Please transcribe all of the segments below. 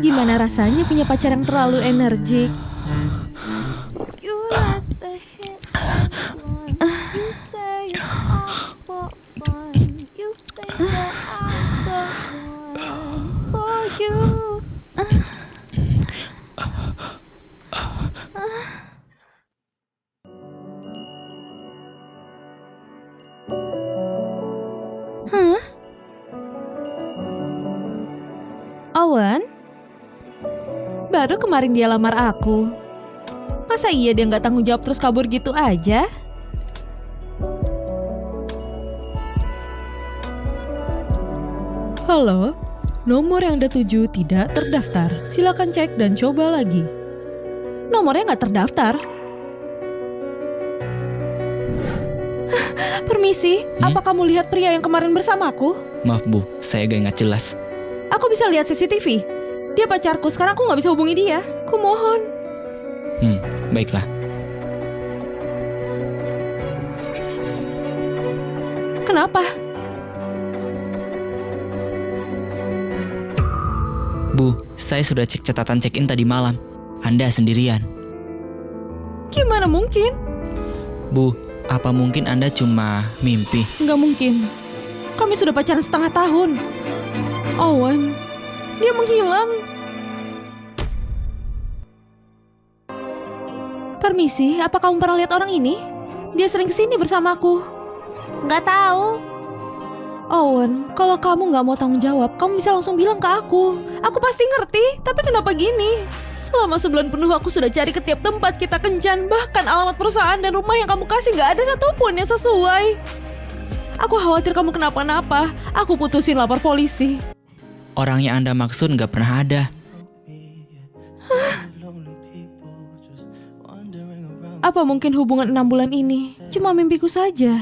Gimana rasanya punya pacar yang terlalu energik? You let the hit one. You say I'm for fun. You think that I'm the one for you. Hah? Owen? Baru kemarin dia lamar aku. Masa iya dia nggak tanggung jawab terus kabur gitu aja? Halo, nomor yang Anda tuju tidak terdaftar. Silakan cek dan coba lagi. Nomornya nggak terdaftar. Permisi, apa kamu lihat pria yang kemarin bersamaku? Maaf Bu, saya gak ingat jelas. Aku bisa lihat CCTV. Dia pacarku, sekarang aku nggak bisa hubungi dia. Kumohon. Baiklah. Kenapa? Bu, saya sudah cek catatan check-in tadi malam. Anda sendirian. Gimana mungkin? Bu, apa mungkin Anda cuma mimpi? Nggak mungkin. Kami sudah pacaran setengah tahun. Owen, dia menghilang. Permisi, apa kamu pernah lihat orang ini? Dia sering kesini bersamaku. Nggak tahu. Owen, kalau kamu nggak mau tanggung jawab, kamu bisa langsung bilang ke aku. Aku pasti ngerti, tapi kenapa gini? Selama sebulan penuh aku sudah cari ke tiap tempat kita kencan. Bahkan alamat perusahaan dan rumah yang kamu kasih nggak ada satupun yang sesuai. Aku khawatir kamu kenapa-napa. Aku putusin lapor polisi. Orang yang Anda maksud nggak pernah ada. Apa mungkin hubungan 6 bulan ini cuma mimpiku saja?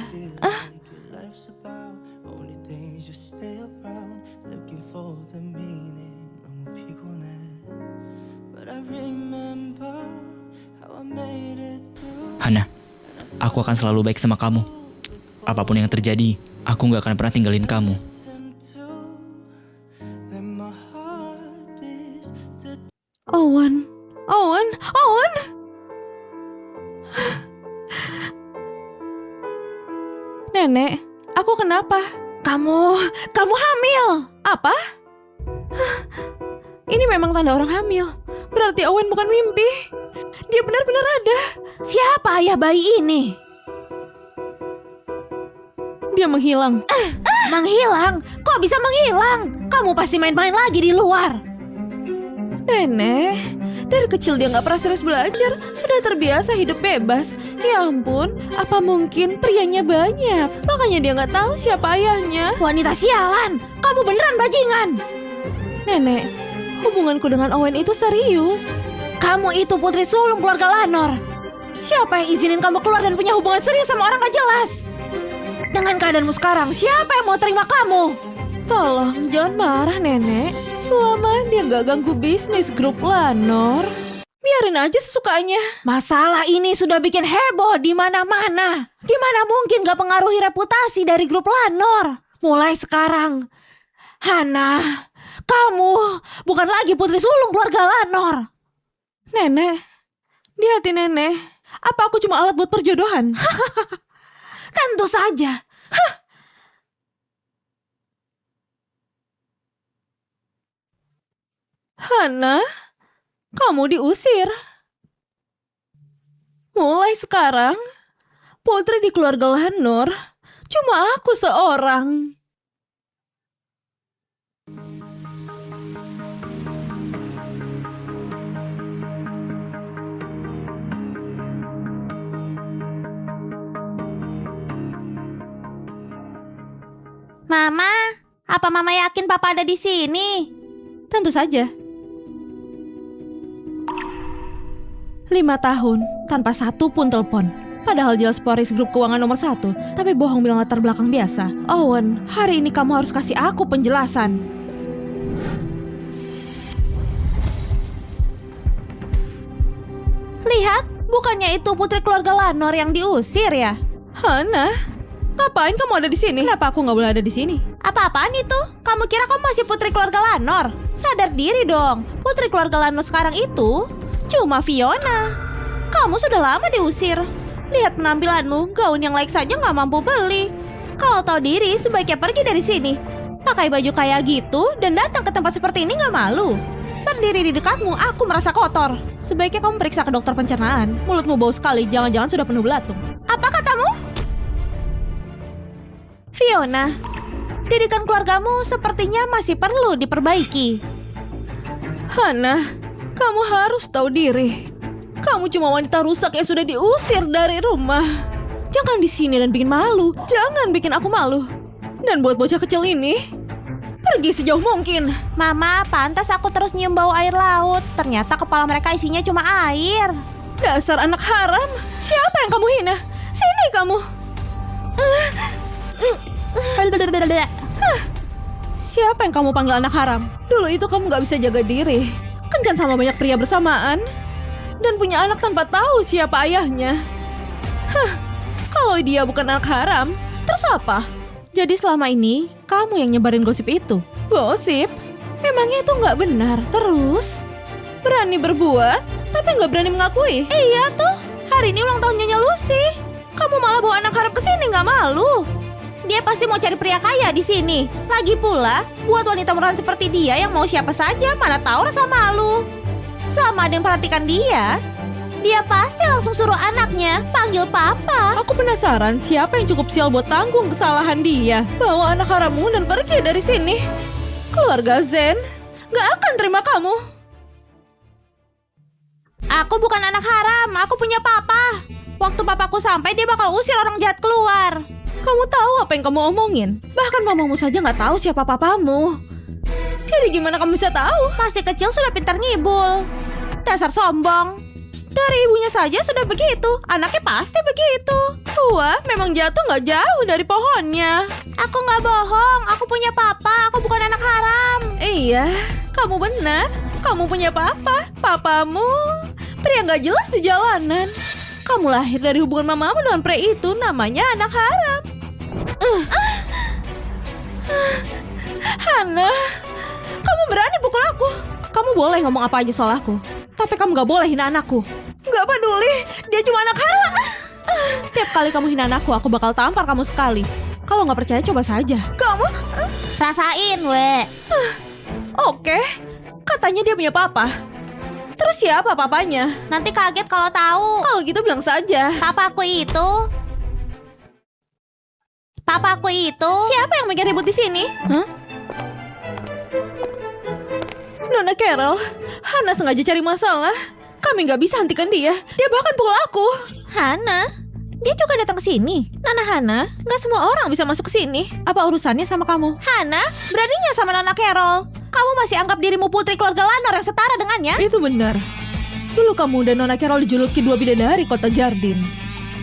Hana, aku akan selalu baik sama kamu. Apapun yang terjadi, aku gak akan pernah tinggalin kamu. Owen, Owen, Owen! Nenek, aku kenapa? Kamu hamil! Apa? Ini memang tanda orang hamil. Berarti Owen bukan mimpi. Dia benar-benar ada. Siapa ayah bayi ini? Dia menghilang. Menghilang? Kok bisa menghilang? Kamu pasti main-main lagi di luar. Nenek, dari kecil dia nggak pernah serius belajar. Sudah terbiasa hidup bebas. Ya ampun, apa mungkin prianya banyak? Makanya dia nggak tahu siapa ayahnya. Wanita sialan, kamu beneran bajingan. Nenek, hubunganku dengan Owen itu serius. Kamu itu putri sulung keluarga Lanor. Siapa yang izinin kamu keluar dan punya hubungan serius sama orang gak jelas? Dengan keadaanmu sekarang, siapa yang mau terima kamu? Tolong, jangan marah nenek. Selama dia gak ganggu bisnis grup Lanor, biarin aja sesukanya. Masalah ini sudah bikin heboh di mana-mana. Gimana mungkin gak pengaruhi reputasi dari grup Lanor? Mulai sekarang, Hana, kamu bukan lagi putri sulung keluarga Lanor. Nenek, di hati nenek, apa aku cuma alat buat perjodohan? Tentu saja. Hana, kamu diusir. Mulai sekarang, putri di keluarga Lanor cuma aku seorang. Mama, apa Mama yakin Papa ada di sini? Tentu saja. 5 tahun tanpa satu pun telepon. Padahal jelas Poris grup keuangan nomor 1, tapi bohong bilang latar belakang biasa. Owen, hari ini kamu harus kasih aku penjelasan. Lihat, bukannya itu putri keluarga Lanor yang diusir ya? Hana, ngapain kamu ada di sini? Kenapa aku nggak boleh ada di sini? Apa-apaan itu? Kamu kira kamu masih putri keluarga Lanor? Sadar diri dong, putri keluarga Lanor sekarang itu cuma Fiona. Kamu sudah lama diusir. Lihat penampilanmu, gaun yang layak saja nggak mampu beli. Kalau tahu diri, sebaiknya pergi dari sini. Pakai baju kayak gitu dan datang ke tempat seperti ini nggak malu. Berdiri di dekatmu, aku merasa kotor. Sebaiknya kamu periksa ke dokter pencernaan. Mulutmu bau sekali, jangan-jangan sudah penuh belatung. Apa katamu? Fiona, didikan keluargamu sepertinya masih perlu diperbaiki. Hana, kamu harus tahu diri. Kamu cuma wanita rusak yang sudah diusir dari rumah. Jangan di sini dan bikin malu. Jangan bikin aku malu. Dan buat bocah kecil ini, pergi sejauh mungkin. Mama, pantas aku terus nyium bau air laut. Ternyata kepala mereka isinya cuma air. Dasar anak haram. Siapa yang kamu hina? Sini kamu. Siapa yang kamu panggil anak haram? Dulu itu kamu gak bisa jaga diri. Kencan sama banyak pria bersamaan. Dan punya anak tanpa tahu siapa ayahnya. Kalau dia bukan anak haram, terus apa? Jadi selama ini, kamu yang nyebarin gosip itu. Gosip? Memangnya itu nggak benar? Terus? Berani berbuat, tapi nggak berani mengakui? Iya tuh, hari ini ulang tahun Nyonya Lucy. Kamu malah bawa anak haram ke sini, nggak malu? Dia pasti mau cari pria kaya di sini. Lagi pula, buat wanita murahan seperti dia yang mau siapa saja, mana tahu rasa malu. Selama ada yang perhatikan dia pasti langsung suruh anaknya panggil papa. Aku penasaran siapa yang cukup sial buat tanggung kesalahan dia. Bawa anak harammu dan pergi dari sini. Keluarga Zen gak akan terima kamu. Aku bukan anak haram, aku punya papa. Waktu papaku sampai, dia bakal usir orang jahat keluar. Kamu tahu apa yang kamu omongin? Bahkan mamamu saja gak tahu siapa papamu. Jadi gimana kamu bisa tahu? Masih kecil sudah pintar ngibul. Dasar sombong. Dari ibunya saja sudah begitu. Anaknya pasti begitu. Tua memang jatuh gak jauh dari pohonnya. Aku gak bohong, aku punya papa, aku bukan anak haram. Iya, kamu benar. Kamu punya papa. Papamu pria gak jelas di jalanan. Kamu lahir dari hubungan mamamu dengan pria itu. Namanya anak haram. Hana, kamu berani pukul aku. Kamu boleh ngomong apa aja soal aku, tapi kamu gak boleh hina anakku. Gak peduli, dia cuma anak haram. Tiap kali kamu hina anakku, aku bakal tampar kamu sekali. Kalau gak percaya, coba saja. Kamu? Rasain, we. Oke, katanya dia punya papa. Terus siapa papanya? Nanti kaget kalau tahu. Kalau gitu bilang saja. Papaku itu. Siapa yang bikin ribut di sini? Nona Carol, Hana sengaja cari masalah. Kami nggak bisa hentikan dia. Dia bahkan pukul aku. Hana? Dia juga datang ke sini. Nona Hana, nggak semua orang bisa masuk ke sini. Apa urusannya sama kamu? Hana? Beraninya sama Nona Carol? Kamu masih anggap dirimu putri keluarga Lanor yang setara dengannya? Itu benar. Dulu kamu dan Nona Carol dijuluki dua bidadari kota Jardin.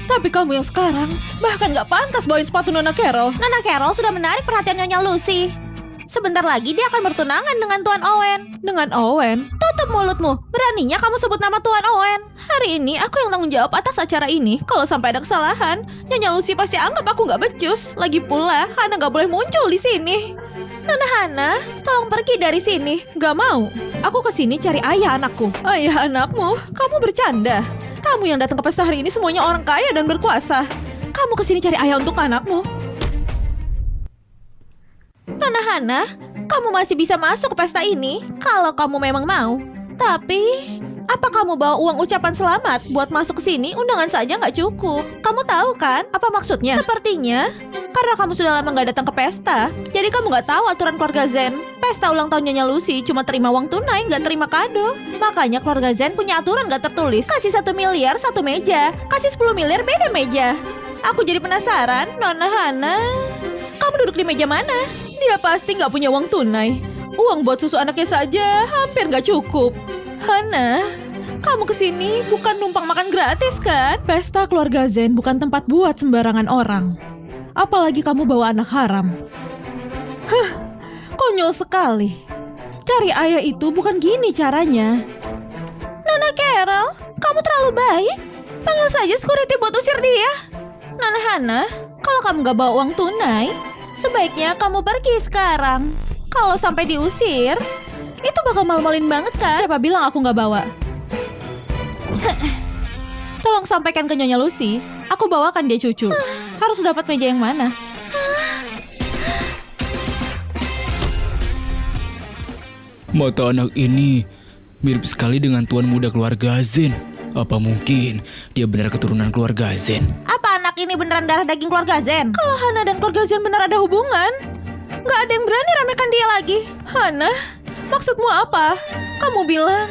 Tapi kamu yang sekarang bahkan nggak pantas bawain sepatu Nona Carol. Nona Carol sudah menarik perhatian Nyonya Lucy. Sebentar lagi dia akan bertunangan dengan Tuan Owen. Dengan Owen? Tutup mulutmu. Beraninya kamu sebut nama Tuan Owen. Hari ini aku yang tanggung jawab atas acara ini. Kalau sampai ada kesalahan, Nyonya Lucy pasti anggap aku nggak becus. Lagi pula, Hana nggak boleh muncul di sini. Nona Hana, tolong pergi dari sini. Gak mau. Aku kesini cari ayah anakku. Ayah anakmu? Kamu bercanda. Kamu yang datang ke pesta hari ini semuanya orang kaya dan berkuasa. Kamu kesini cari ayah untuk anakmu. Nona Hana, kamu masih bisa masuk ke pesta ini kalau kamu memang mau. Tapi, apa kamu bawa uang ucapan selamat buat masuk ke sini? Undangan saja nggak cukup. Kamu tahu kan apa maksudnya? Sepertinya, karena kamu sudah lama nggak datang ke pesta, jadi kamu nggak tahu aturan keluarga Zen. Pesta ulang tahun Nyonya Lucy cuma terima uang tunai, nggak terima kado. Makanya keluarga Zen punya aturan nggak tertulis. Kasih 1 miliar satu meja, kasih 10 miliar beda meja. Aku jadi penasaran, Nona Hana, kamu duduk di meja mana? Dia pasti nggak punya uang tunai. Uang buat susu anaknya saja hampir nggak cukup. Hana, kamu kesini bukan numpang makan gratis kan? Pesta keluarga Zen bukan tempat buat sembarangan orang. Apalagi kamu bawa anak haram. Konyol sekali. Cari ayah itu bukan gini caranya. Nona Carol, kamu terlalu baik. Panggil saja security buat usir dia. Nona Hana, kalau kamu gak bawa uang tunai, Sebaiknya kamu pergi sekarang. Kalau sampai diusir, itu bakal malu-maluin banget kan? Siapa bilang aku nggak bawa? Tolong sampaikan ke Nyonya Lucy, aku bawakan dia cucu. Harus dapat meja yang mana? Mata anak ini mirip sekali dengan tuan muda keluarga Zen. Apa mungkin dia benar keturunan keluarga Zen? Apa anak ini beneran darah daging keluarga Zen? Kalau Hana dan keluarga Zen benar ada hubungan, nggak ada yang berani remehkan dia lagi. Hana, maksudmu apa? Kamu bilang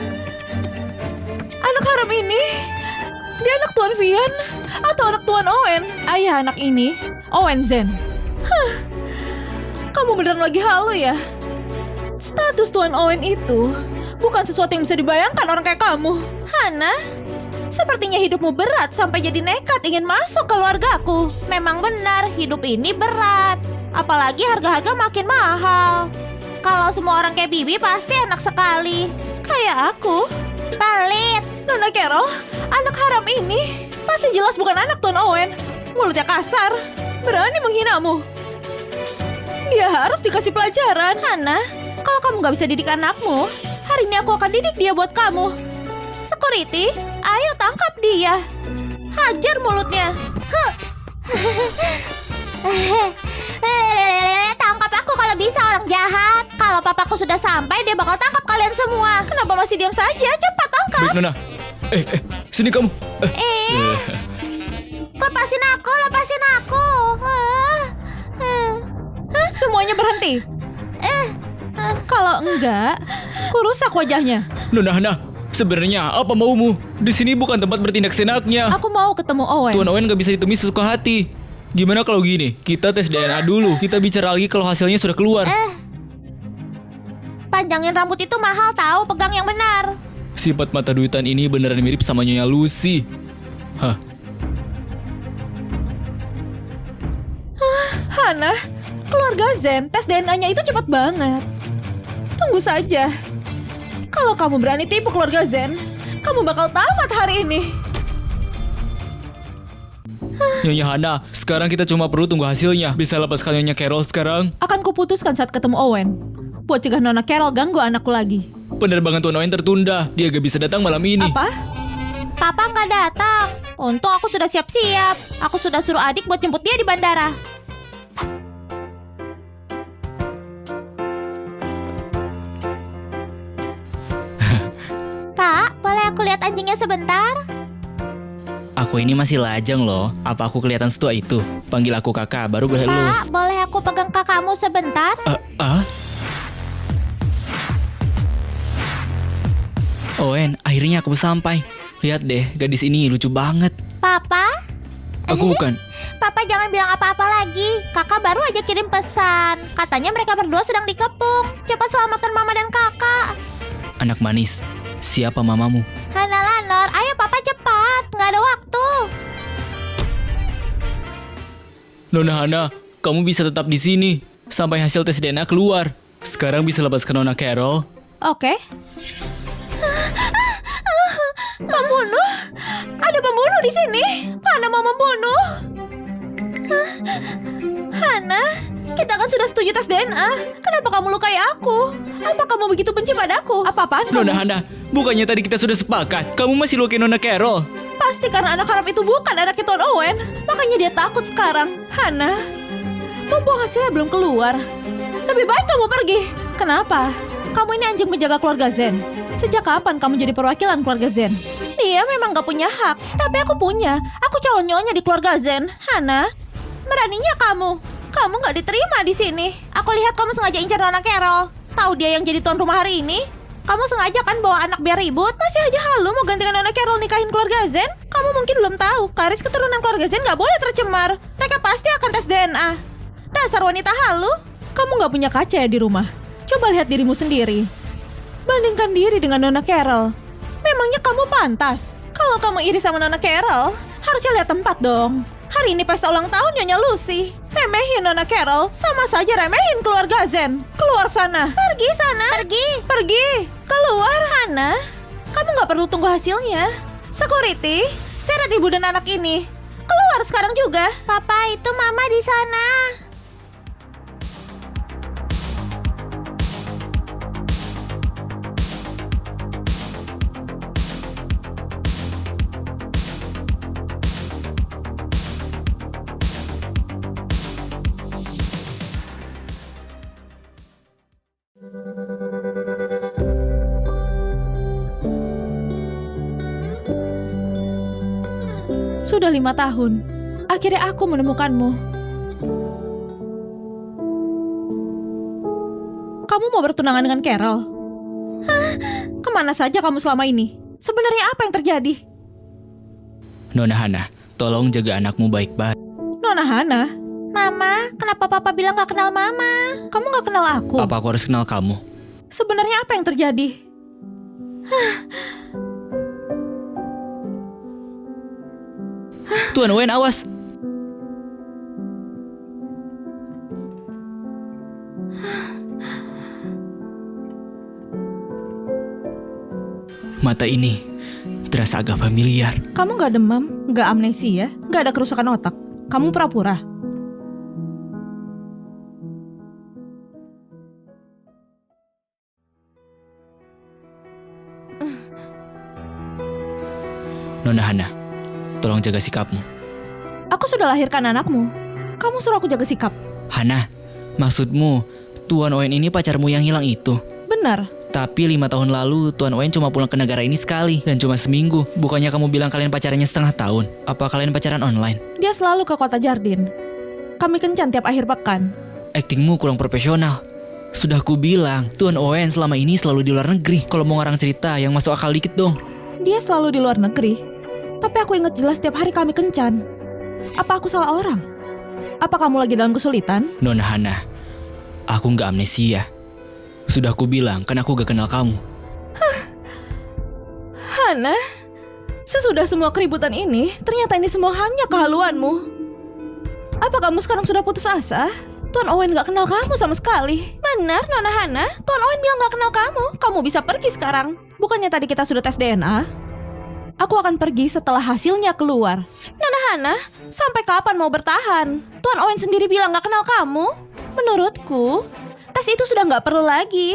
anak haram ini dia anak Tuan Vian atau anak Tuan Owen? Ayah anak ini Owen Zen. Kamu beneran lagi halu ya? Status Tuan Owen itu bukan sesuatu yang bisa dibayangkan orang kayak kamu. Hana, sepertinya hidupmu berat sampai jadi nekat ingin masuk keluargaku. Memang benar, hidup ini berat. Apalagi harga-harga makin mahal. Kalau semua orang kayak Bibi pasti enak sekali. Kayak aku. Pelit. Nona Carol, anak haram ini pasti jelas bukan anak Tuan Owen. Mulutnya kasar, berani menghinamu. Dia harus dikasih pelajaran. Hana, kalau kamu gak bisa didik anakmu, hari ini aku akan didik dia buat kamu. Security, ayo tangkap dia. Hajar mulutnya. Tangkap aku kalau bisa, orang jahat. Kalau papaku sudah sampai, dia bakal tangkap kalian semua. Kenapa masih diam saja? Cepat tangkap. Baik Nona. Sini kamu. Lepasin aku, lepasin aku. Semuanya berhenti. Kalau enggak, kurusak wajahnya. Nona Hana, sebenarnya apa maumu? Di sini bukan tempat bertindak senaknya. Aku mau ketemu Owen. Tuan Owen gak bisa ditemui sesuka hati. Gimana kalau gini? Kita tes DNA dulu. Kita bicara lagi kalau hasilnya sudah keluar. Panjangin rambut itu mahal tahu, pegang yang benar. Sifat mata duitan ini beneran mirip sama Nyonya Lucy. Hah? Hana, keluarga Zen, tes DNA-nya itu cepat banget. Tunggu saja. Kalau kamu berani tipu keluarga Zen, kamu bakal tamat hari ini. Nyonya Hana, sekarang kita cuma perlu tunggu hasilnya. Bisa lepaskan Nyonya Carol sekarang? Akan kuputuskan saat ketemu Owen. Buat cegah Nona Carol ganggu anakku lagi. Penerbangan Tuan Owen tertunda. Dia gak bisa datang malam ini. Apa? Papa nggak datang. Untung aku sudah siap-siap. Aku sudah suruh adik buat jemput dia di bandara. Pak, boleh aku lihat anjingnya sebentar? Aku ini masih lajang loh. Apa aku kelihatan setua itu? Panggil aku kakak, baru boleh lulus. Pak, boleh aku pegang kakakmu sebentar? Owen, akhirnya aku sampai. Lihat deh, gadis ini lucu banget. Papa? Aku bukan. Papa jangan bilang apa-apa lagi. Kakak baru aja kirim pesan. Katanya mereka berdua sedang dikepung. Cepat selamatkan mama dan kakak. Anak manis, siapa mamamu? Hana Lanor, ayo papa cepat. Nggak ada waktu. Nona Hana, kamu bisa tetap di sini sampai hasil tes DNA keluar. Sekarang bisa lepaskan Nona Carol. Oke. Pembunuh? Ada pembunuh di sini. Hana mau membunuh. Hana, kita kan sudah setuju tes DNA. Kenapa kamu lukai aku? Apa kamu begitu benci padaku? Apa-apaan kamu? Nona Hana, bukannya tadi kita sudah sepakat? Kamu masih lukai Nona Carol. Pasti karena anak haram itu bukan anaknya Tuan Owen. Makanya dia takut sekarang. Hana, mumpung hasilnya belum keluar, lebih baik kamu pergi. Kenapa? Kamu ini anjing penjaga keluarga Zen. Sejak kapan kamu jadi perwakilan keluarga Zen? Dia memang gak punya hak, tapi aku punya. Aku calon nyonya di keluarga Zen. Hana, beraninya kamu. Kamu gak diterima di sini. Aku lihat kamu sengaja incar Nona Carol. Tahu dia yang jadi tuan rumah hari ini? Kamu sengaja kan bawa anak biar ribut? Masih aja halu mau gantikan Nona Carol nikahin keluarga Zen? Kamu mungkin belum tahu, garis keturunan keluarga Zen gak boleh tercemar. Mereka pasti akan tes DNA. Dasar wanita halu. Kamu gak punya kaca ya di rumah? Coba lihat dirimu sendiri. Bandingkan diri dengan Nona Carol. Memangnya kamu pantas? Kalau kamu iri sama Nona Carol, harusnya lihat tempat dong. Hari ini pesta ulang tahun Nyonya Lucy. Remehin Nona Carol, sama saja remehin keluarga Zen. Keluar sana. Pergi sana. Pergi. Pergi. Keluar, Hana. Kamu gak perlu tunggu hasilnya. Security, seret ibu dan anak ini. Keluar sekarang juga. Papa, itu mama di sana. Sudah 5 tahun. Akhirnya aku menemukanmu. Kamu mau bertunangan dengan Carol? Hah? Kemana saja kamu selama ini? Sebenarnya apa yang terjadi? Nona Hana, tolong jaga anakmu baik-baik. Nona Hana, Mama, kenapa Papa bilang gak kenal Mama? kamu gak kenal aku? Apa aku harus kenal kamu? Sebenarnya apa yang terjadi? Tuan Owen, awas! Mata ini terasa agak familiar. Kamu gak demam, gak amnesia, gak ada kerusakan otak. Kamu pura-pura. Nona Hana, tolong jaga sikapmu. Aku sudah lahirkan anakmu. Kamu suruh aku jaga sikap. Hana, maksudmu Tuan Owen ini pacarmu yang hilang itu? Benar. Tapi 5 tahun lalu Tuan Owen cuma pulang ke negara ini sekali dan cuma seminggu. Bukannya kamu bilang kalian pacarannya setengah tahun? Apa kalian pacaran online? Dia selalu ke kota Jardin. Kami kencan tiap akhir pekan. Aktingmu kurang profesional. Sudah ku bilang, Tuan Owen selama ini selalu di luar negeri. Kalau mau ngarang cerita yang masuk akal dikit dong. Dia selalu di luar negeri. Tapi aku ingat jelas tiap hari kami kencan. Apa aku salah orang? Apa kamu lagi dalam kesulitan? Nona Hana, aku nggak amnesia. Sudah ku bilang, kan aku gak kenal kamu. Hana, sesudah semua keributan ini, ternyata ini semua hanya kehaluanmu. Apa kamu sekarang sudah putus asa? Tuan Owen gak kenal kamu sama sekali. Benar, Nona Hana. Tuan Owen bilang gak kenal kamu. Kamu bisa pergi sekarang. Bukannya tadi kita sudah tes DNA? Aku akan pergi setelah hasilnya keluar. Nona Hana, sampai kapan mau bertahan? Tuan Owen sendiri bilang gak kenal kamu. Menurutku, tes itu sudah gak perlu lagi.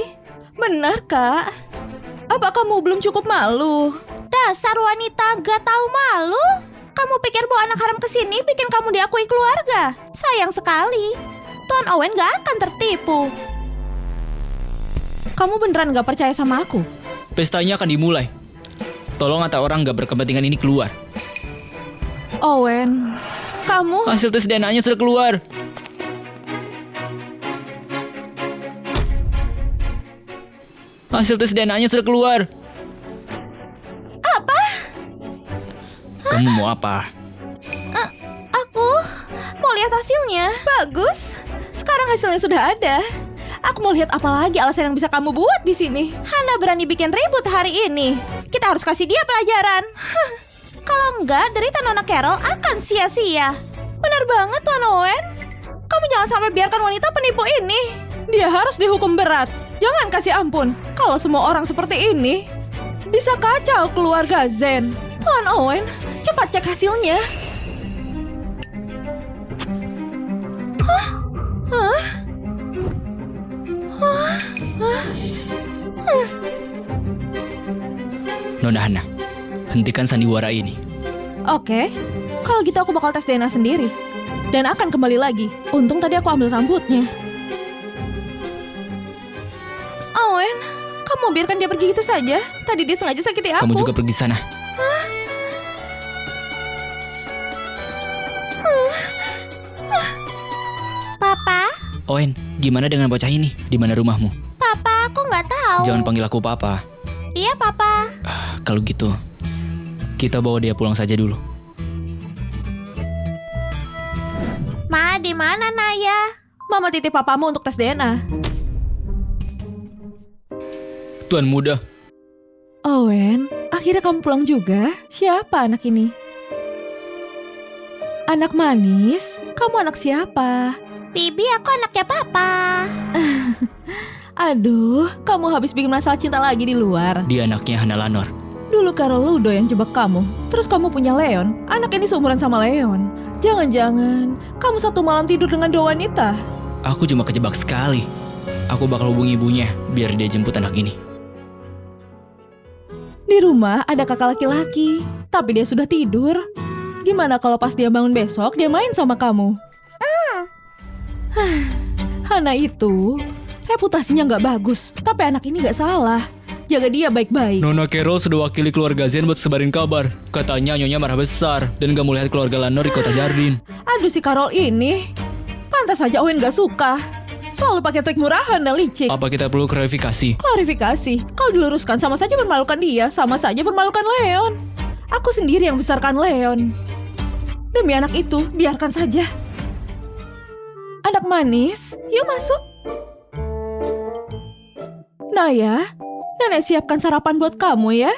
Benar, Kak? Apa kamu belum cukup malu? Dasar wanita gak tahu malu. Kamu pikir bawa anak haram kesini bikin kamu diakui keluarga? Sayang sekali. Tuan Owen gak akan tertipu. Kamu beneran gak percaya sama aku? Pestanya akan dimulai. Tolong antar orang gak berkepentingan ini keluar. Owen, kamu... Hasil tes DNA-nya sudah keluar. Hasil tes DNA-nya sudah keluar. Apa? Kamu mau apa? Aku mau lihat hasilnya. Bagus. Sekarang hasilnya sudah ada. Aku mau lihat apa lagi alasan yang bisa kamu buat di sini. Hana berani bikin ribut hari ini. Kita harus kasih dia pelajaran. Kalau enggak, derita Nona Carol akan sia-sia. Benar banget, Tuan Owen. Kamu jangan sampai biarkan wanita penipu ini. Dia harus dihukum berat. Jangan kasih ampun. Kalau semua orang seperti ini, bisa kacau keluarga Zen. Tuan Owen, cepat cek hasilnya. Nona Hana, hentikan sandiwara ini. Oke, kalau gitu aku bakal tes DNA sendiri. Dan akan kembali lagi. Untung tadi aku ambil rambutnya. Owen, kamu biarkan dia pergi gitu saja. Tadi dia sengaja sakiti aku. Kamu juga pergi sana. Papa? Owen, gimana dengan bocah ini? Di mana rumahmu? Papa, aku nggak tahu. Jangan panggil aku papa. Iya, Papa. Kalau gitu, kita bawa dia pulang saja dulu. Ma, di mana Naya? Mama titip papamu untuk tes DNA. Tuan muda, Owen, akhirnya kamu pulang juga. Siapa anak ini? Anak manis? Kamu anak siapa? Bibi, aku anaknya Papa. Aduh, kamu habis bikin masalah cinta lagi di luar. dia anaknya Hana Lanor. Dulu Carol Ludo yang jebak kamu. Terus kamu punya Leon. Anak ini seumuran sama Leon. Jangan-jangan kamu satu malam tidur dengan dua wanita. Aku cuma kejebak sekali. Aku bakal hubungi ibunya biar dia jemput anak ini. Di rumah ada kakak laki-laki, tapi dia sudah tidur. Gimana kalau pas dia bangun besok, dia main sama kamu? Hana itu reputasinya nggak bagus, tapi anak ini nggak salah. Jaga dia baik-baik. Nona Carol sudah wakili keluarga Zen buat sebarin kabar. Katanya nyonya marah besar dan gak mau lihat keluarga Lanor di kota Jardin. Aduh si Carol ini. Pantas saja Owen gak suka. Selalu pakai trik murahan dan licik. Apa kita perlu klarifikasi? Klarifikasi, kalau diluruskan sama saja mempermalukan dia, sama saja mempermalukan Leon. Aku sendiri yang besarkan Leon. Demi anak itu, biarkan saja. Anak manis, yuk masuk. Naya, nenek siapkan sarapan buat kamu ya.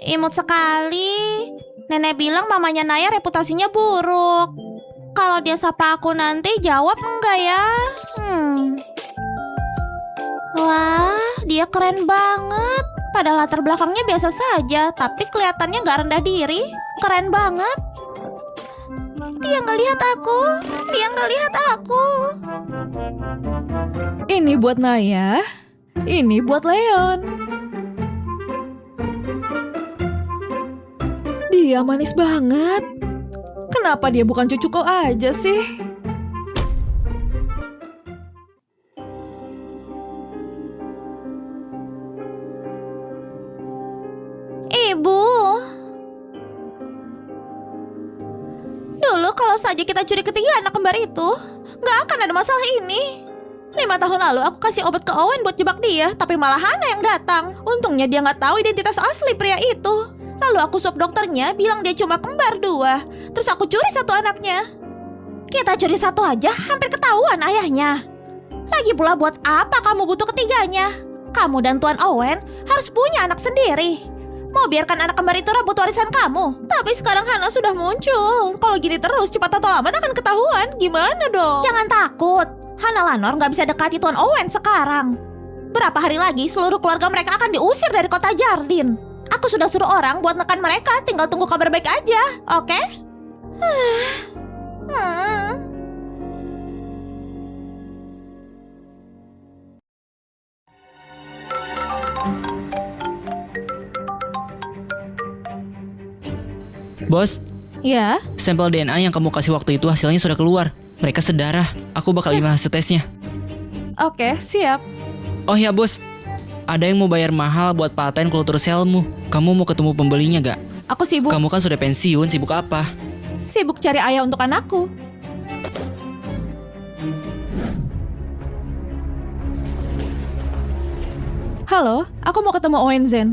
Imut sekali. Nenek bilang mamanya Naya reputasinya buruk. Kalau dia sapa aku nanti jawab enggak ya? Wah, dia keren banget. Pada latar belakangnya biasa saja, tapi kelihatannya nggak rendah diri. Keren banget. Dia nggak lihat aku. Dia nggak lihat aku. Ini buat Naya, ini buat Leon. Dia manis banget. Kenapa dia bukan cucuku aja sih? Ibu. Dulu kalau saja kita curi ketiga anak kembar itu, nggak akan ada masalah ini. 5 tahun lalu aku kasih obat ke Owen buat jebak dia, tapi malah Hana yang datang. Untungnya dia nggak tahu identitas asli pria itu. Lalu aku suap dokternya, bilang dia cuma kembar 2. Terus aku curi 1 anaknya. Kita curi 1 aja, hampir ketahuan ayahnya. Lagi pula buat apa kamu butuh ketiganya? Kamu dan Tuan Owen harus punya anak sendiri. Mau biarkan anak kembar itu rebut warisan kamu. Tapi sekarang Hana sudah muncul. Kalau gini terus, cepat atau lambat akan ketahuan. Gimana dong? Jangan takut. Hana Lanor nggak bisa dekati Tuan Owen sekarang. Berapa hari lagi seluruh keluarga mereka akan diusir dari kota Jardin. Aku sudah suruh orang buat nekan mereka. Tinggal tunggu kabar baik aja, oke? Bos, Ya, sampel DNA yang kamu kasih waktu itu hasilnya sudah keluar. Mereka sedarah. Aku bakal email hasil tesnya. oke, siap. Oh ya bos, ada yang mau bayar mahal buat paten kultur selmu. Kamu mau ketemu pembelinya gak? Aku sibuk. Kamu kan sudah pensiun, sibuk apa? Sibuk cari ayah untuk anakku. Halo, aku mau ketemu Owen Zen.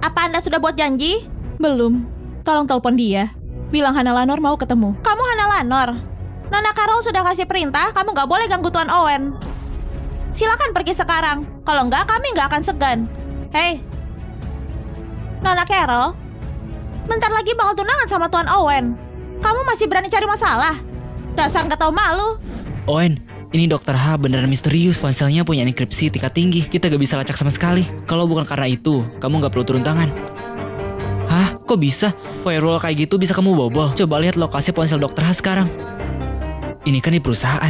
Apa Anda sudah buat janji? Belum. Tolong telepon dia. Bilang Hana Lanor mau ketemu. Kamu Hana Lanor. Nona Carol sudah kasih perintah, kamu nggak boleh ganggu Tuan Owen. Silakan pergi sekarang. Kalau nggak, kami nggak akan segan. Hei, Nona Carol, bentar lagi bakal tunangan sama Tuan Owen. Kamu masih berani cari masalah? Dasar nggak tahu malu. Owen, ini Dokter H beneran misterius. Ponselnya punya enkripsi tingkat tinggi. Kita gak bisa lacak sama sekali. Kalau bukan karena itu, kamu gak perlu turun tangan. Hah? Kok bisa? Firewall kayak gitu bisa kamu bobol? Coba lihat lokasi ponsel Dokter H sekarang. Ini kan di perusahaan.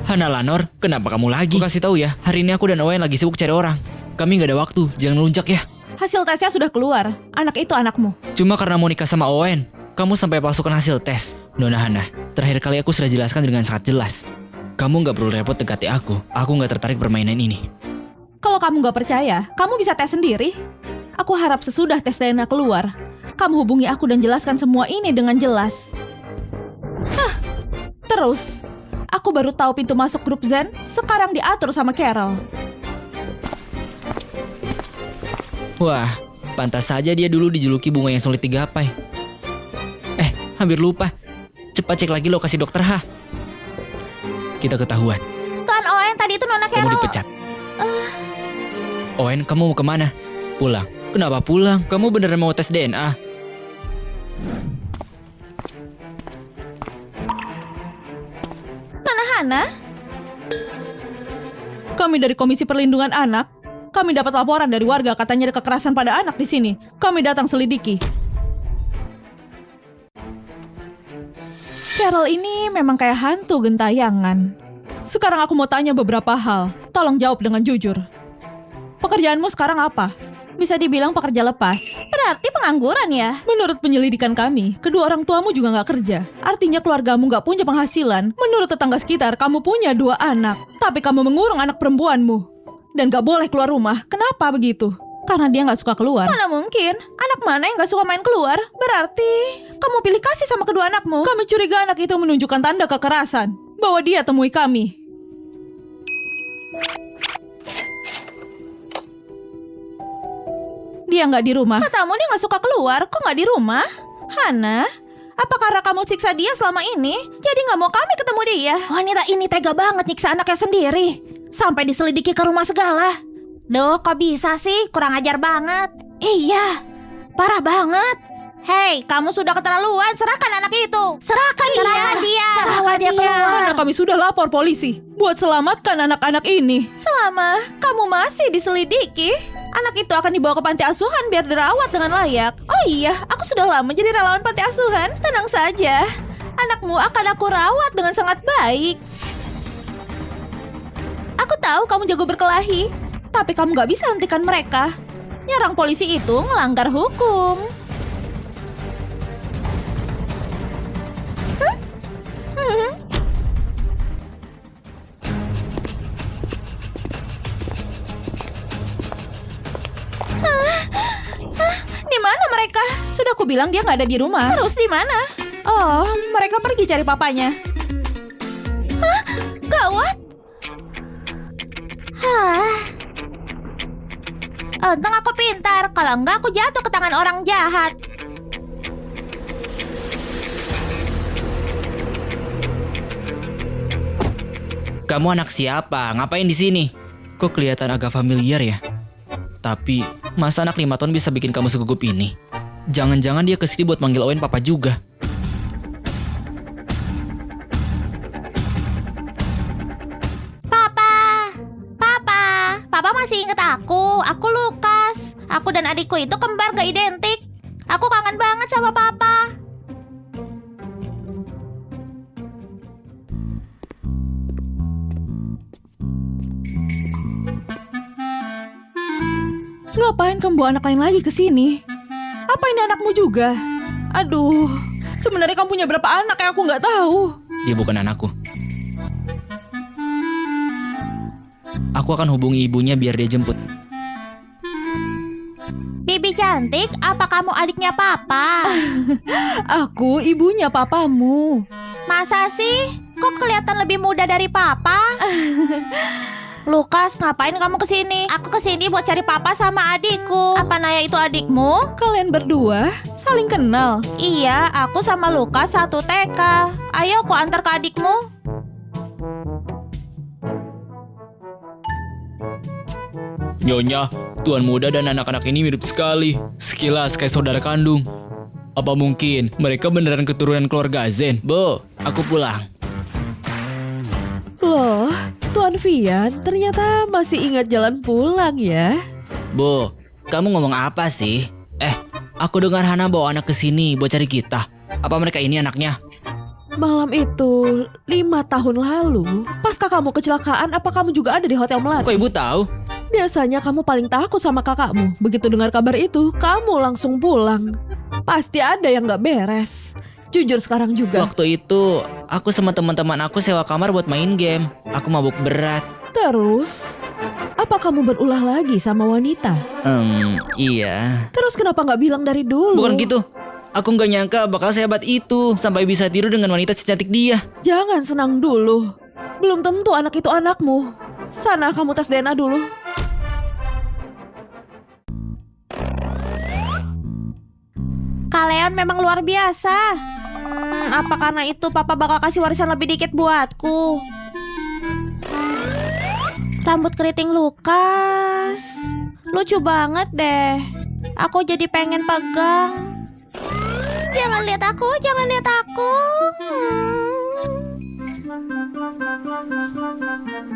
Hana Lanor, kenapa kamu lagi? Aku kasih tahu ya, hari ini aku dan Owen lagi sibuk cari orang. Kami gak ada waktu, jangan melunjak ya. Hasil tesnya sudah keluar. Anak itu anakmu. Cuma karena mau nikah sama Owen, kamu sampai palsukan hasil tes. Nona Hana, terakhir kali aku sudah jelaskan dengan sangat jelas. Kamu gak perlu repot dekati aku gak tertarik permainan ini. Kalau kamu gak percaya, kamu bisa tes sendiri. Aku harap sesudah tes DNA keluar, kamu hubungi aku dan jelaskan semua ini dengan jelas. Terus, aku baru tahu pintu masuk grup Zen sekarang diatur sama Carol. Wah, pantas saja dia dulu dijuluki bunga yang sulit digapai. Hampir lupa. Cepat cek lagi lokasi Dokter H. Kita ketahuan. Tuan Owen, tadi itu Nona Carol. Kamu dipecat. Owen, kamu mau kemana? Pulang. Kenapa pulang? Kamu beneran mau tes DNA? Nona Hana? Kami dari Komisi Perlindungan Anak. Kami dapat laporan dari warga katanya ada kekerasan pada anak di sini. Kami datang selidiki. Carol ini memang kayak hantu gentayangan. Sekarang aku mau tanya beberapa hal. Tolong jawab dengan jujur. Pekerjaanmu sekarang apa? Bisa dibilang pekerja lepas. Berarti pengangguran ya? Menurut penyelidikan kami, kedua orang tuamu juga nggak kerja. Artinya keluargamu nggak punya penghasilan. Menurut tetangga sekitar, kamu punya 2 anak. Tapi kamu mengurung anak perempuanmu. Dan nggak boleh keluar rumah. Kenapa begitu? Karena dia nggak suka keluar. Mana mungkin? Anak mana yang gak suka main keluar? Berarti kamu pilih kasih sama kedua anakmu? Kami curiga anak itu menunjukkan tanda kekerasan. Bawa dia temui kami. Dia nggak di rumah. Katamu dia gak suka keluar, kok gak di rumah? Hana, apa karena kamu siksa dia selama ini? Jadi gak mau kami ketemu dia? Wanita ini tega banget nyiksa anaknya sendiri. Sampai diselidiki ke rumah segala. Duh, kok bisa sih? Kurang ajar banget. Iya, parah banget. Hei, kamu sudah keterlaluan. Serahkan anak itu. Serahkan dia. Serahkan dia keluar. Karena kami sudah lapor polisi. Buat selamatkan anak-anak ini. Selama kamu masih diselidiki, anak itu akan dibawa ke panti asuhan biar dirawat dengan layak. Oh iya, aku sudah lama jadi relawan panti asuhan. Tenang saja, anakmu akan aku rawat dengan sangat baik. Aku tahu kamu jago berkelahi, tapi kamu gak bisa hentikan mereka. Nyerang polisi itu melanggar hukum. Di mana mereka? Sudah aku bilang dia nggak ada di rumah. Terus di mana? Oh, mereka pergi cari papanya. Gawat. Untung aku pintar. Kalau enggak aku jatuh ke tangan orang jahat. Kamu anak siapa? Ngapain di sini? Kok kelihatan agak familiar ya? Tapi, masa anak 5 tahun bisa bikin kamu segugup ini? Jangan-jangan dia kesini buat manggil Owen papa juga. Papa masih inget aku. Aku Lukas. Aku dan adikku itu kembar gak identik. Aku kangen banget sama papa. Ngapain kamu bawa anak lain lagi ke sini? Apa ini anakmu juga? Aduh, sebenarnya kamu punya berapa anak yang aku nggak tahu? Dia bukan anakku. Aku akan hubungi ibunya biar dia jemput. Bibi cantik, apa kamu adiknya papa? Aku ibunya papamu. Masa sih? Kok kelihatan lebih muda dari papa? Lukas, ngapain kamu kesini? Aku kesini buat cari papa sama adikku. Apa Naya itu adikmu? Kalian berdua saling kenal. Iya, aku sama Lukas satu TK. Ayo, aku antar ke adikmu. Nyonya, tuan muda dan anak-anak ini mirip sekali. Sekilas kayak saudara kandung. Apa mungkin mereka beneran keturunan keluarga Zen? Bu, aku pulang. Loh, Tuan Vian ternyata masih ingat jalan pulang ya? Bu, kamu ngomong apa sih? Aku dengar Hana bawa anak ke sini buat cari kita. Apa mereka ini anaknya? Malam itu 5 tahun lalu, pasca kamu kecelakaan, apa kamu juga ada di hotel melati? Kok ibu tahu? Biasanya kamu paling takut sama kakakmu. Begitu dengar kabar itu, kamu langsung pulang. Pasti ada yang gak beres. Jujur sekarang juga. Waktu itu, aku sama teman-teman aku sewa kamar buat main game. Aku mabuk berat. Terus, apa kamu berulah lagi sama wanita? Iya. Terus kenapa gak bilang dari dulu? Bukan gitu. Aku gak nyangka bakal sehebat itu. Sampai bisa tidur dengan wanita secantik dia. Jangan senang dulu. Belum tentu anak itu anakmu. Sana kamu tes DNA dulu. Kalian memang luar biasa. Apa karena itu papa bakal kasih warisan lebih dikit buatku? Rambut keriting Lukas. Lucu banget deh. Aku jadi pengen pegang. Jangan lihat aku, jangan lihat aku.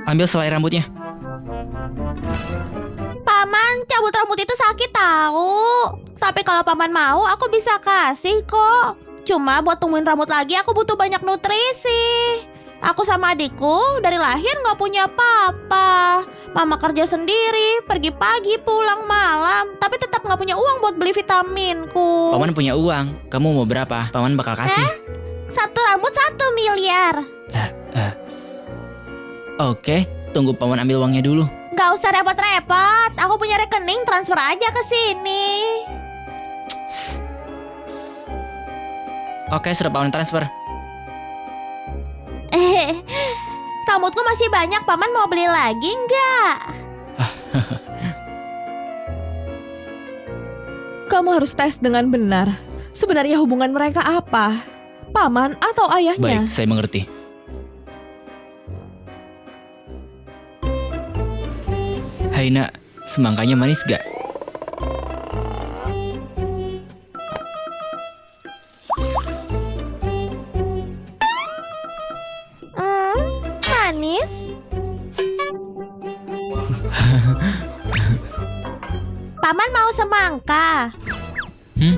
Ambil selai rambutnya. Paman, cabut rambut itu sakit tahu. Tapi kalau paman mau, aku bisa kasih kok. Cuma buat tumbuhin rambut lagi aku butuh banyak nutrisi. Aku sama adikku dari lahir gak punya papa. Mama kerja sendiri, pergi pagi, pulang malam, tapi tetap nggak punya uang buat beli vitaminku. Paman punya uang. Kamu mau berapa? Paman bakal kasih. Satu rambut 1 miliar. Oke, tunggu paman ambil uangnya dulu. Gak usah repot-repot, aku punya rekening, transfer aja ke sini. Oke, sudah paman transfer. Rambutku masih banyak, paman mau beli lagi nggak? Kamu harus tes dengan benar. Sebenarnya hubungan mereka apa? Paman atau ayahnya? Baik, saya mengerti. Hai nak, semangkanya manis gak? Manis? Paman mau semangka.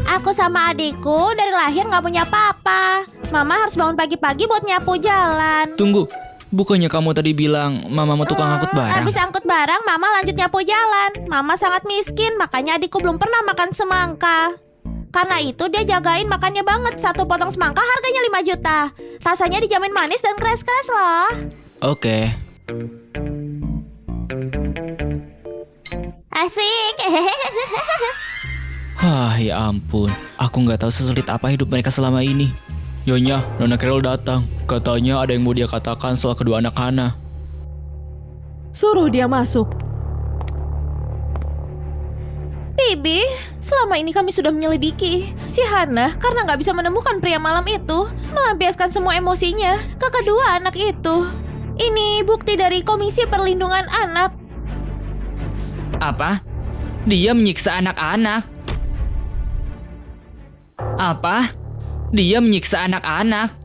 Aku sama adikku dari lahir nggak punya papa. Mama harus bangun pagi-pagi buat nyapu jalan. Tunggu, bukannya kamu tadi bilang mama mau tukang angkut barang? Habis angkut barang, mama lanjut nyapu jalan. Mama sangat miskin, makanya adikku belum pernah makan semangka. Karena itu dia jagain makannya banget. Satu potong semangka harganya 5 juta. Rasanya dijamin manis dan keras-keras loh. Oke. Asik. Wah, ya ampun. Aku nggak tahu sesulit apa hidup mereka selama ini. Nyonya, Nona Carol datang. Katanya ada yang mau dia katakan soal kedua anak Hana. Suruh dia masuk. Bibi, selama ini kami sudah menyelidiki. Si Hana karena nggak bisa menemukan pria malam itu, melampiaskan semua emosinya ke kedua anak itu. Ini bukti dari Komisi Perlindungan Anak. Apa? Dia menyiksa anak-anak? Apa? Dia menyiksa anak-anak?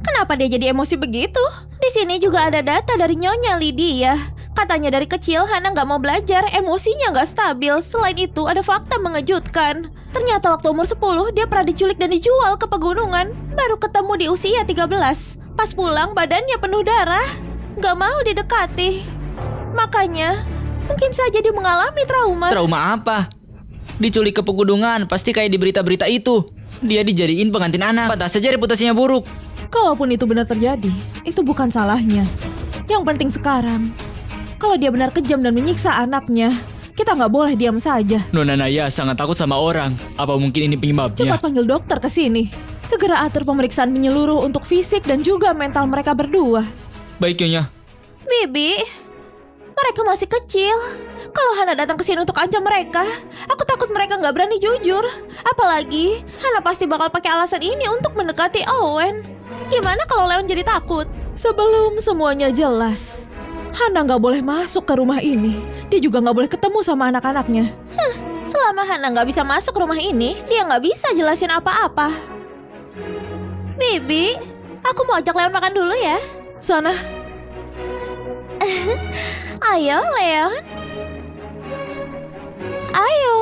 Kenapa dia jadi emosi begitu? Di sini juga ada data dari Nyonya Lydia. Katanya dari kecil Hana nggak mau belajar, emosinya nggak stabil. Selain itu ada fakta mengejutkan. Ternyata waktu umur 10 dia pernah diculik dan dijual ke pegunungan. Baru ketemu di usia 13. Pas pulang badannya penuh darah. Nggak mau didekati. Makanya mungkin saja dia mengalami trauma. Trauma apa? Diculik ke pegunungan, pasti kayak di berita-berita itu. Dia dijadiin pengantin anak. Pantas saja reputasinya buruk. Kalaupun itu benar terjadi, itu bukan salahnya. Yang penting sekarang, kalau dia benar kejam dan menyiksa anaknya, kita nggak boleh diam saja. Nona Naya sangat takut sama orang. Apa mungkin ini penyebabnya? Cepat panggil dokter ke sini. Segera atur pemeriksaan menyeluruh untuk fisik dan juga mental mereka berdua. Baik, Nyonya. Bibi, mereka masih kecil. Kalau Hana datang ke sini untuk ancam mereka, aku takut mereka nggak berani jujur. Apalagi Hana pasti bakal pakai alasan ini untuk mendekati Owen. Gimana kalau Leon jadi takut? Sebelum semuanya jelas, Hana nggak boleh masuk ke rumah ini. Dia juga nggak boleh ketemu sama anak-anaknya. Selama Hana nggak bisa masuk rumah ini, dia nggak bisa jelasin apa-apa. Bibi, aku mau ajak Leon makan dulu ya. Sana. Ayo, Leon. Ayo.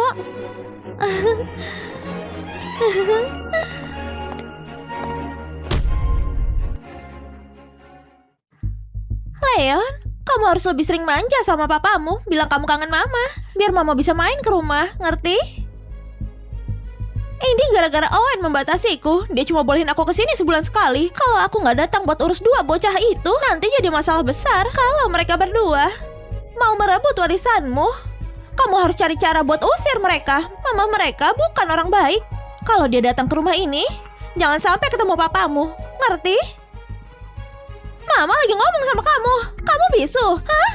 Leon, kamu harus lebih sering manja sama papamu. Bilang kamu kangen mama, biar mama bisa main ke rumah, ngerti? Ini gara-gara Owen membatasiku. Dia cuma bolehin aku kesini sebulan sekali. Kalau aku nggak datang buat urus 2 bocah itu, nanti jadi masalah besar kalau mereka berdua mau merebut warisanmu. Kamu harus cari cara buat usir mereka. Mama mereka bukan orang baik. Kalau dia datang ke rumah ini, jangan sampai ketemu papamu. Ngerti? Mama lagi ngomong sama kamu. Kamu bisu, hah?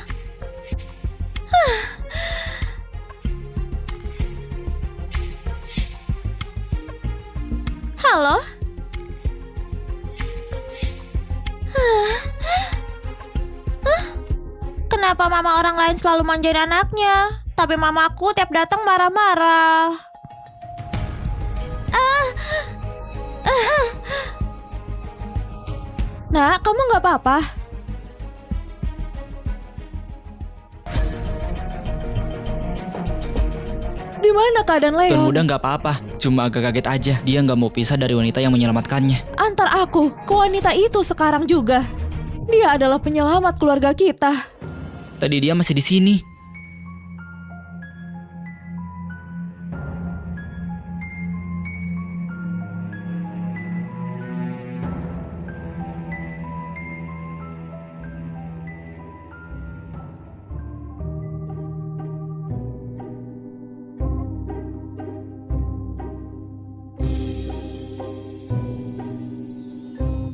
Halo? Kenapa mama orang lain selalu manjain anaknya? Tapi mamaku tiap datang marah-marah. Nak, kamu nggak apa-apa? Di mana keadaan Tuan Leon? muda nggak apa-apa, cuma agak kaget aja. Dia nggak mau pisah dari wanita yang menyelamatkannya. Antar aku ke wanita itu sekarang juga. Dia adalah penyelamat keluarga kita. Tadi dia masih di sini.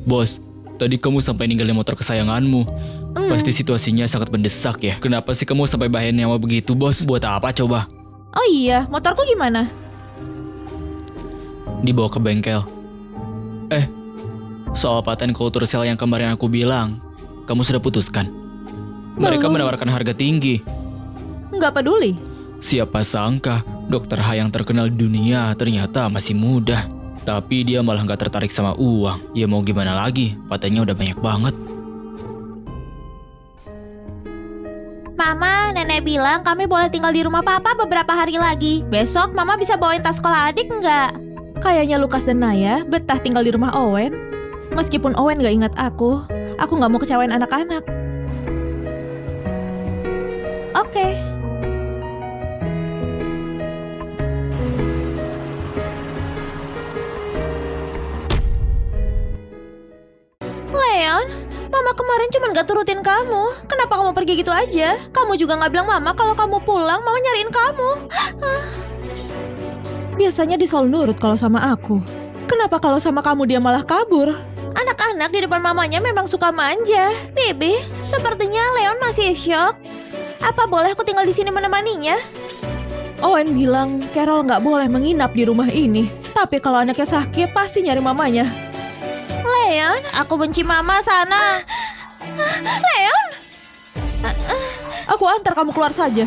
Bos, tadi kamu sampai ninggalin motor kesayanganmu. Pasti situasinya sangat mendesak ya. Kenapa sih kamu sampai bahayain nyawa begitu, bos? Buat apa coba? Oh iya, motorku gimana? Dibawa ke bengkel. Soal paten kultur sel yang kemarin aku bilang, kamu sudah putuskan? Mereka Belum. menawarkan harga tinggi. Nggak peduli. Siapa sangka, dokter H yang terkenal di dunia ternyata masih muda. Tapi dia malah gak tertarik sama uang. Ya mau gimana lagi, patennya udah banyak banget. Mama, nenek bilang kami boleh tinggal di rumah papa beberapa hari lagi. Besok mama bisa bawain tas sekolah adik nggak? Kayaknya Lukas dan Naya betah tinggal di rumah Owen. Meskipun Owen gak ingat aku nggak mau kecewain anak-anak. Oke. Leon, mama kemarin cuma gak turutin kamu. Kenapa kamu pergi gitu aja? Kamu juga gak bilang mama kalau kamu pulang, mama nyariin kamu. Biasanya dia selalu nurut kalau sama aku. Kenapa kalau sama kamu dia malah kabur? Anak-anak di depan mamanya memang suka manja. Bibi, sepertinya Leon masih syok. Apa boleh aku tinggal di sini menemaninya? Owen bilang Carol nggak boleh menginap di rumah ini. Tapi kalau anaknya sakit pasti nyari mamanya. Leon, aku benci mama sana. Leon, Aku antar kamu keluar saja.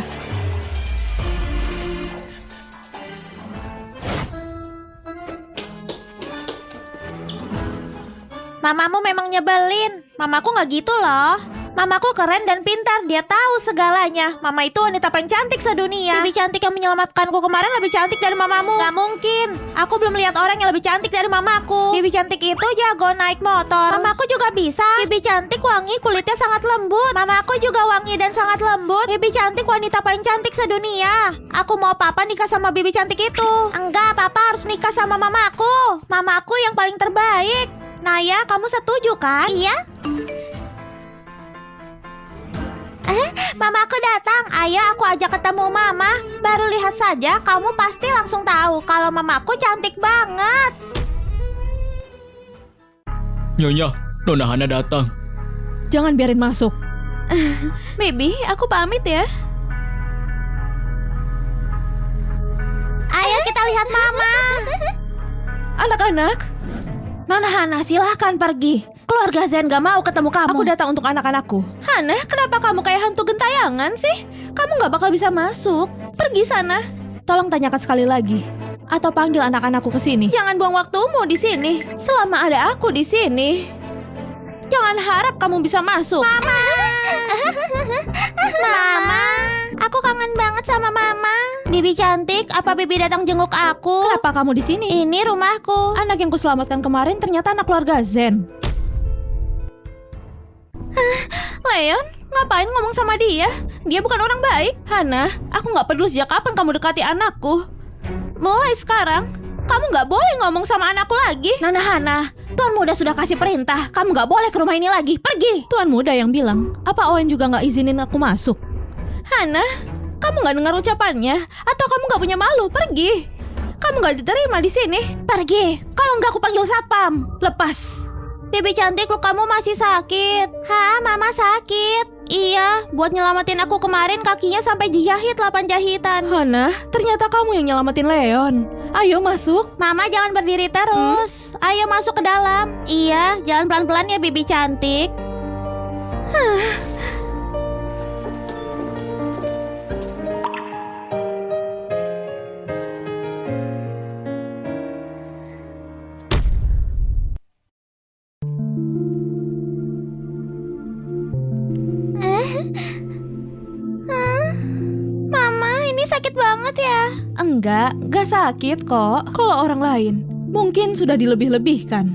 mamamu memang nyebelin. Mamaku nggak gitu loh. Mamaku keren dan pintar, dia tahu segalanya. Mama itu wanita paling cantik sedunia. Bibi cantik yang menyelamatkanku kemarin lebih cantik dari mamamu. Gak mungkin, aku belum lihat orang yang lebih cantik dari mamaku. Bibi cantik itu jago naik motor. Mamaku juga bisa. Bibi cantik wangi, kulitnya sangat lembut. Mamaku juga wangi dan sangat lembut. Bibi cantik wanita paling cantik sedunia. Aku mau papa nikah sama bibi cantik itu. Enggak, papa harus nikah sama mamaku. Mamaku yang paling terbaik. Naya, kamu setuju kan? Iya. Mamaku datang. Ayo aku ajak ketemu mama. Baru lihat saja kamu pasti langsung tahu kalau mamaku cantik banget. Nyonya, Nona Hana datang. Jangan biarin masuk. Bibi, aku pamit ya. Ayo kita lihat mama. Anak-anak, Nona Hana, silahkan pergi. Keluarga Zen gak mau ketemu kamu. aku datang untuk anak-anakku. Hana, kenapa kamu kayak hantu gentayangan sih? Kamu gak bakal bisa masuk. Pergi sana. Tolong tanyakan sekali lagi. Atau panggil anak-anakku ke sini. Jangan buang waktumu di sini. Selama ada aku di sini, jangan harap kamu bisa masuk. Mama. Mama, aku kangen banget sama mama. Bibi cantik, apa Bibi datang jenguk aku? Kenapa kamu di sini? Ini rumahku. Anak yang kuselamatkan kemarin ternyata anak keluarga Zen. Leon, ngapain ngomong sama dia? Dia bukan orang baik. Hana, aku nggak peduli sejak kapan kamu dekati anakku. Mulai sekarang, kamu gak boleh ngomong sama anakku lagi. Nona Hana, Tuan Muda sudah kasih perintah. Kamu gak boleh ke rumah ini lagi. Pergi. Tuan muda yang bilang, apa Owen juga nggak izinin aku masuk? Hana, kamu gak dengar ucapannya? Atau kamu gak punya malu? Pergi. Kamu gak diterima di sini. Pergi. Kalau enggak aku panggil satpam. Lepas. Bibi cantik, lukamu masih sakit. Hah, mama sakit? Iya, buat nyelamatin aku kemarin kakinya sampai dijahit 8 jahitan. Hana, ternyata kamu yang nyelamatin Leon. Ayo masuk. Mama jangan berdiri terus. Ayo masuk ke dalam. Iya, jalan pelan-pelan ya Bibi cantik. Mama, ini sakit banget ya. Enggak sakit kok. Kalau orang lain, mungkin sudah dilebih-lebihkan.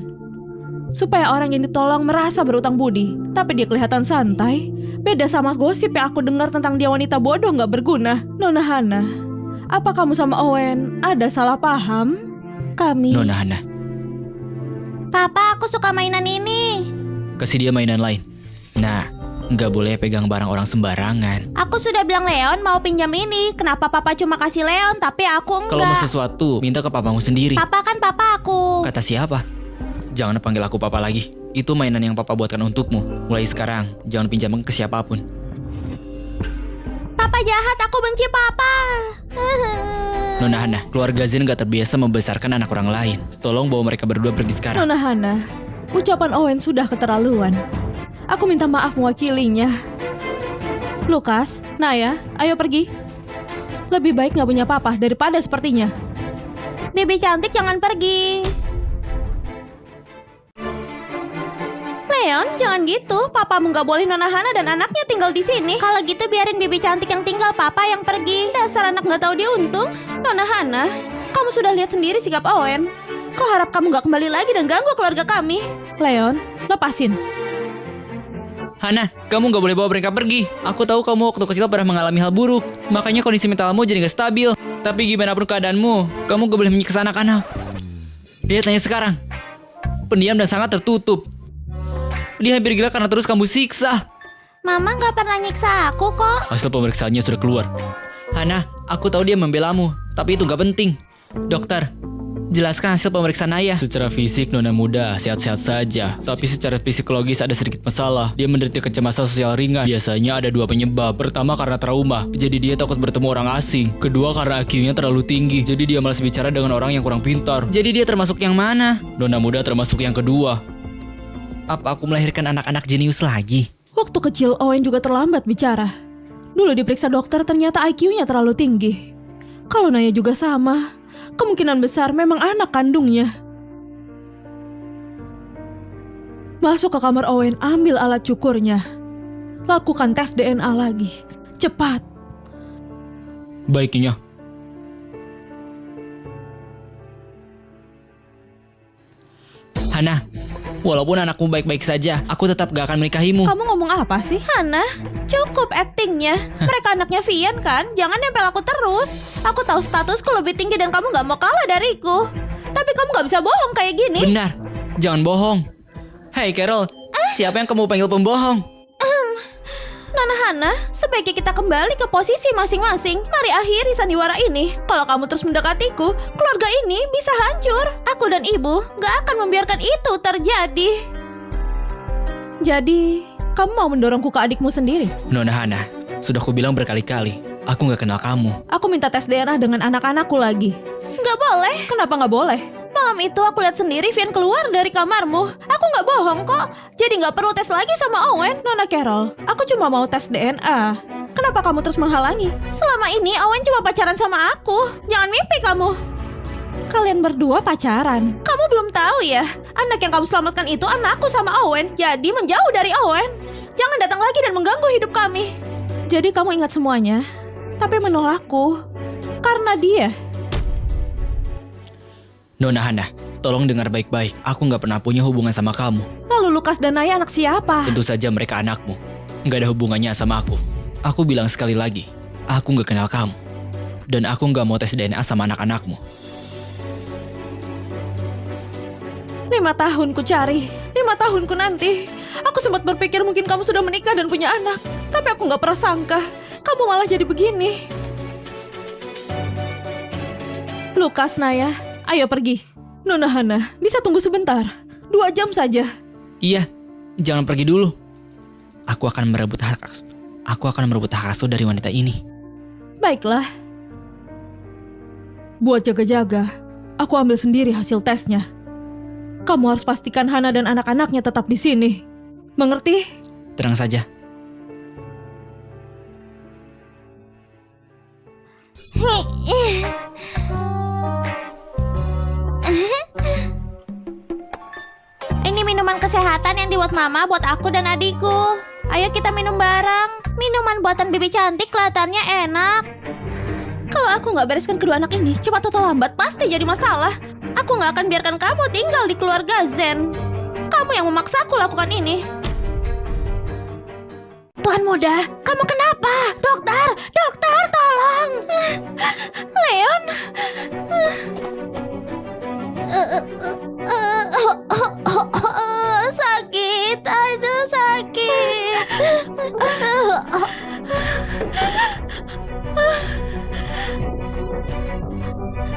supaya orang yang ditolong merasa berutang budi. Tapi dia kelihatan santai. Beda sama gosip yang aku dengar tentang dia wanita bodoh gak berguna. Nona Hana, apa kamu sama Owen ada salah paham? Kami... Nona Hana, Papa, aku suka mainan ini. kasih dia mainan lain. Nah, nggak boleh pegang barang orang sembarangan. Aku sudah bilang Leon mau pinjam ini. Kenapa Papa cuma kasih Leon tapi aku enggak? Kalau mau sesuatu, minta ke papamu sendiri. Papa kan papa aku. Kata siapa? Jangan panggil aku papa lagi. Itu mainan yang papa buatkan untukmu. Mulai sekarang, jangan pinjam ke siapapun. Papa jahat, aku benci Papa. Nona Hana, keluarga Zen gak terbiasa membesarkan anak orang lain. Tolong bawa mereka berdua pergi sekarang. Nona Hana, ucapan Owen sudah keterlaluan. Aku minta maaf mewakilinya. Lukas, Naya, ayo pergi. Lebih baik gak punya papa daripada sepertinya. Bibi cantik jangan pergi. Leon, jangan gitu. Papamu nggak boleh Nona Hana dan anaknya tinggal di sini. Kalau gitu biarin Bibi cantik yang tinggal, Papa yang pergi. Dasar anak nggak tahu dia untung. Nona Hana, kamu sudah lihat sendiri sikap Owen. Kau harap kamu gak kembali lagi dan ganggu keluarga kami. Leon, lepasin. Hana, kamu gak boleh bawa mereka pergi. Aku tahu kamu waktu kecil pernah mengalami hal buruk. Makanya kondisi mentalmu jadi gak stabil. Tapi gimana pun keadaanmu, kamu gak boleh menyiksa anak-anak. Lihat tanya sekarang. Pendiam dan sangat tertutup. Dia hampir gila karena terus kamu siksa. Mama nggak pernah nyiksa aku kok. Hasil pemeriksaannya sudah keluar. Hana, aku tahu dia membelamu, tapi itu gak penting. Dokter, jelaskan hasil pemeriksaan ayah. Secara fisik Nona muda sehat-sehat saja, tapi secara psikologis ada sedikit masalah. Dia menderita kecemasan sosial ringan. Biasanya ada 2 penyebab. Pertama karena trauma, jadi dia takut bertemu orang asing. Kedua karena IQ-nya terlalu tinggi, jadi dia malas bicara dengan orang yang kurang pintar. Jadi dia termasuk yang mana? Nona muda termasuk yang kedua. Apa aku melahirkan anak-anak jenius lagi? Waktu kecil Owen juga terlambat bicara. Dulu diperiksa dokter ternyata IQ-nya terlalu tinggi. Kalau Naya juga sama, kemungkinan besar memang anak kandungnya. Masuk ke kamar Owen, ambil alat cukurnya. Lakukan tes DNA lagi. Cepat. Baiknya. Hana, walaupun anakmu baik-baik saja, aku tetap gak akan menikahimu. Kamu ngomong apa sih? Hana, cukup aktingnya. Mereka anaknya Vian kan? Jangan nempel aku terus. Aku tahu statusku lebih tinggi dan kamu nggak mau kalah dariku. Tapi kamu nggak bisa bohong kayak gini. Benar, jangan bohong. Hai Carol, siapa yang kamu panggil pembohong? Nona Hana, sebaiknya kita kembali ke posisi masing-masing. Mari akhiri sandiwara ini. Kalau kamu terus mendekatiku, keluarga ini bisa hancur. Aku dan ibu nggak akan membiarkan itu terjadi. Jadi, kamu mau mendorongku ke adikmu sendiri? Nona Hana, sudah kubilang berkali-kali, aku gak kenal kamu. Aku minta tes DNA dengan anak-anakku lagi. Nggak boleh. Kenapa nggak boleh? Malam itu aku lihat sendiri Vian keluar dari kamarmu. Aku nggak bohong kok. Jadi nggak perlu tes lagi sama Owen. Nona Carol, aku cuma mau tes DNA. Kenapa kamu terus menghalangi? Selama ini Owen cuma pacaran sama aku. Jangan mimpi kamu. Kalian berdua pacaran. Kamu belum tahu ya? Anak yang kamu selamatkan itu anakku sama Owen. Jadi menjauh dari Owen. Jangan datang lagi dan mengganggu hidup kami. Jadi kamu ingat semuanya, tapi menolakku karena dia. Nona Hana, tolong dengar baik-baik. Aku gak pernah punya hubungan sama kamu. Lalu Lukas dan Naya anak siapa? Tentu saja mereka anakmu. Gak ada hubungannya sama aku. Aku bilang sekali lagi, aku gak kenal kamu. Dan aku gak mau tes DNA sama anak-anakmu. 5 tahun ku cari, 5 tahun ku nanti. Aku sempat berpikir mungkin kamu sudah menikah dan punya anak. Tapi aku gak pernah sangka, kamu malah jadi begini. Lukas, Naya, ayo pergi. Nona Hana, bisa tunggu sebentar. 2 jam saja. Iya, jangan pergi dulu. Aku akan merebut hak asuh dari wanita ini. Baiklah. Buat jaga-jaga, aku ambil sendiri hasil tesnya. Kamu harus pastikan Hana dan anak-anaknya tetap di sini. Mengerti? Tenang saja. Ini minuman kesehatan yang dibuat Mama buat aku dan adikku. Ayo kita minum bareng. Minuman buatan Bibi cantik kelihatannya enak. Kalau aku nggak bereskan kedua anak ini, cepat atau lambat pasti jadi masalah. Aku nggak akan biarkan kamu tinggal di keluarga Zen. Kamu yang memaksaku lakukan ini. Tuan muda, kamu kenapa? Dokter, dokter, tolong. Leon. Sakit, aduh sakit.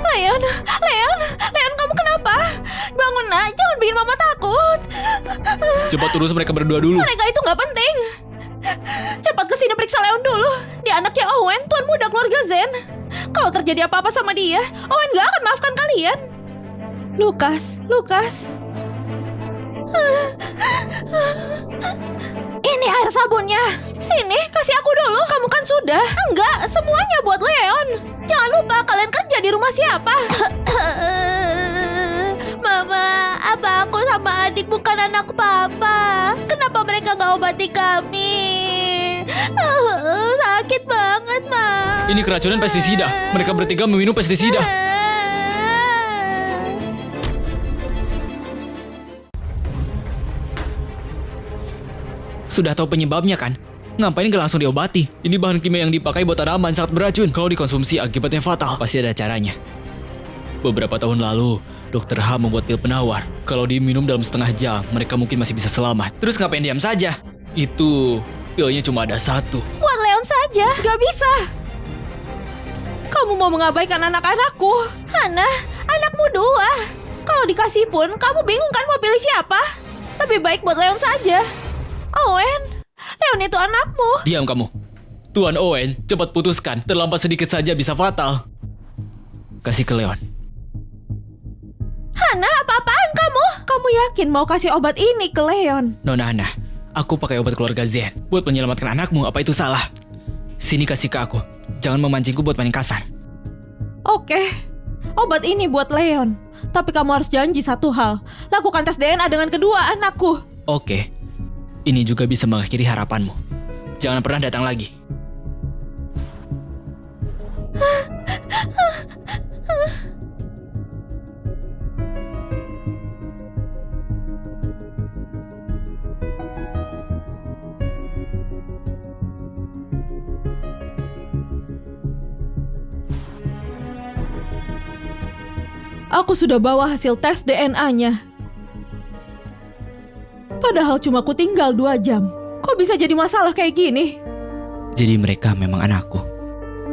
Leon, Leon, Leon, kamu kenapa? Bangun nak, jangan bikin mama takut. Cepat urus mereka berdua dulu. Mereka itu nggak penting. Cepat kesini periksa Leon dulu. Dia anaknya Owen, tuan muda keluarga Zen. Kalau terjadi apa-apa sama dia, Owen nggak akan maafkan kalian. Lukas, Lukas. Ini air sabunnya. Sini, kasih aku dulu. Kamu kan sudah. Enggak, semuanya buat Leon. Jangan lupa kalian kerja di rumah siapa. Mama, apa aku sama adik bukan anak papa? Kenapa mereka nggak obati kami? Sakit banget, Ma. Ini keracunan pestisida. Mereka bertiga meminum pestisida. Sudah tahu penyebabnya kan? Ngapain gak langsung diobati? Ini bahan kimia yang dipakai buat tanaman sangat beracun. Kalau dikonsumsi akibatnya fatal. Pasti ada caranya. Beberapa tahun lalu, Dr. H membuat pil penawar. Kalau diminum dalam setengah jam, mereka mungkin masih bisa selamat. Terus ngapain diam saja? Itu, pilnya cuma ada satu. Buat Leon saja. Gak bisa. Kamu mau mengabaikan anak-anakku. Hana, anakmu dua. Kalau dikasih pun, kamu bingung kan mau pilih siapa? Lebih baik buat Leon saja. Owen, Leon itu anakmu. Diam kamu. Tuan Owen, cepat putuskan. Terlambat sedikit saja bisa fatal. Kasih ke Leon. Hana, apa-apaan kamu? Kamu yakin mau kasih obat ini ke Leon? Nona Hana, aku pakai obat keluarga Zen buat menyelamatkan anakmu. Apa itu salah? Sini kasih ke aku. Jangan memancingku buat main kasar. Oke, obat ini buat Leon. Tapi kamu harus janji satu hal. Lakukan tes DNA dengan kedua anakku. Oke. Ini juga bisa mengakhiri harapanmu. Jangan pernah datang lagi. Aku sudah bawa hasil tes DNA-nya. Padahal cuma ku tinggal 2 jam. Kok bisa jadi masalah kayak gini? Jadi mereka memang anakku.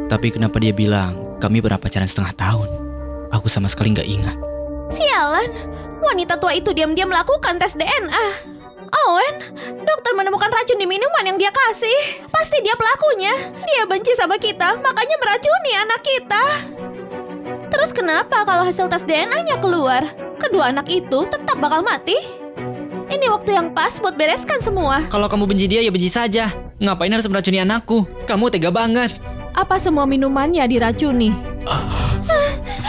Tapi kenapa dia bilang kami pernah pacaran setengah tahun? Aku sama sekali nggak ingat. Sialan, wanita tua itu diam-diam melakukan tes DNA. Owen, dokter menemukan racun di minuman yang dia kasih. Pasti dia pelakunya. Dia benci sama kita, makanya meracuni anak kita. Terus kenapa kalau hasil tes DNA-nya keluar, kedua anak itu tetap bakal mati? Ini waktu yang pas buat bereskan semua. Kalau kamu benci dia ya benci saja. Ngapain harus meracuni anakku? Kamu tega banget. Apa semua minumannya diracuni?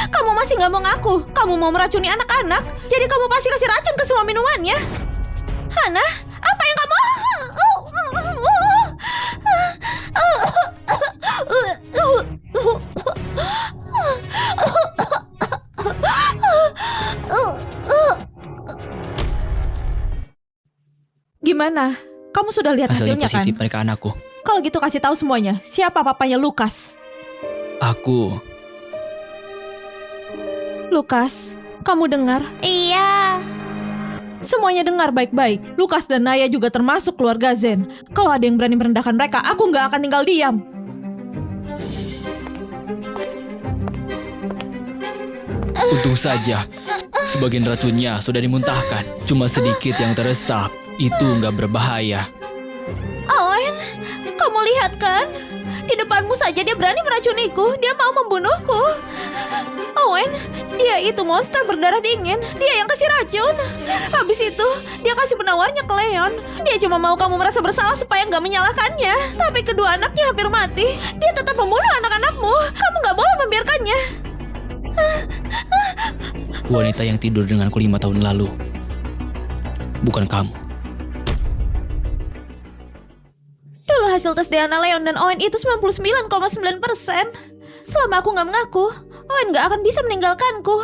Kamu masih nggak mau ngaku. Kamu mau meracuni anak-anak. Jadi kamu pasti kasih racun ke semua minumannya. Hana, apa yang kamu... Gimana? Kamu sudah lihat Hasilnya hasilnya kan? positif mereka anakku. Kalau gitu kasih tahu semuanya. Siapa papanya Lukas? Aku. Lukas, kamu dengar? Iya. Semuanya dengar baik-baik. Lukas dan Naya juga termasuk keluarga Zen. Kalau ada yang berani merendahkan mereka, aku nggak akan tinggal diam. Untung saja, sebagian racunnya sudah dimuntahkan. Cuma sedikit yang teresap. Itu nggak berbahaya. Owen, kamu lihat kan? Di depanmu saja dia berani meracuniku. Dia mau membunuhku. Owen, dia itu monster berdarah dingin. Dia yang kasih racun. Habis itu, dia kasih penawarnya ke Leon. Dia cuma mau kamu merasa bersalah supaya nggak menyalahkannya. Tapi kedua anaknya hampir mati. Dia tetap membunuh anak-anakmu. Kamu nggak boleh membiarkannya. Wanita yang tidur denganku 5 tahun lalu. Bukan kamu. Dulu hasil tes DNA Leon dan Owen itu 99,9%. Selama aku nggak mengaku, Owen nggak akan bisa meninggalkanku.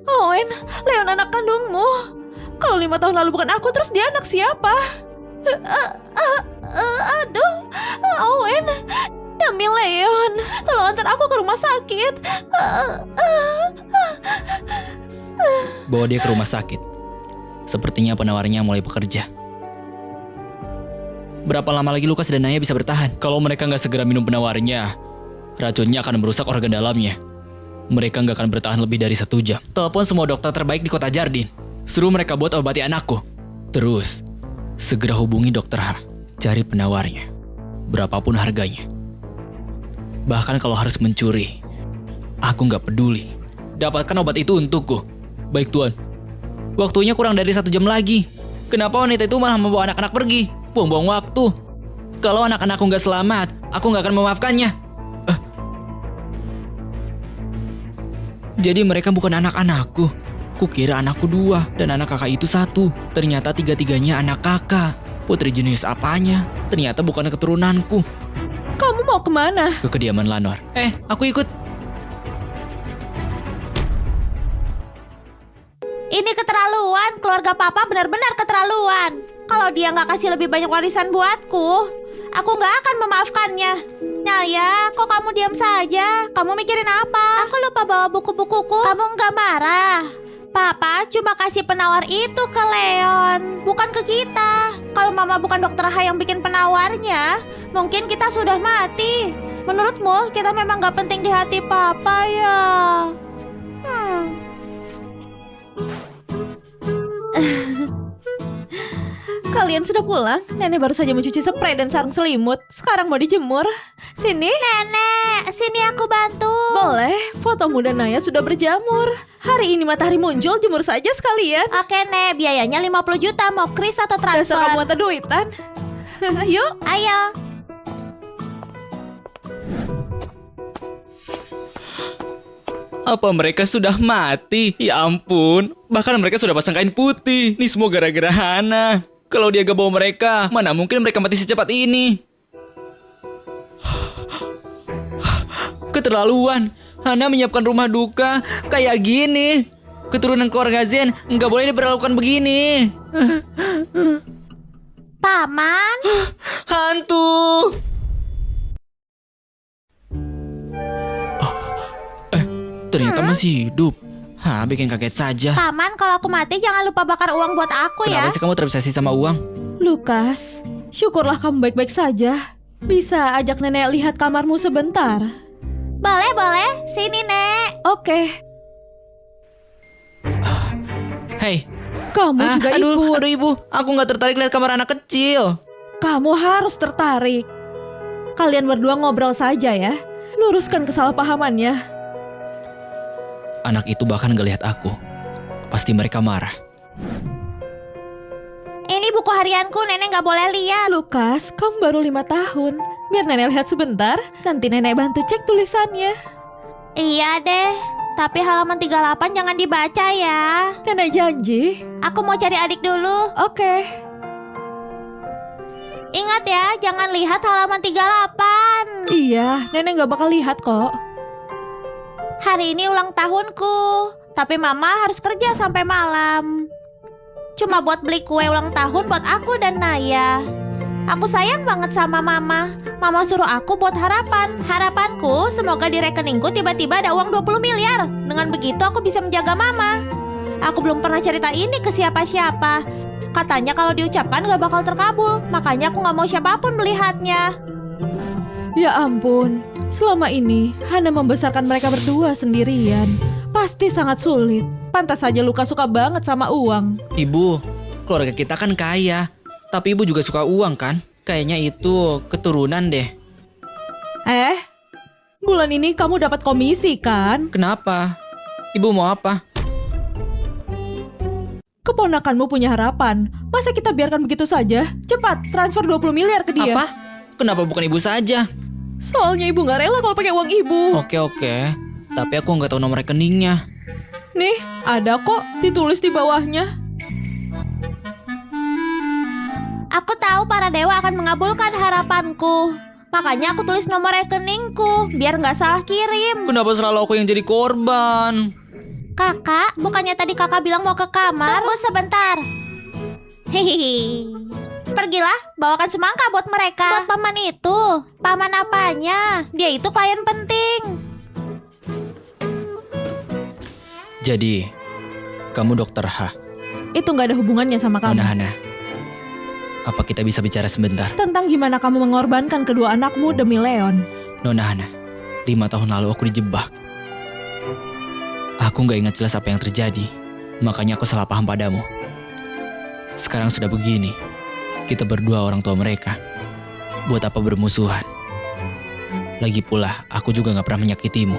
Owen, Leon anak kandungmu. Kalau 5 tahun lalu bukan aku, terus dia anak siapa? Aduh, Owen, demi Leon, tolong antar aku ke rumah sakit. Bawa dia ke rumah sakit. Sepertinya penawarnya mulai bekerja. Berapa lama lagi Lukas dan Naya bisa bertahan? Kalau mereka nggak segera minum penawarnya, racunnya akan merusak organ dalamnya. Mereka nggak akan bertahan lebih dari 1 jam. Telepon semua dokter terbaik di kota Jardin. Suruh mereka buat obati anakku. Terus, segera hubungi dokter H. Cari penawarnya. Berapapun harganya. Bahkan kalau harus mencuri, aku nggak peduli. Dapatkan obat itu untukku. Baik Tuan. Waktunya kurang dari 1 jam lagi. Kenapa wanita itu malah membawa anak-anak pergi? Buang-buang waktu. Kalau anak-anakku nggak selamat, aku nggak akan memaafkannya. Jadi mereka bukan anak-anakku. Kukira anakku 2 dan anak kakak itu 1. Ternyata 3-tiganya anak kakak. Putri jenius apanya? Ternyata bukan keturunanku. Kamu mau kemana? Ke kediaman Lanor. Aku ikut. Ini keterlaluan, keluarga papa benar-benar keterlaluan. Kalau dia nggak kasih lebih banyak warisan buatku, aku nggak akan memaafkannya. Naya, kok kamu diam saja? Kamu mikirin apa? Aku lupa bawa buku-bukuku. Kamu nggak marah? Papa cuma kasih penawar itu ke Leon, bukan ke kita. Kalau mama bukan dokter H yang bikin penawarnya, mungkin kita sudah mati. Menurutmu kita memang nggak penting di hati papa ya? Kalian sudah pulang? Nenek baru saja mencuci spray dan sarung selimut. Sekarang mau dijemur. Sini. Nenek, sini aku bantu. Boleh, foto muda Naya sudah berjamur. Hari ini matahari muncul, jemur saja sekalian. Oke, Nek, biayanya 50 juta. Mau kris atau Dasar kamu transfer? mata duitan. Yuk. Ayo. Apa mereka sudah mati? Ya ampun. Bahkan mereka sudah pasang kain putih. Ini semua gara-gara Hana. Kalau dia gak bawa mereka, mana mungkin mereka mati secepat ini? Keterlaluan. Hana menyiapkan rumah duka kayak gini. Keturunan keluarga Zen nggak boleh diperlakukan begini. Paman, Hantu. Ternyata masih hidup. Bikin kaget saja. Paman, kalau aku mati jangan lupa bakar uang buat aku ya. Kenapa sih kamu terobsesi sama uang? Lukas, syukurlah kamu baik-baik saja. Bisa ajak nenek lihat kamarmu sebentar. Boleh, boleh. Sini, Nek. Oke. Hei. Kamu juga ikut. Aduh ibu, aku nggak tertarik lihat kamar anak kecil. Kamu harus tertarik. Kalian berdua ngobrol saja ya. Luruskan kesalahpahamannya. Anak itu bahkan gak lihat aku. Pasti mereka marah. Ini buku harianku, Nenek nggak boleh lihat. Lukas, kamu baru 5 tahun. Biar nenek lihat sebentar, nanti nenek bantu cek tulisannya. Iya deh, tapi halaman 38 jangan dibaca ya. Nenek janji. Aku mau cari adik dulu. Oke. Ingat ya, jangan lihat halaman 38. Iya, nenek gak bakal lihat kok. Hari ini ulang tahunku, tapi mama harus kerja sampai malam. Cuma buat beli kue ulang tahun buat aku dan Naya. Aku sayang banget sama mama. Mama suruh aku buat harapan. Harapanku semoga di rekeningku tiba-tiba ada uang 20 miliar. Dengan begitu aku bisa menjaga mama. Aku belum pernah cerita ini ke siapa-siapa. Katanya kalau diucapkan gak bakal terkabul. Makanya aku gak mau siapapun melihatnya. Ya ampun, selama ini Hana membesarkan mereka berdua sendirian. Pasti sangat sulit. Pantas saja Lukas suka banget sama uang. Ibu, keluarga kita kan kaya. Tapi ibu juga suka uang kan? Kayaknya itu keturunan deh. Bulan ini kamu dapat komisi kan? Kenapa? Ibu mau apa? Keponakanmu punya harapan. Masa kita biarkan begitu saja? Cepat, transfer 20 miliar ke dia. Apa? Kenapa bukan ibu saja? Soalnya ibu gak rela kalau pakai uang ibu. Oke. Tapi aku nggak tahu nomor rekeningnya. Nih, ada kok ditulis di bawahnya. Aku tahu para dewa akan mengabulkan harapanku. Makanya aku tulis nomor rekeningku biar nggak salah kirim. Kenapa selalu aku yang jadi korban? Kakak, bukannya tadi kakak bilang mau ke kamar? Tunggu sebentar. Hehehe. Pergilah, bawakan semangka buat mereka. Buat paman itu. Paman apanya? Dia itu klien penting. Jadi, kamu dokter H. Itu nggak ada hubungannya sama kamu. Nona Hana, apa kita bisa bicara sebentar? Tentang gimana kamu mengorbankan kedua anakmu demi Leon. Nona Hana, 5 tahun lalu aku dijebak. Aku nggak ingat jelas apa yang terjadi, makanya aku salah paham padamu. Sekarang sudah begini, kita berdua orang tua mereka. Buat apa bermusuhan? Lagi pula, aku juga nggak pernah menyakitimu.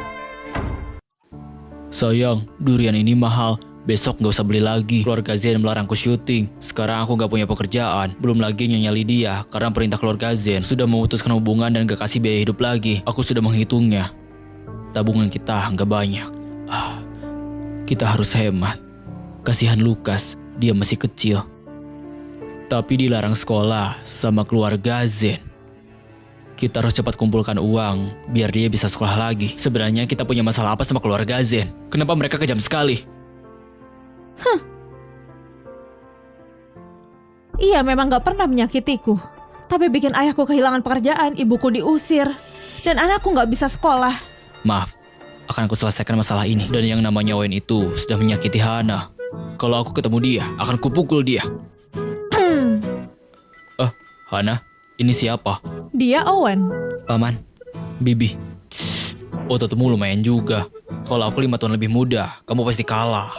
Sayang, durian ini mahal. Besok nggak usah beli lagi. Keluarga Zen melarangku syuting. Sekarang aku nggak punya pekerjaan. Belum lagi Nyonya Lydia karena perintah keluarga Zen sudah memutuskan hubungan dan gak kasih biaya hidup lagi. Aku sudah menghitungnya. Tabungan kita nggak banyak. Kita harus hemat. Kasihan Lukas, dia masih kecil. Tapi dilarang sekolah sama keluarga Zen. Kita harus cepat kumpulkan uang biar dia bisa sekolah lagi. Sebenarnya kita punya masalah apa sama keluarga Zen? Kenapa mereka kejam sekali? Iya, memang gak pernah menyakitiku. Tapi bikin ayahku kehilangan pekerjaan, ibuku diusir, dan anakku gak bisa sekolah. Maaf, akan aku selesaikan masalah ini. Dan yang namanya Owen itu sudah menyakiti Hana. Kalau aku ketemu dia, akan kupukul dia. Hana, ini siapa? Dia Owen. Paman, Bibi. Ototmu lumayan juga. Kalau aku 5 tahun lebih muda, kamu pasti kalah.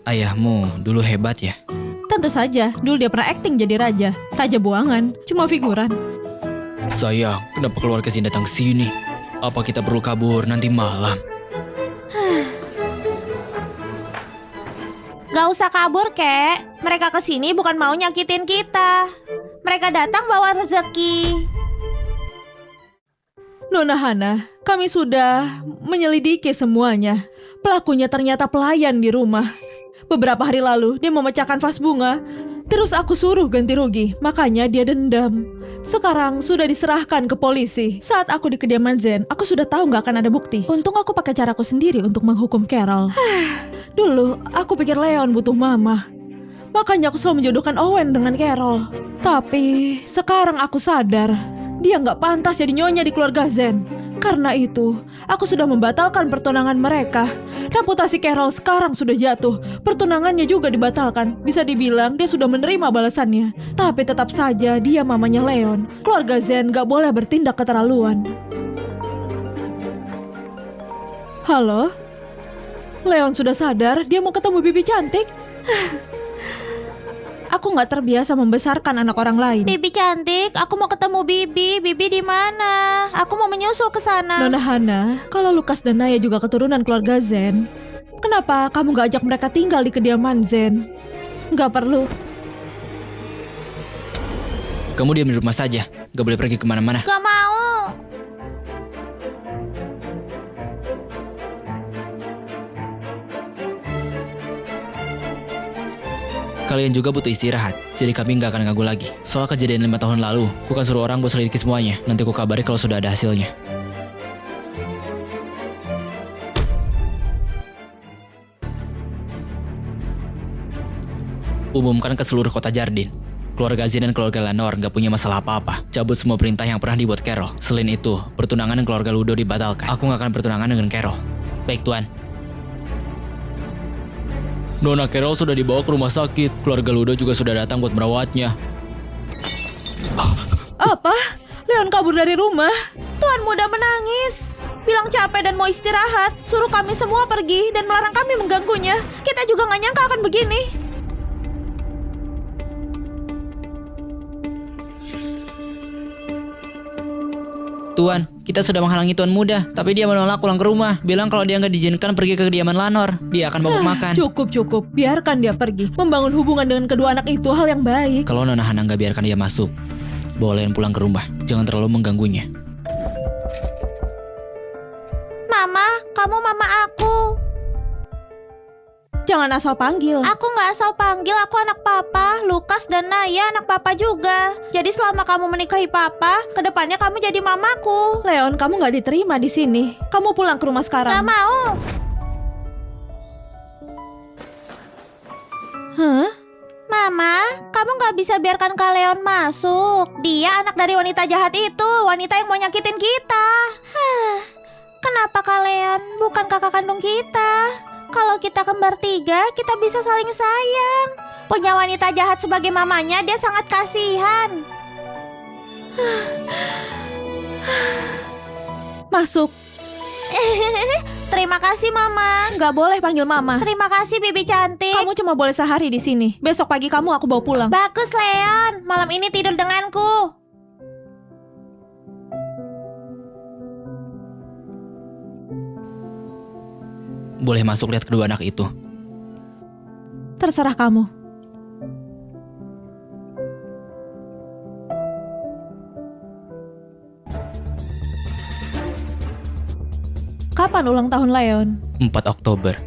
Ayahmu dulu hebat ya? Tentu saja, dulu dia pernah akting jadi raja. Raja buangan, cuma figuran. Sayang, kenapa keluarga Zen datang sini? Apa kita perlu kabur nanti malam? Gak usah kabur, Kek. Mereka kesini bukan mau nyakitin kita. Mereka datang bawa rezeki. Nona Hana, kami sudah menyelidiki semuanya. Pelakunya ternyata pelayan di rumah. Beberapa hari lalu dia memecahkan vas bunga. Terus aku suruh ganti rugi, makanya dia dendam. Sekarang sudah diserahkan ke polisi. Saat aku di kediaman Zen, aku sudah tahu gak akan ada bukti. Untung aku pakai caraku sendiri untuk menghukum Carol. Dulu aku pikir Leon butuh mama. Makanya aku selalu menjodohkan Owen dengan Carol. Tapi sekarang aku sadar dia gak pantas jadi nyonya di keluarga Zen. Karena itu, aku sudah membatalkan pertunangan mereka. Reputasi Carol sekarang sudah jatuh. Pertunangannya juga dibatalkan. Bisa dibilang dia sudah menerima balasannya. Tapi tetap saja dia mamanya Leon. Keluarga Zen gak boleh bertindak keterlaluan. Halo? Leon sudah sadar dia mau ketemu bibi cantik. Aku gak terbiasa membesarkan anak orang lain. Bibi cantik, aku mau ketemu Bibi. Bibi di mana? Aku mau menyusul ke sana. Nona Hana, kalau Lukas dan Naya juga keturunan keluarga Zen, kenapa kamu gak ajak mereka tinggal di kediaman Zen? Gak perlu. Kamu diam di rumah saja, gak boleh pergi kemana-mana. Gak mau. Kalian juga butuh istirahat, jadi kami nggak akan ganggu lagi. Soal kejadian 5 tahun lalu, aku akan suruh orang buat selidiki semuanya. Nanti aku kabari kalau sudah ada hasilnya. Umumkan ke seluruh kota Jardin. Keluarga Zen dan keluarga Lanor nggak punya masalah apa-apa. Cabut semua perintah yang pernah dibuat Carol. Selain itu, pertunangan dengan keluarga Ludo dibatalkan. Aku nggak akan pertunangan dengan Carol. Baik, Tuan. Nona Carol sudah dibawa ke rumah sakit. Keluarga Ludo juga sudah datang buat merawatnya. Apa? Leon kabur dari rumah? Tuan muda menangis. Bilang capek dan mau istirahat. Suruh kami semua pergi dan melarang kami mengganggunya. Kita juga gak nyangka akan begini. Tuan, kita sudah menghalangi Tuan muda, tapi dia menolak pulang ke rumah. Bilang kalau dia nggak diizinkan pergi ke kediaman Lanor, dia akan mabuk makan. Cukup. Biarkan dia pergi. Membangun hubungan dengan kedua anak itu hal yang baik. Kalau Nona Hana nggak biarkan dia masuk, bawa Leon pulang ke rumah. Jangan terlalu mengganggunya. Mama, kamu mama aku. Jangan asal panggil. Aku gak asal panggil, aku anak papa. Lukas dan Naya anak papa juga. Jadi selama kamu menikahi papa, kedepannya kamu jadi mamaku. Leon, kamu gak diterima di sini. Kamu pulang ke rumah sekarang. Gak mau. Hah? Mama, kamu gak bisa biarkan Kak Leon masuk. Dia anak dari wanita jahat itu, wanita yang mau nyakitin kita. Kenapa Kak Leon bukan kakak kandung kita? Kalau kita kembar 3, kita bisa saling sayang. Punya wanita jahat sebagai mamanya, dia sangat kasihan. Masuk. Terima kasih Mama. Nggak boleh panggil mama. Terima kasih Bibi cantik. Kamu cuma boleh sehari di sini. Besok pagi kamu aku bawa pulang. Bagus Leon, malam ini tidur denganku. Boleh masuk lihat kedua anak itu. Terserah kamu. Kapan ulang tahun Leon? 4 Oktober.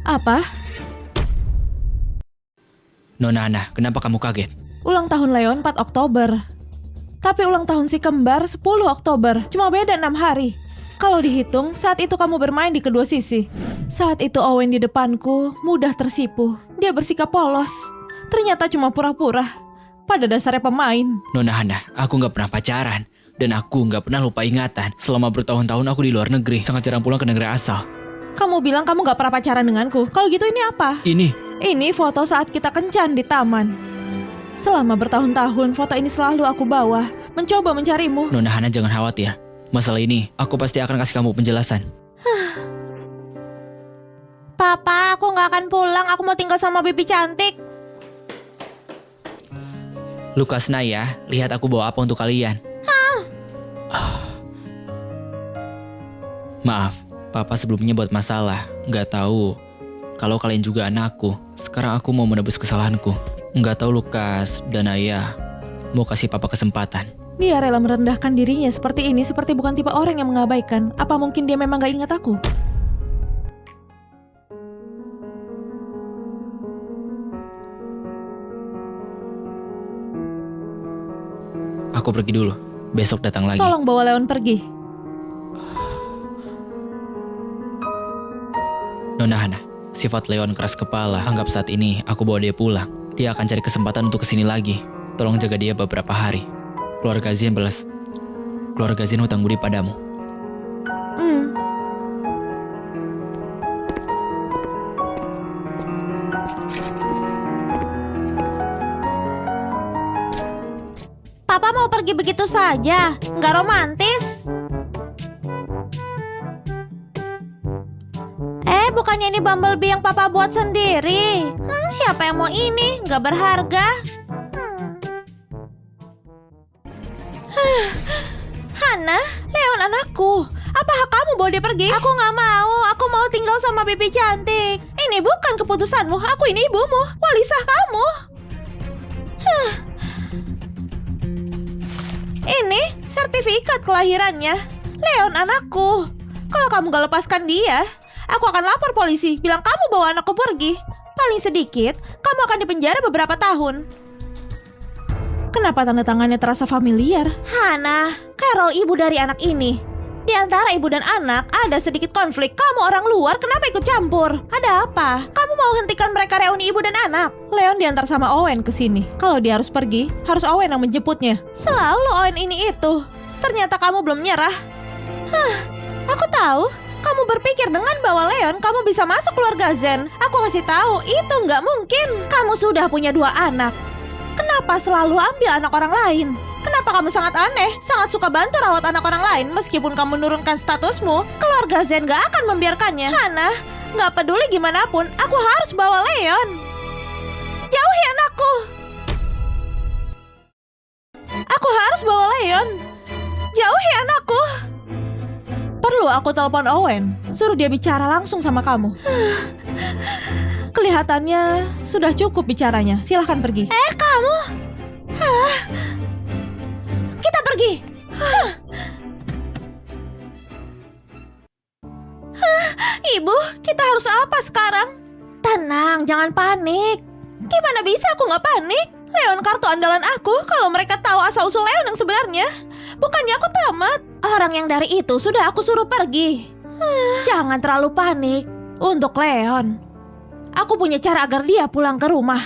Apa? Nona Hana, kenapa kamu kaget? Ulang tahun Leon 4 Oktober. Tapi ulang tahun si kembar 10 Oktober. Cuma beda 6 hari. Kalau dihitung, saat itu kamu bermain di kedua sisi. Saat itu Owen di depanku mudah tersipu. Dia bersikap polos. Ternyata cuma pura-pura. Pada dasarnya pemain. Nona Hana, aku nggak pernah pacaran. Dan aku nggak pernah lupa ingatan. Selama bertahun-tahun aku di luar negeri. Sangat jarang pulang ke negeri asal. Kamu bilang kamu gak pernah pacaran denganku. Kalau gitu ini apa? Ini foto saat kita kencan di taman. Selama bertahun-tahun foto ini selalu aku bawa. Mencoba mencarimu. Nona Hana, jangan khawatir. Masalah ini aku pasti akan kasih kamu penjelasan. Papa, aku gak akan pulang. Aku mau tinggal sama Bibi cantik. Lukas Naya, lihat aku bawa apa untuk kalian. Maaf, Papa sebelumnya buat masalah. Nggak tahu kalau kalian juga anakku. Sekarang aku mau menebus kesalahanku. Nggak tahu Lukas dan Naya mau kasih Papa kesempatan. Dia rela merendahkan dirinya seperti ini, seperti bukan tipe orang yang mengabaikan. Apa mungkin dia memang gak ingat aku? Aku pergi dulu. Besok datang lagi. Tolong bawa Leon pergi. Nona Hana, sifat Leon keras kepala. Anggap saat ini aku bawa dia pulang. Dia akan cari kesempatan untuk kesini lagi. Tolong jaga dia beberapa hari. Keluarga Zin hutang budi padamu. Papa mau pergi begitu saja? Nggak romantis? Bukannya ini Bumblebee yang Papa buat sendiri? Siapa yang mau ini? Nggak berharga. Hana, Leon anakku. Apa hak kamu bawa dia pergi? Aku nggak mau. Aku mau tinggal sama Bibi cantik. Ini bukan keputusanmu. Aku ini ibumu. Walisah kamu. Ini sertifikat kelahirannya. Leon anakku. Kalau kamu gak lepaskan dia, aku akan lapor polisi, bilang kamu bawa anakku pergi. Paling sedikit, kamu akan dipenjara beberapa tahun. Kenapa tanda tangannya terasa familiar? Hana, Carol ibu dari anak ini. Di antara ibu dan anak, ada sedikit konflik. Kamu orang luar, kenapa ikut campur? Ada apa? Kamu mau hentikan mereka reuni ibu dan anak? Leon diantar sama Owen ke sini. Kalau dia harus pergi, harus Owen yang menjemputnya. Selalu Owen ini itu. Ternyata kamu belum nyerah. Aku tahu. Kamu berpikir dengan bawa Leon, kamu bisa masuk keluarga Zen. Aku kasih tahu, itu nggak mungkin. Kamu sudah punya 2 anak. Kenapa selalu ambil anak orang lain? Kenapa kamu sangat aneh, sangat suka bantu rawat anak orang lain meskipun kamu menurunkan statusmu? Keluarga Zen gak akan membiarkannya. Hana, gak peduli gimana pun, aku harus bawa Leon. Jauhi anakku. Aku harus bawa Leon. Jauhi anakku. Perlu aku telepon Owen, suruh dia bicara langsung sama kamu. Kelihatannya sudah cukup bicaranya. Silahkan pergi. Kamu? Kita pergi. Ibu, kita harus apa sekarang? Tenang, jangan panik. Gimana bisa aku nggak panik? Leon kartu andalan aku. Kalau mereka tahu asal-usul Leon yang sebenarnya, bukannya aku tamat. Orang yang dari itu sudah aku suruh pergi. Jangan terlalu panik. Untuk Leon, Aku punya cara agar dia pulang ke rumah.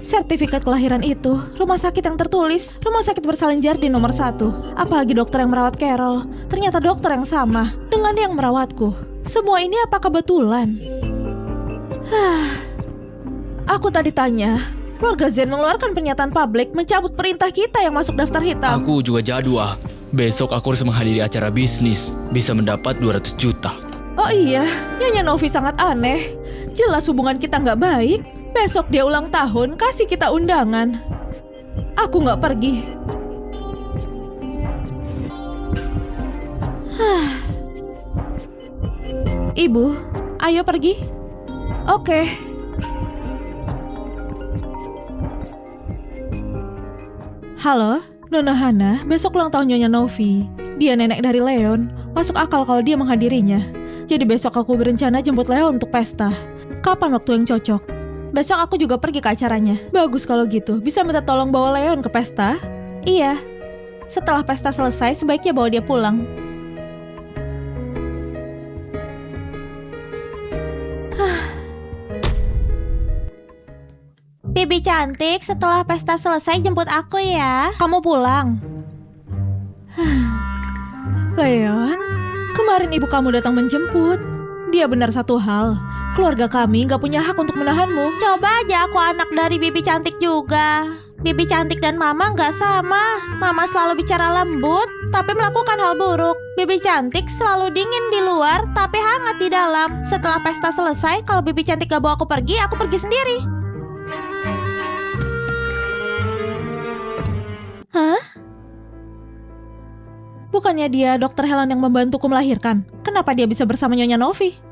Sertifikat kelahiran itu, rumah sakit yang tertulis, rumah sakit bersalin Jardine nomor 1. Apalagi dokter yang merawat Carol, ternyata dokter yang sama dengan yang merawatku. Semua ini apa kebetulan? Aku tadi tanya, keluarga Zen mengeluarkan pernyataan publik mencabut perintah kita yang masuk daftar hitam. Aku juga jadwal. Besok aku harus menghadiri acara bisnis. Bisa mendapat 200 juta. Oh iya, Nyonya Novi sangat aneh. Jelas hubungan kita nggak baik. Besok dia ulang tahun, kasih kita undangan. Aku nggak pergi. Ibu, ayo pergi. Oke. Halo, Nona Hana, besok ulang tahun Nyonya Novi. Dia nenek dari Leon. Masuk akal kalau dia menghadirinya. Jadi besok aku berencana jemput Leon untuk pesta. Kapan waktu yang cocok? Besok aku juga pergi ke acaranya. Bagus kalau gitu. Bisa minta tolong bawa Leon ke pesta? Iya. Setelah pesta selesai, sebaiknya bawa dia pulang. Bibi cantik, setelah pesta selesai jemput aku ya. Kamu pulang. Leon, kemarin ibu kamu datang menjemput. Dia benar satu hal. Keluarga kami gak punya hak untuk menahanmu. Coba aja aku anak dari Bibi cantik juga. Bibi cantik dan Mama gak sama. Mama selalu bicara lembut, tapi melakukan hal buruk. Bibi cantik selalu dingin di luar, tapi hangat di dalam. Setelah pesta selesai, kalau Bibi cantik gak bawa aku pergi sendiri. Hah? Bukannya dia dokter Helen yang membantuku melahirkan? Kenapa dia bisa bersama Nyonya Novi?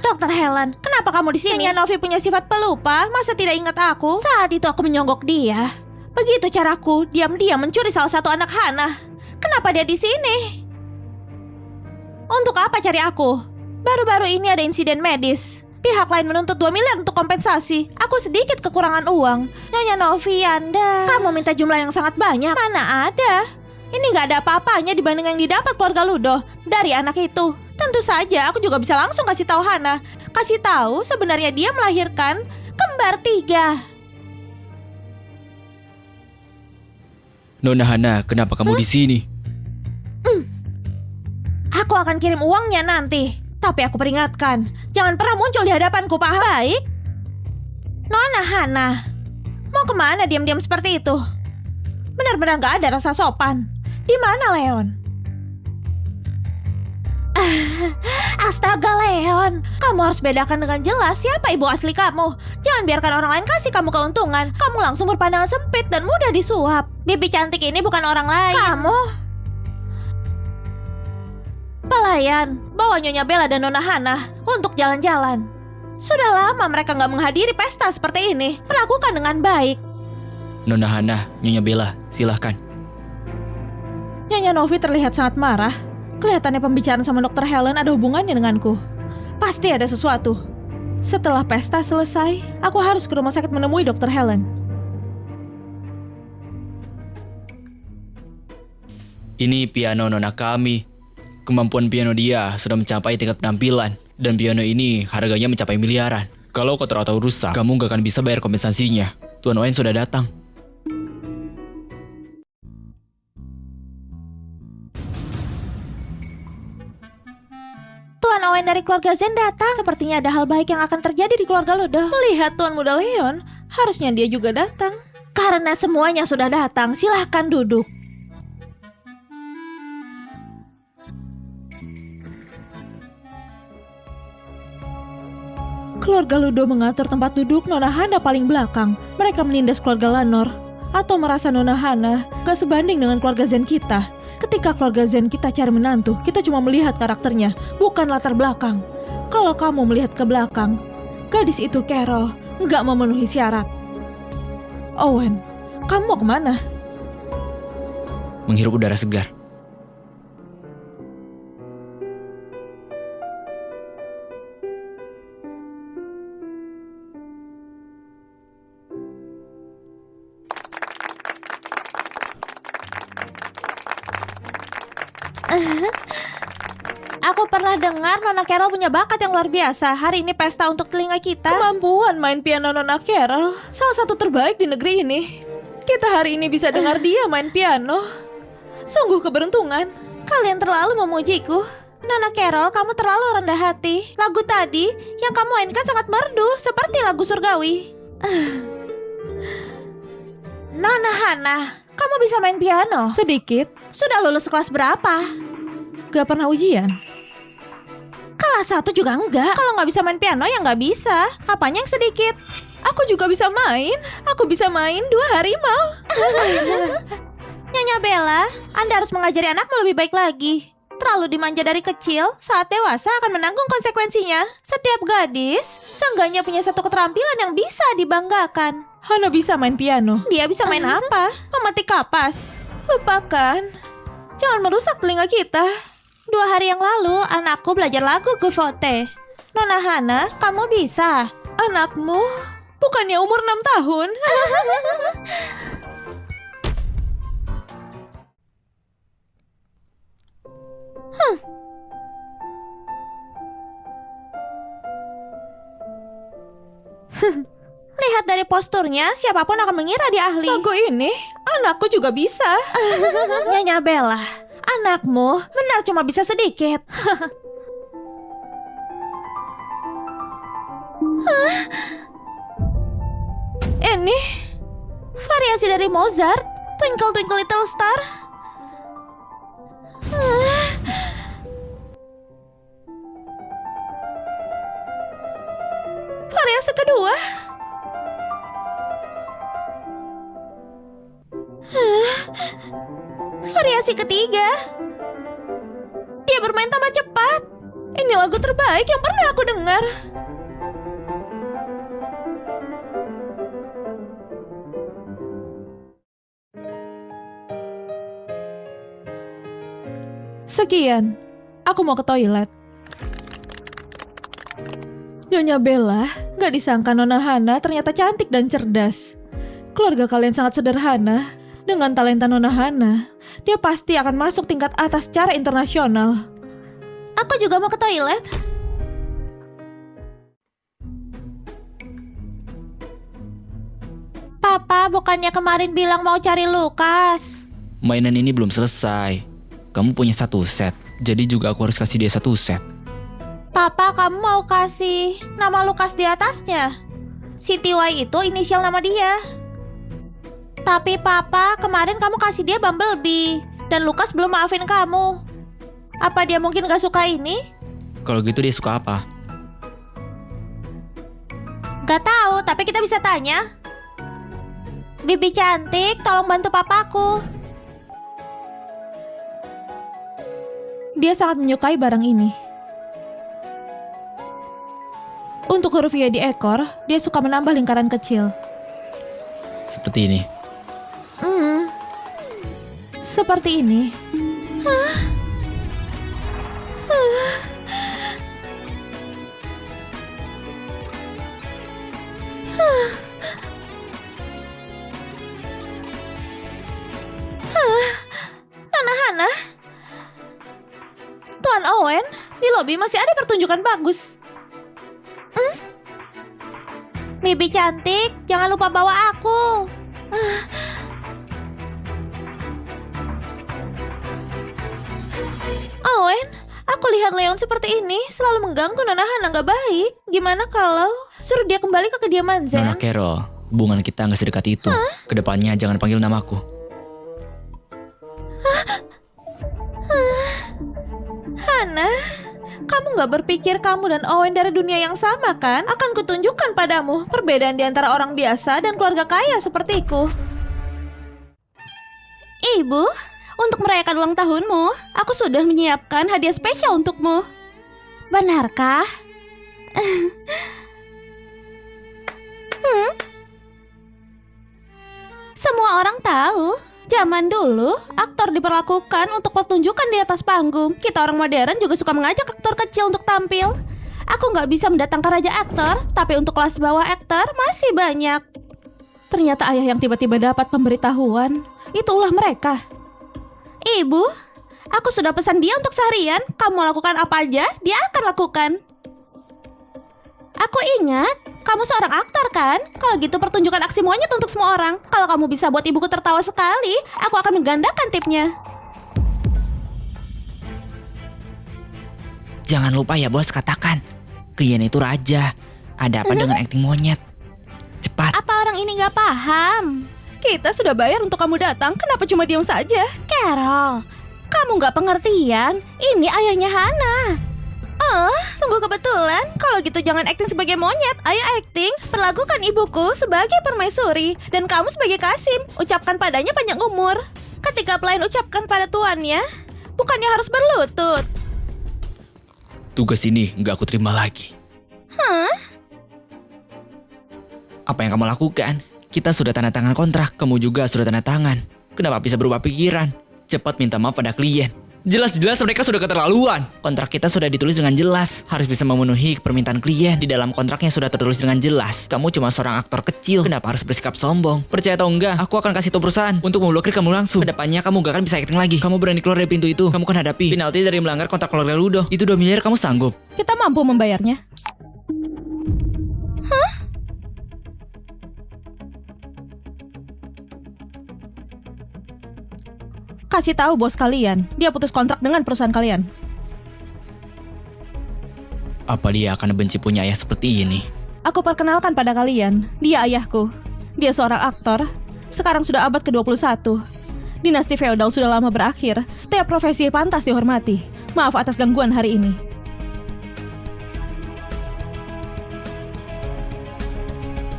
Dokter Helen, kenapa kamu di sini? Nyonya Novi punya sifat pelupa, masa tidak ingat aku? Saat itu aku menyonggok dia. Begitu caraku, diam-diam mencuri salah satu anak Hana. Kenapa dia di sini? Untuk apa cari aku? Baru-baru ini ada insiden medis. Pihak lain menuntut 2 miliar untuk kompensasi. Aku sedikit kekurangan uang. Nyonya Novi, Anda, kamu minta jumlah yang sangat banyak. Mana ada? Ini gak ada apa-apanya dibanding yang didapat keluarga Ludo dari anak itu. Tentu saja aku juga bisa langsung kasih tahu Hana. Kasih tahu sebenarnya dia melahirkan kembar 3. Nona Hana, kenapa kamu di sini? Aku akan kirim uangnya nanti. Tapi aku peringatkan, jangan pernah muncul di hadapanku, paham? Baik. Nona Hana, mau kemana diam-diam seperti itu? Benar-benar gak ada rasa sopan. Di mana Leon? Astaga Leon, kamu harus bedakan dengan jelas siapa ibu asli kamu. Jangan biarkan orang lain kasih kamu keuntungan. Kamu langsung berpandangan sempit dan mudah disuap. Bibi cantik ini bukan orang lain. Kamu pelayan, bawa Nyonya Bella dan Nona Hana untuk jalan-jalan. Sudah lama mereka gak menghadiri pesta seperti ini. Perlakukan dengan baik. Nona Hana, Nyonya Bella, silahkan. Nyonya Novi terlihat sangat marah. Kelihatannya pembicaraan sama Dokter Helen ada hubungannya denganku. Pasti ada sesuatu. Setelah pesta selesai, aku harus ke rumah sakit menemui Dokter Helen. Ini piano nona kami. Kemampuan piano dia sudah mencapai tingkat penampilan. Dan piano ini harganya mencapai miliaran. Kalau kotor atau rusak, kamu gak akan bisa bayar kompensasinya. Tuan Owen sudah datang. Tuan Owen dari keluarga Zen datang. Sepertinya ada hal baik yang akan terjadi di keluarga Ludo. Melihat Tuan Muda Leon, harusnya dia juga datang. Karena semuanya sudah datang, silahkan duduk. Keluarga Ludo mengatur tempat duduk Nona Hana paling belakang. Mereka menindas keluarga Lanor. Atau merasa Nona Hana gak sebanding dengan keluarga Zen kita. Ketika keluarga Zen kita cari menantu, kita cuma melihat karakternya, bukan latar belakang. Kalau kamu melihat ke belakang, gadis itu Carol gak memenuhi syarat. Owen, kamu mau kemana? Menghirup udara segar. Aku pernah dengar Nona Carol punya bakat yang luar biasa. Hari ini pesta untuk telinga kita. Kemampuan main piano Nona Carol salah satu terbaik di negeri ini. Kita hari ini bisa dengar dia main piano. Sungguh keberuntungan. Kalian terlalu memujiku. Nona Carol, kamu terlalu rendah hati. Lagu tadi yang kamu mainkan sangat merdu, seperti lagu surgawi. Nona Hana, kamu bisa main piano? Sedikit, Sudah lulus kelas berapa? gak pernah ujian. Kelas 1 juga enggak. Kalau nggak bisa main piano ya nggak bisa. Apanya yang sedikit? Aku juga bisa main. Aku bisa main 2 harimau. Nyonya Bella, Anda harus mengajari anakmu lebih baik lagi. Terlalu dimanja dari kecil, saat dewasa akan menanggung konsekuensinya. Setiap gadis, seenggaknya punya satu keterampilan yang bisa dibanggakan. Hana bisa main piano. Dia bisa main apa? Memetik kapas. Lupakan. Jangan merusak telinga kita. 2 hari yang lalu, anakku belajar lagu Gufote. Nona Hana, kamu bisa. Anakmu bukannya umur 6 tahun. Lihat dari posturnya, siapapun akan mengira dia ahli. Lagu ini anakku juga bisa. Nyonya Bella, anakmu benar cuma bisa sedikit. Ini Variasi dari Mozart, Twinkle Twinkle Little Star. variasi kedua. Variasi ketiga. Dia bermain tambah cepat. Ini lagu terbaik yang pernah aku dengar. Sekian, aku mau ke toilet. Nyonya Bella, gak disangka Nona Hana ternyata cantik dan cerdas. Keluarga kalian sangat sederhana. Dengan talenta Nona Hana, dia pasti akan masuk tingkat atas secara internasional. Aku juga mau ke toilet. Papa, bukannya kemarin bilang mau cari Lukas? Mainan ini belum selesai. Kamu punya 1 set, jadi juga aku harus kasih dia 1 set. Papa, kamu mau kasih nama Lukas di atasnya. Siti Y itu inisial nama dia. Tapi Papa, kemarin kamu kasih dia Bumblebee. Dan Lukas belum maafin kamu. Apa dia mungkin gak suka ini? Kalau gitu dia suka apa? Gak tahu, tapi kita bisa tanya. Bibi cantik, tolong bantu papaku. Dia sangat menyukai barang ini. Untuk huruf Y di ekor, dia suka menambah lingkaran kecil. Seperti ini. Seperti ini. Nona Hana, Tuan Owen, di lobi masih ada pertunjukan bagus. Bibi cantik, jangan lupa bawa aku. Owen, aku lihat Leon seperti ini selalu mengganggu Nona Hana, gak baik. Gimana kalau suruh dia kembali ke kediaman Zen? Nona Carol, hubungan kita nggak sedekat itu. Kedepannya jangan panggil namaku. Hana, kamu gak berpikir kamu dan Owen dari dunia yang sama kan? Akan kutunjukkan padamu perbedaan di antara orang biasa dan keluarga kaya sepertiku. Ibu, untuk merayakan ulang tahunmu, aku sudah menyiapkan hadiah spesial untukmu. Benarkah? Semua orang tahu, zaman dulu aktor diperlakukan untuk pertunjukan di atas panggung. Kita orang modern juga suka mengajak aktor kecil untuk tampil. Aku nggak bisa mendatangkan raja aktor, tapi untuk kelas bawah aktor masih banyak. Ternyata ayah yang tiba-tiba dapat pemberitahuan, itu ulah mereka. Ibu, Aku sudah pesan dia untuk seharian. Kamu lakukan apa aja, dia akan lakukan. Aku ingat, kamu seorang aktor kan? Kalau gitu pertunjukan aksi monyet untuk semua orang. Kalau kamu bisa buat ibuku tertawa sekali, aku akan menggandakan tipnya. Jangan lupa ya bos, katakan klien itu raja. Ada apa dengan akting monyet? Cepat. Apa orang ini gak paham? Kita sudah bayar untuk kamu datang, kenapa cuma diam saja? Carol, kamu gak pengertian. Ini ayahnya Hana. Oh, sungguh kebetulan. Kalau gitu jangan akting sebagai monyet. Ayo akting, perlakukan ibuku sebagai permaisuri dan kamu sebagai Kasim. Ucapkan padanya panjang umur. Ketika pelayan ucapkan pada tuannya, bukannya harus berlutut. Tugas ini nggak aku terima lagi. Apa yang kamu lakukan? Kita sudah tanda tangan kontrak, kamu juga sudah tanda tangan. Kenapa bisa berubah pikiran? Cepat minta maaf pada klien. Jelas-jelas mereka sudah keterlaluan. Kontrak kita sudah ditulis dengan jelas. Harus bisa memenuhi permintaan klien. Di dalam kontraknya sudah tertulis dengan jelas. Kamu cuma seorang aktor kecil. Kenapa harus bersikap sombong? Percaya atau enggak, aku akan kasih tahu perusahaan untuk memblokir kamu langsung. Kedepannya kamu gak akan bisa acting lagi. Kamu berani keluar dari pintu itu, kamu kan hadapi penalti dari melanggar kontrak keluarga Ludo. Itu 2 miliar, kamu sanggup? Kita mampu membayarnya. Kasih tahu bos kalian, dia putus kontrak dengan perusahaan kalian. Apa dia akan benci punya ayah seperti ini? Aku perkenalkan pada kalian, dia ayahku. Dia seorang aktor, sekarang sudah abad ke-21. Dinasti feodal sudah lama berakhir, setiap profesi pantas dihormati. Maaf atas gangguan hari ini.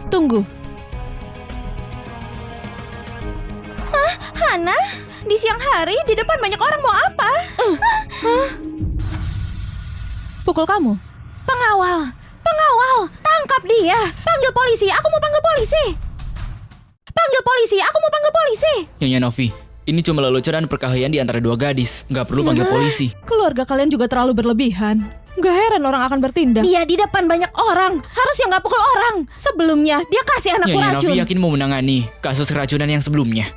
Tunggu. Hana, di siang hari di depan banyak orang mau apa? Pukul kamu. Pengawal, tangkap dia. Panggil polisi, aku mau panggil polisi. Panggil polisi, aku mau panggil polisi. Nyonya Novi, ini cuma lelucon dan perkelahian di antara 2 gadis. Nggak perlu panggil polisi. Keluarga kalian juga terlalu berlebihan. Gak heran orang akan bertindak. Dia di depan banyak orang, harusnya nggak pukul orang. Sebelumnya dia kasih anakku Nyonya racun. Novi yakin mau menangani kasus keracunan yang sebelumnya.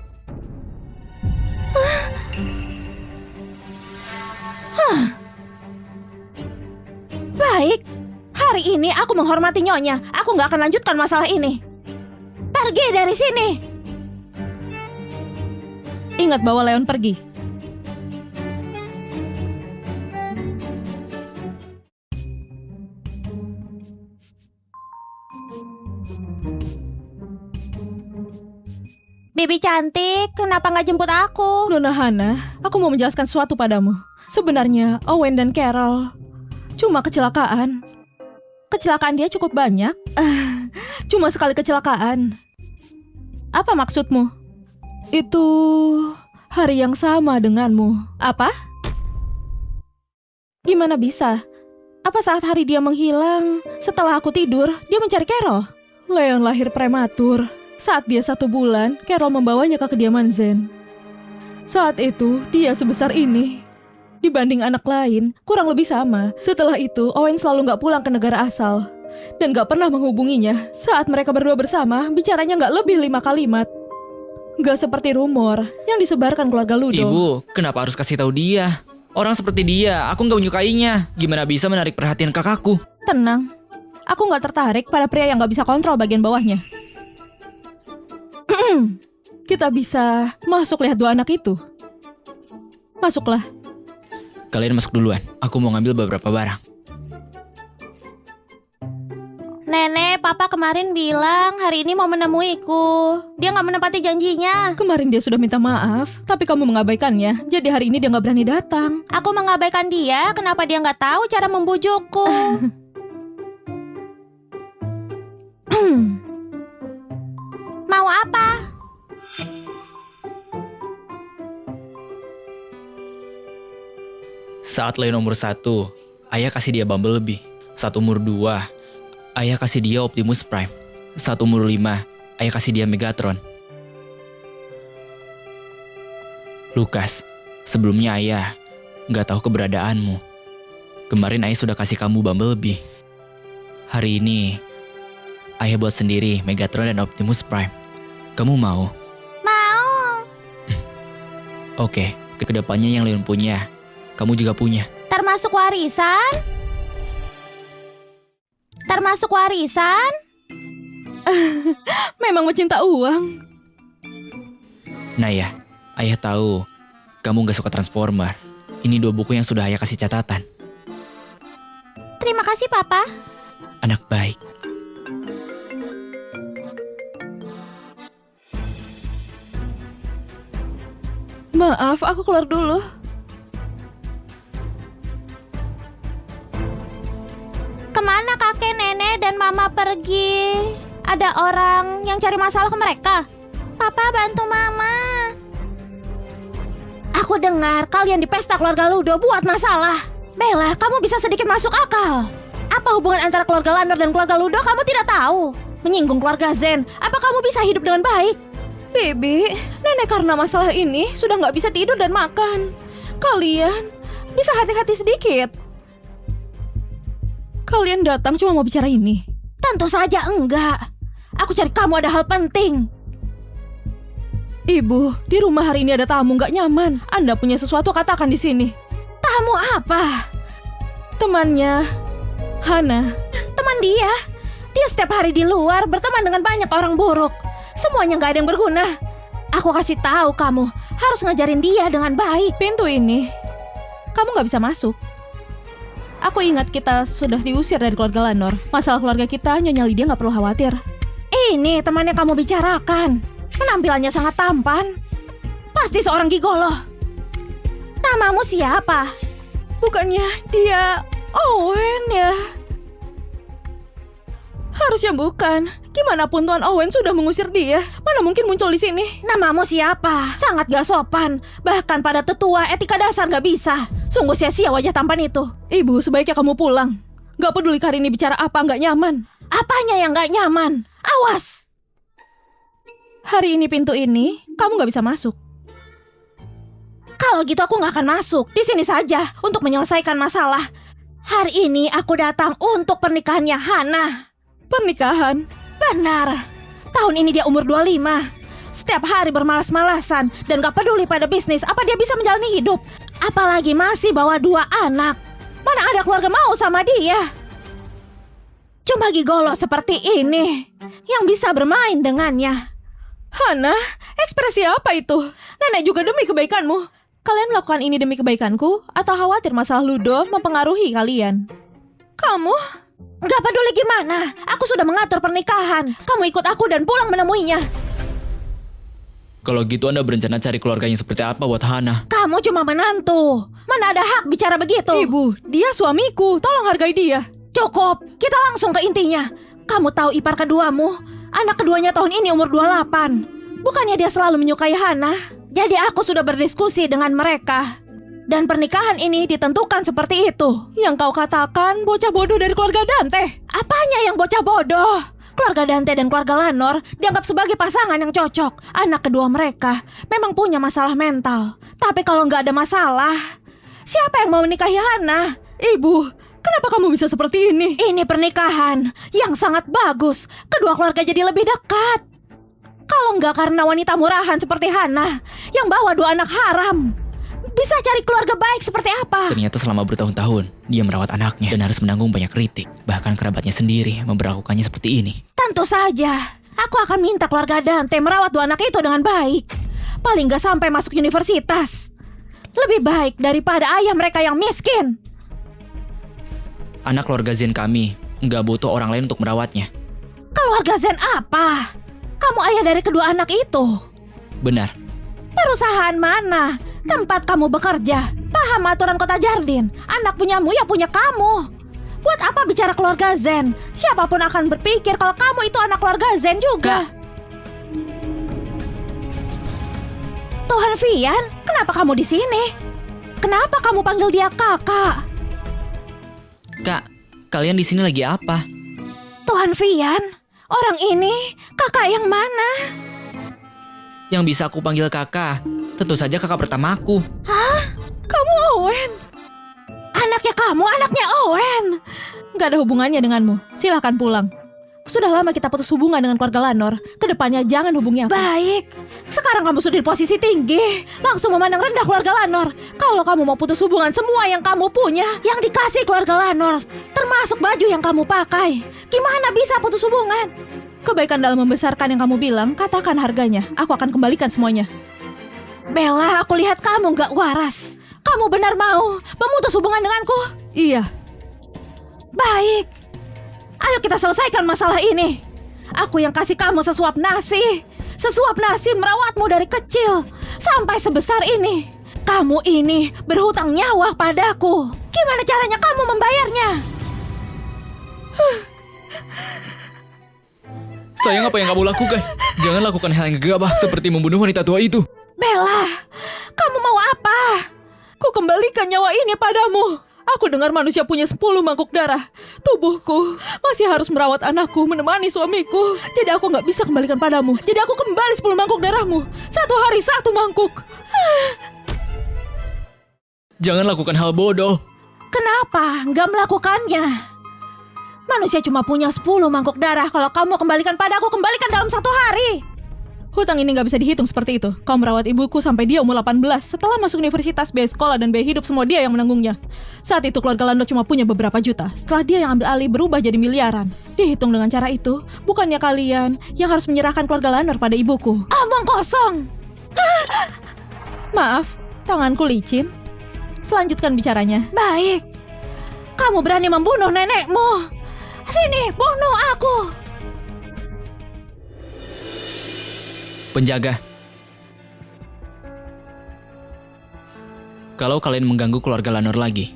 Baik, hari ini aku menghormati Nyonya. Aku nggak akan lanjutkan masalah ini. Pergi dari sini. Ingat bawa Leon pergi. Bibi cantik, kenapa nggak jemput aku? Nona Hana, aku mau menjelaskan sesuatu padamu. Sebenarnya Owen dan Carol cuma kecelakaan. Kecelakaan dia cukup banyak. Cuma sekali kecelakaan. Apa maksudmu? Itu hari yang sama denganmu. Apa? Gimana bisa? Apa saat hari dia menghilang, setelah aku tidur, dia mencari Carol? Leon lahir prematur. Saat dia 1 bulan, Carol membawanya ke kediaman Zen. Saat itu, dia sebesar ini. Dibanding anak lain, kurang lebih sama. Setelah itu, Owen selalu gak pulang ke negara asal. Dan gak pernah menghubunginya. Saat mereka berdua bersama, bicaranya gak lebih 5 kalimat. Gak seperti rumor yang disebarkan keluarga Ludo. Ibu, kenapa harus kasih tahu dia? Orang seperti dia, aku nggak menyukainya. Gimana bisa menarik perhatian kakakku? Tenang, aku gak tertarik pada pria yang gak bisa kontrol bagian bawahnya. Kita bisa masuk lihat 2 anak itu. Masuklah. Kalian masuk duluan, aku mau ngambil beberapa barang. Nenek, papa kemarin bilang hari ini mau menemuiku. Dia nggak menepati janjinya. Kemarin dia sudah minta maaf, tapi kamu mengabaikannya. Jadi hari ini dia gak berani datang. Aku mengabaikan dia, kenapa dia nggak tahu cara membujukku? Mau apa? Saat Leon umur 1, ayah kasih dia Bumblebee. Saat umur 2, ayah kasih dia Optimus Prime. Saat umur 5, ayah kasih dia Megatron. Lukas, sebelumnya ayah nggak tahu keberadaanmu. Kemarin ayah sudah kasih kamu Bumblebee. Hari ini, ayah buat sendiri Megatron dan Optimus Prime. Kamu mau? Mau. Oke, Kedepannya yang Leon punya, kamu juga punya. Termasuk warisan? Termasuk warisan? Memang mencinta uang. Nah ya, ayah tahu kamu gak suka Transformer. Ini 2 buku yang sudah ayah kasih catatan. Terima kasih, Papa. Anak baik. Maaf, aku keluar dulu. Kemana kakek, nenek, dan mama pergi? Ada orang yang cari masalah ke mereka? Papa, bantu mama. Aku dengar kalian di pesta keluarga Ludo buat masalah. Bella, kamu bisa sedikit masuk akal. Apa hubungan antara keluarga Lanor dan keluarga Ludo kamu tidak tahu? Menyinggung keluarga Zen, apa kamu bisa hidup dengan baik? Bibi, nenek karena masalah ini sudah nggak bisa tidur dan makan. Kalian bisa hati-hati sedikit. Kalian datang cuma mau bicara ini. Tentu saja enggak. Aku cari kamu ada hal penting. Ibu, di rumah hari ini ada tamu nggak nyaman. Anda punya sesuatu katakan di sini. Tamu apa? Temannya, Hana. Teman dia. Dia setiap hari di luar berteman dengan banyak orang buruk. Semuanya nggak ada yang berguna. Aku kasih tahu kamu harus ngajarin dia dengan baik. Pintu ini, kamu nggak bisa masuk. Aku ingat kita sudah diusir dari keluarga Lanor. Masalah keluarga kita, Nyonya Lydia nggak perlu khawatir. Ini teman yang kamu bicarakan. Penampilannya sangat tampan. Pasti seorang gigolo. Namamu siapa? Bukannya dia Owen ya? Harusnya bukan. Gimana pun Tuan Owen sudah mengusir dia. Mana mungkin muncul di sini? Namamu siapa? Sangat gak sopan. Bahkan pada tetua etika dasar gak bisa. Sungguh sia-sia wajah tampan itu. Ibu, sebaiknya kamu pulang. Gak peduli hari ini bicara apa gak nyaman. Apanya yang gak nyaman? Awas! Hari ini pintu ini, kamu gak bisa masuk. Kalau gitu aku gak akan masuk. Di sini saja untuk menyelesaikan masalah. Hari ini aku datang untuk pernikahannya Hana. Pernikahan? Benar. Tahun ini dia umur 25. Setiap hari bermalas-malasan dan gak peduli pada bisnis. Apa dia bisa menjalani hidup? Apalagi masih bawa 2 anak. Mana ada keluarga mau sama dia? Cuma gigolo seperti ini yang bisa bermain dengannya. Hana, ekspresi apa itu? Nenek juga demi kebaikanmu. Kalian melakukan ini demi kebaikanku atau khawatir masalah Ludo mempengaruhi kalian? Kamu? Gak peduli gimana, aku sudah mengatur pernikahan. Kamu ikut aku dan pulang menemuinya. Kalau gitu Anda berencana cari keluarganya seperti apa buat Hana? Kamu cuma menantu. Mana ada hak bicara begitu? Ibu, dia suamiku. Tolong hargai dia. Cukup, kita langsung ke intinya. Kamu tahu ipar keduamu? Anak keduanya tahun ini umur 28. Bukannya dia selalu menyukai Hana? Jadi aku sudah berdiskusi dengan mereka. Dan pernikahan ini ditentukan seperti itu. Yang kau katakan bocah bodoh dari keluarga Dante. Apanya yang bocah bodoh? Keluarga Dante dan keluarga Lanor dianggap sebagai pasangan yang cocok. Anak kedua mereka memang punya masalah mental. Tapi kalau nggak ada masalah, siapa yang mau menikahi Hana? Ibu, kenapa kamu bisa seperti ini? Ini pernikahan yang sangat bagus. Kedua keluarga jadi lebih dekat. Kalau nggak karena wanita murahan seperti Hana yang bawa 2 anak haram, bisa cari keluarga baik seperti apa? Ternyata selama bertahun-tahun dia merawat anaknya dan harus menanggung banyak kritik. Bahkan kerabatnya sendiri memperlakukannya seperti ini. Tentu saja. Aku akan minta keluarga Dante merawat 2 anak itu dengan baik. Paling gak sampai masuk universitas. Lebih baik daripada ayah mereka yang miskin. Anak keluarga Zen kami nggak butuh orang lain untuk merawatnya. Keluarga Zen apa? Kamu ayah dari kedua anak itu. Benar. Perusahaan mana? Tempat kamu bekerja. Paham aturan kota Jardin. Anak punyamu ya punya kamu. Buat apa bicara keluarga Zen? Siapapun akan berpikir kalau kamu itu anak keluarga Zen juga. Tuhan Vian, kenapa kamu di sini? Kenapa kamu panggil dia kakak? Kak, kalian di sini lagi apa? Tuhan Vian, orang ini kakak yang mana? Yang bisa aku panggil kakak, tentu saja kakak pertamaku. Hah? Kamu Owen? Anaknya kamu, anaknya Owen. Gak ada hubungannya denganmu. Silahkan pulang. Sudah lama kita putus hubungan dengan keluarga Lanor. Kedepannya jangan hubungi aku. Baik, sekarang kamu sudah di posisi tinggi. Langsung memandang rendah keluarga Lanor. Kalau kamu mau putus hubungan semua yang kamu punya, yang dikasih keluarga Lanor, termasuk baju yang kamu pakai, gimana bisa putus hubungan? Kebaikan dalam membesarkan yang kamu bilang, katakan harganya. Aku akan kembalikan semuanya. Bella, aku lihat kamu gak waras. Kamu benar mau memutus hubungan denganku? Iya. Baik, ayo kita selesaikan masalah ini. Aku yang kasih kamu sesuap nasi. Sesuap nasi merawatmu dari kecil sampai sebesar ini. Kamu ini berhutang nyawa padaku. Gimana caranya kamu membayarnya? Sayang, apa yang kamu lakukan? Jangan lakukan hal yang gegabah seperti membunuh wanita tua itu. Bella, kamu mau apa? Ku kembalikan nyawa ini padamu. Aku dengar manusia punya 10 mangkuk darah. Tubuhku masih harus merawat anakku, menemani suamiku. Jadi aku gak bisa kembalikan padamu. Jadi aku kembali 10 mangkuk darahmu. 1 hari 1 mangkuk. Jangan lakukan hal bodoh. Kenapa nggak melakukannya? Manusia cuma punya 10 mangkok darah. Kalau kamu kembalikan padaku, kembalikan dalam 1 hari. Hutang ini gak bisa dihitung seperti itu. Kau merawat ibuku sampai dia umur 18. Setelah masuk universitas, biaya sekolah dan biaya hidup semua dia yang menanggungnya. Saat itu keluarga Lando cuma punya beberapa juta. Setelah dia yang ambil alih berubah jadi miliaran. Dihitung dengan cara itu, bukannya kalian yang harus menyerahkan keluarga Lando pada ibuku. Omong kosong. Maaf, tanganku licin. Selanjutkan bicaranya. Baik. Kamu berani membunuh nenekmu. Sini, bunuh aku. Penjaga. Kalau kalian mengganggu keluarga Lanor lagi,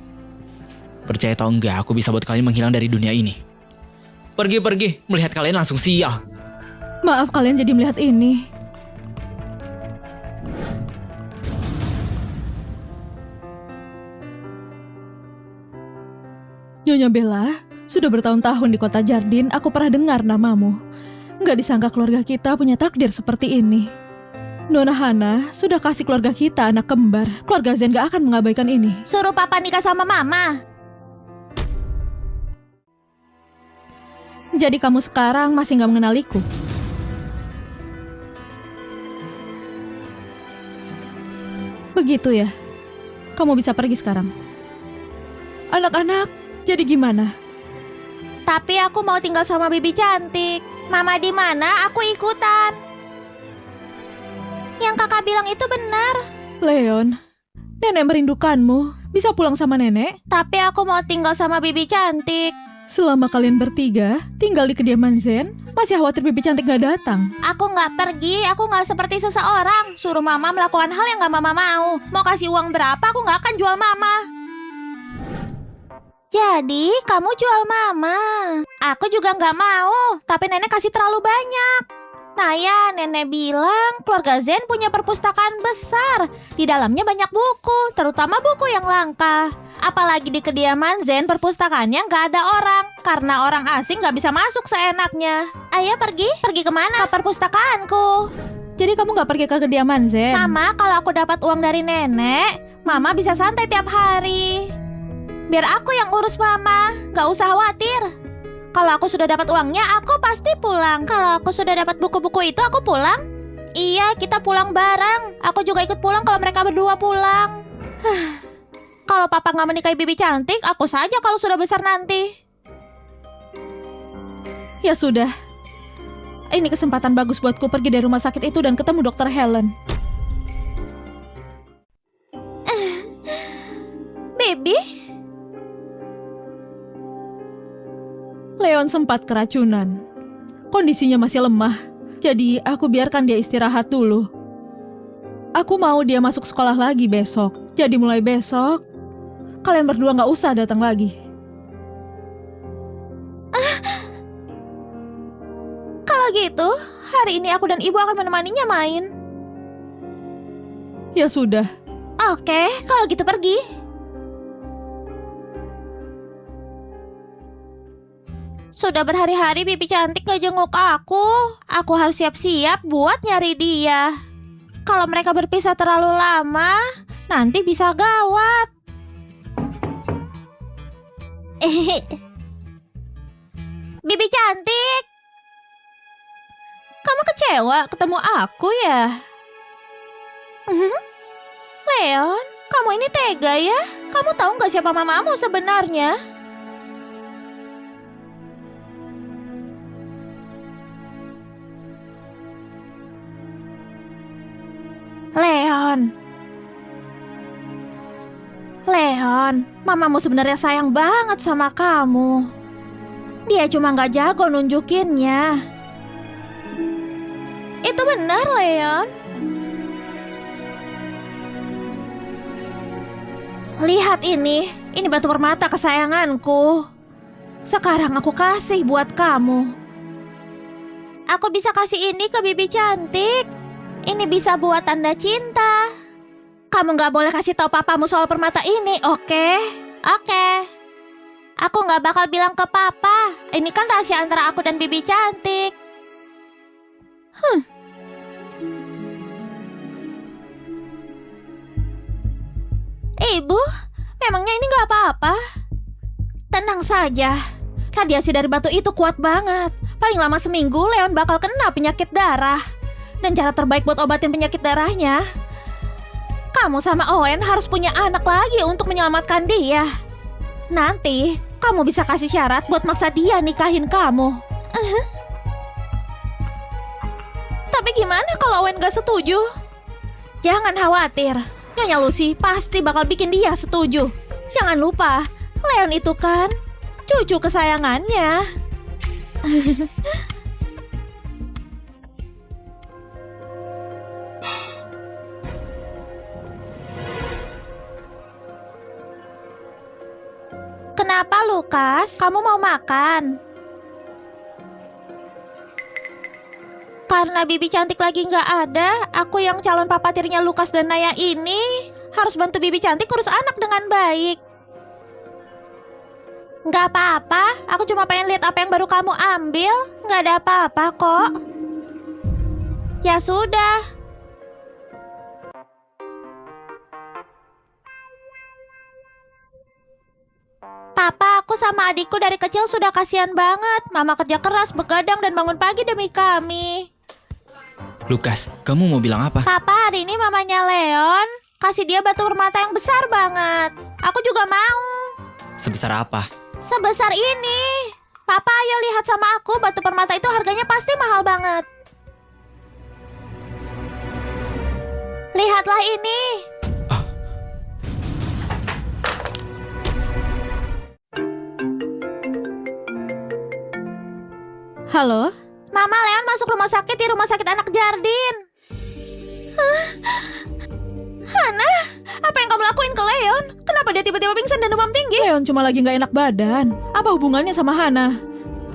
percaya atau enggak, aku bisa buat kalian menghilang dari dunia ini. Pergi, melihat kalian langsung sial. Maaf kalian jadi melihat ini. Nyonya Bella, sudah bertahun-tahun di kota Jardin, aku pernah dengar namamu. Nggak disangka keluarga kita punya takdir seperti ini. Nona Hana sudah kasih keluarga kita anak kembar. Keluarga Zen gak akan mengabaikan ini. Suruh papa nikah sama mama. Jadi kamu sekarang masih gak mengenaliku? Begitu ya? Kamu bisa pergi sekarang. Anak-anak, jadi gimana? Tapi aku mau tinggal sama bibi cantik. Mama di mana? Aku ikutan. Yang kakak bilang itu benar. Leon, nenek merindukanmu. Bisa pulang sama nenek? Tapi aku mau tinggal sama bibi cantik. Selama kalian bertiga tinggal di kediaman Zen, masih khawatir bibi cantik gak datang? Aku nggak pergi, aku nggak seperti seseorang. Suruh mama melakukan hal yang nggak mama mau. Mau kasih uang berapa, aku nggak akan jual mama. Jadi, kamu jual mama. Aku juga nggak mau, tapi nenek kasih terlalu banyak. Nah ya, nenek bilang keluarga Zen punya perpustakaan besar. Di dalamnya banyak buku, terutama buku yang langka. Apalagi di kediaman Zen, perpustakaannya nggak ada orang. Karena orang asing nggak bisa masuk seenaknya. Ayo pergi kemana? Ke perpustakaanku. Jadi kamu gak pergi ke kediaman Zen? Mama, kalau aku dapat uang dari nenek, mama bisa santai tiap hari. Biar aku yang urus mama, gak usah khawatir. Kalau aku sudah dapat uangnya, aku pasti pulang. Kalau aku sudah dapat buku-buku itu, aku pulang. Iya, kita pulang bareng. Aku juga ikut pulang kalau mereka berdua pulang. Kalau papa gak menikahi bibi cantik, aku saja kalau sudah besar nanti. Ya sudah. Ini kesempatan bagus buatku pergi dari rumah sakit itu dan ketemu Dr. Helen. Baby? Leon sempat keracunan. Kondisinya masih lemah. Jadi aku biarkan dia istirahat dulu. Aku mau dia masuk sekolah lagi besok. Jadi mulai besok, kalian berdua gak usah datang lagi. Kalau gitu, hari ini aku dan ibu akan menemaninya main. Ya sudah. Oke, kalau gitu pergi. Sudah berhari-hari bibi cantik gak jenguk aku. Aku harus siap-siap buat nyari dia. Kalau mereka berpisah terlalu lama, nanti bisa gawat. Bibi cantik, Kamu kecewa ketemu aku ya? Leon, kamu ini tega ya? Kamu tahu nggak siapa mamamu sebenarnya? Leon, mamamu sebenarnya sayang banget sama kamu. Dia cuma nggak jago nunjukinnya. Itu benar, Leon. Lihat ini batu permata kesayanganku. Sekarang aku kasih buat kamu. Aku bisa kasih ini ke bibi cantik. Ini bisa buat tanda cinta. Kamu nggak boleh kasih tahu papamu soal permata ini, oke? Oke. Aku nggak bakal bilang ke papa. Ini kan rahasia antara aku dan bibi cantik. Ibu, memangnya ini nggak apa-apa? Tenang saja. Radiasi dari batu itu kuat banget. Paling lama seminggu Leon bakal kena penyakit darah. Dan cara terbaik buat obatin penyakit darahnya, kamu sama Owen harus punya anak lagi untuk menyelamatkan dia. Nanti kamu bisa kasih syarat buat maksa dia nikahin kamu. Tapi gimana kalau Owen gak setuju? Jangan khawatir, Nyonya Lucy pasti bakal bikin dia setuju. Jangan lupa, Leon itu kan cucu kesayangannya. Kenapa, Lukas? Kamu mau makan? Karena bibi cantik lagi nggak ada, aku yang calon papa tirinya Lukas dan Naya ini harus bantu bibi cantik urus anak dengan baik. Nggak apa-apa, aku cuma pengen lihat apa yang baru kamu ambil. Nggak ada apa-apa kok. Ya sudah. Papa, aku sama adikku dari kecil sudah kasihan banget. Mama kerja keras, begadang, dan bangun pagi demi kami. Lukas, kamu mau bilang apa? Papa, hari ini mamanya Leon kasih dia batu permata yang besar banget. Aku juga mau. Sebesar apa? Sebesar ini. Papa, ayo lihat sama aku. Batu permata itu harganya pasti mahal banget. Lihatlah ini. Halo? Mama, Leon masuk rumah sakit di rumah sakit anak Jardin. Hana, apa yang kamu lakuin ke Leon? Kenapa dia tiba-tiba pingsan dan demam tinggi? Leon cuma lagi nggak enak badan. Apa hubungannya sama Hana?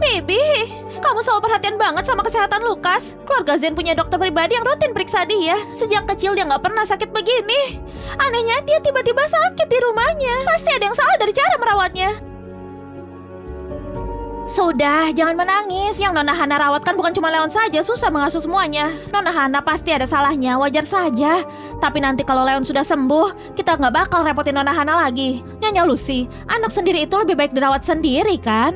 Bibi, kamu selalu perhatian banget sama kesehatan Lukas. Keluarga Zen punya dokter pribadi yang rutin periksa dia. Sejak kecil dia nggak pernah sakit begini. Anehnya dia tiba-tiba sakit di rumahnya. Pasti ada yang salah dari cara merawatnya. Sudah, jangan menangis. Yang Nona Hana rawat kan bukan cuma Leon saja, susah mengasuh semuanya. Nona Hana pasti ada salahnya, wajar saja. Tapi nanti kalau Leon sudah sembuh, kita nggak bakal repotin Nona Hana lagi. Nyonya Lucy, anak sendiri itu lebih baik dirawat sendiri kan?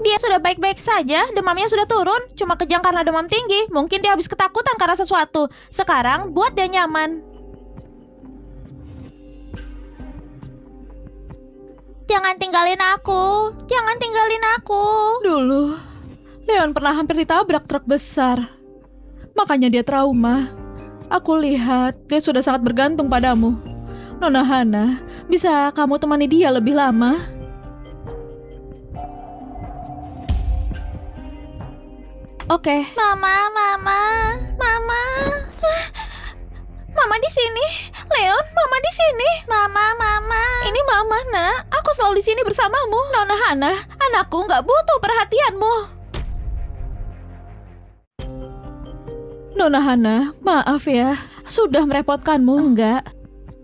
Dia sudah baik-baik saja, demamnya sudah turun. Cuma kejang karena demam tinggi. Mungkin dia habis ketakutan karena sesuatu. Sekarang buat dia nyaman. Jangan tinggalin aku. Jangan tinggalin aku. Dulu, Leon pernah hampir ditabrak truk besar. Makanya dia trauma. Aku lihat dia sudah sangat bergantung padamu. Nona Hana, bisa kamu temani dia lebih lama? Oke. Mama. Mama di sini. Leon, Mama di sini. Mama. Ini Mama, Nak. Aku selalu di sini bersamamu. Nona Hana, anakku nggak butuh perhatianmu. Nona Hana, maaf ya. Sudah merepotkanmu. Enggak.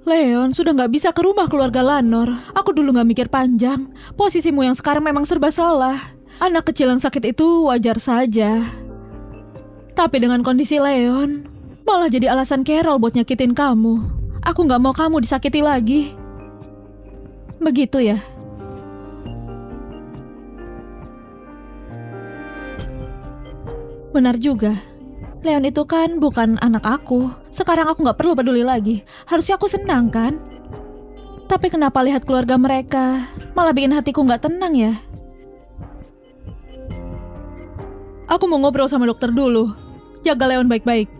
Leon sudah nggak bisa ke rumah keluarga Lanor. Aku dulu nggak mikir panjang. Posisimu yang sekarang memang serba salah. Anak kecil yang sakit itu wajar saja. Tapi dengan kondisi Leon, malah jadi alasan Carol buat nyakitin kamu. Aku nggak mau kamu disakiti lagi. Begitu ya? Benar juga. Leon itu kan bukan anak aku. Sekarang aku gak perlu peduli lagi. Harusnya aku senang kan? Tapi kenapa lihat keluarga mereka malah bikin hatiku gak tenang ya? Aku mau ngobrol sama dokter dulu. Jaga Leon baik-baik.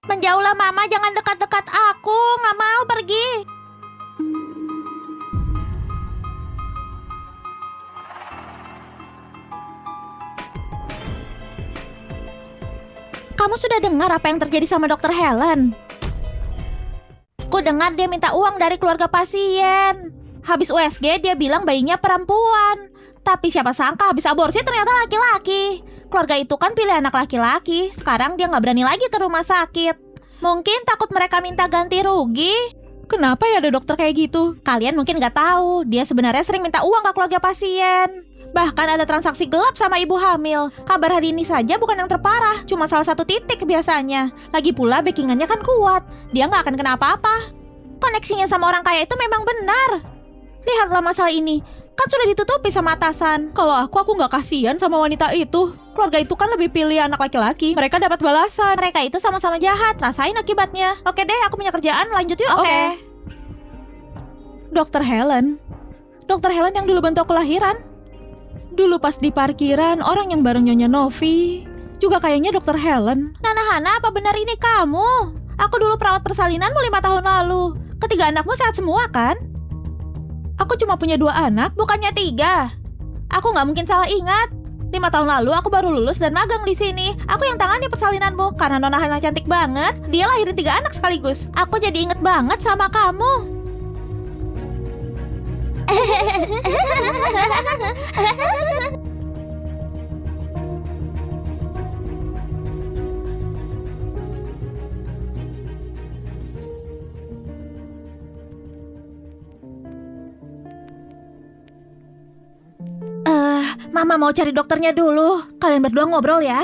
Menjauhlah Mama, jangan dekat-dekat aku. Nggak mau pergi. Kamu sudah dengar apa yang terjadi sama Dokter Helen? Ku dengar dia minta uang dari keluarga pasien. Habis USG dia bilang bayinya perempuan. Tapi siapa sangka habis aborsi ternyata laki-laki. Keluarga itu kan pilih anak laki-laki. Sekarang dia nggak berani lagi ke rumah sakit. Mungkin takut mereka minta ganti rugi. Kenapa ya ada dokter kayak gitu? Kalian mungkin nggak tahu, dia sebenarnya sering minta uang ke keluarga pasien. Bahkan ada transaksi gelap sama ibu hamil. Kabar hari ini saja bukan yang terparah, cuma salah satu titik biasanya. Lagi pula backingannya kan kuat, dia nggak akan kena apa-apa. Koneksinya sama orang kaya itu memang benar. Lihatlah masalah ini, kan sudah ditutupi sama atasan. Kalau aku nggak kasihan sama wanita itu. Keluarga itu kan lebih pilih anak laki-laki. Mereka dapat balasan. Mereka itu sama-sama jahat, rasain akibatnya. Oke deh, aku punya kerjaan, lanjut yuk. Oke. Dokter Helen yang dulu bantu aku lahiran. Dulu pas di parkiran, orang yang bareng Nyonya Novi juga kayaknya dokter Helen. Nana Hana, apa benar ini kamu? Aku dulu perawat persalinanmu 5 tahun lalu. Ketiga anakmu sehat semua kan? Aku cuma punya 2 anak. Bukannya 3. Aku nggak mungkin salah ingat. 5 tahun lalu aku baru lulus dan magang di sini. Aku yang tangani persalinanmu karena Nona Hana cantik banget. Dia lahirin 3 anak sekaligus. Aku jadi inget banget sama kamu. Mama mau cari dokternya dulu. Kalian berdua ngobrol ya.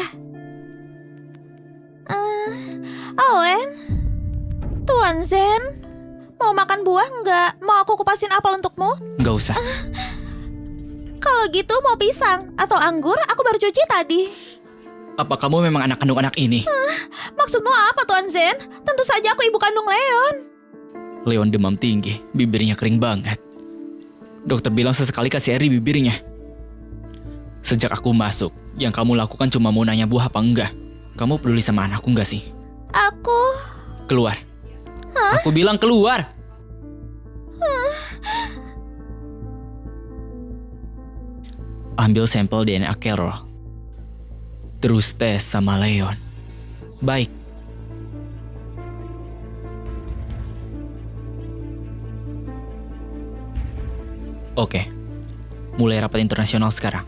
Owen, Tuan Zen, mau makan buah nggak? Mau aku kupasin apel untukmu? Nggak usah. Kalau gitu mau pisang atau anggur? Aku baru cuci tadi. Apa kamu memang anak kandung anak ini? Maksudmu apa, Tuan Zen? Tentu saja aku ibu kandung Leon. Leon demam tinggi, bibirnya kering banget. Dokter bilang sesekali kasih air di bibirnya. Sejak aku masuk, yang kamu lakukan cuma mau nanya buah apa enggak. Kamu peduli sama anakku enggak sih? Aku... Keluar. Aku bilang keluar. Ambil sampel DNA Carol. Terus tes sama Leon. Baik. Oke. Mulai rapat internasional sekarang.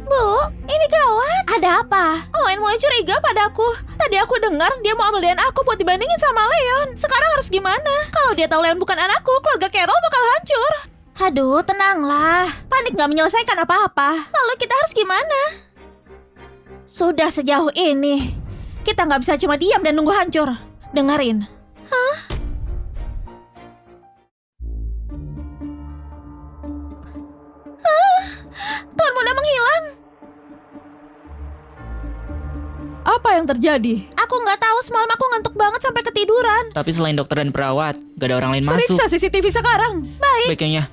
Bu, ini gawat. Ada apa? Owen mulai curiga padaku. Tadi aku dengar dia mau ambil DNA aku buat dibandingin sama Leon. Sekarang harus gimana? Kalau dia tahu Leon bukan anakku, keluarga Carol bakal hancur. Aduh, tenanglah. Panik gak menyelesaikan apa-apa. Lalu kita harus gimana? Sudah sejauh ini, kita gak bisa cuma diam dan nunggu hancur. Dengerin. Hah? Tuan Muda menghilang. Apa yang terjadi? Aku nggak tahu, semalam aku ngantuk banget sampai ketiduran. Tapi selain dokter dan perawat, gak ada orang lain masuk. Periksa CCTV sekarang. Baik. Baiknya.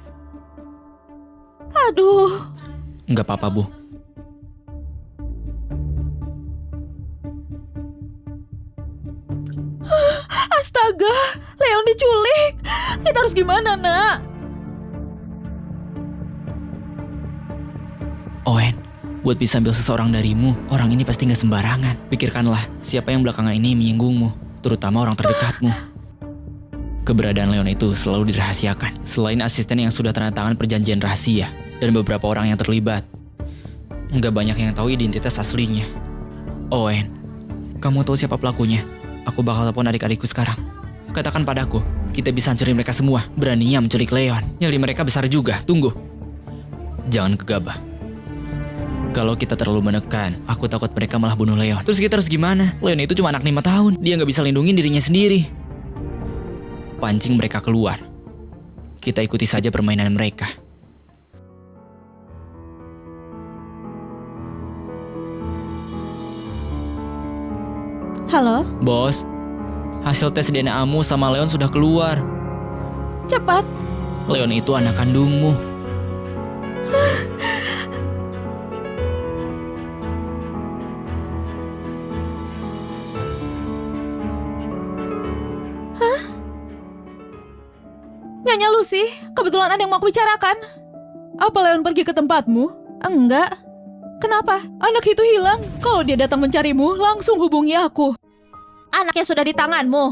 Aduh. Nggak apa-apa, Bu. Astaga, Leon diculik. Kita harus gimana, Nak? Owen, buat bisa ambil seseorang darimu, orang ini pasti gak sembarangan. Pikirkanlah, siapa yang belakangan ini menyinggungmu, terutama orang terdekatmu. Keberadaan Leon itu selalu dirahasiakan. Selain asisten yang sudah tanda tangan perjanjian rahasia, dan beberapa orang yang terlibat, gak banyak yang tahu identitas aslinya. Owen, kamu tahu siapa pelakunya? Aku bakal telepon adik-adikku sekarang. Katakan padaku, kita bisa hancurin mereka semua. Beraninya menculik Leon. Nyali mereka besar juga, tunggu. Jangan gegabah. Kalau kita terlalu menekan, aku takut mereka malah bunuh Leon. Terus kita harus gimana? Leon itu cuma anak 5 tahun. Dia gak bisa lindungin dirinya sendiri. Pancing mereka keluar. Kita ikuti saja permainan mereka. Halo? Bos, hasil tes DNA-mu sama Leon sudah keluar. Cepat. Leon itu anak kandungmu. Nyonya Lucy, kebetulan ada yang mau aku bicarakan. Apa Leon pergi ke tempatmu? Enggak. Kenapa? Anak itu hilang. Kalau dia datang mencarimu, langsung hubungi aku. Anaknya sudah di tanganmu.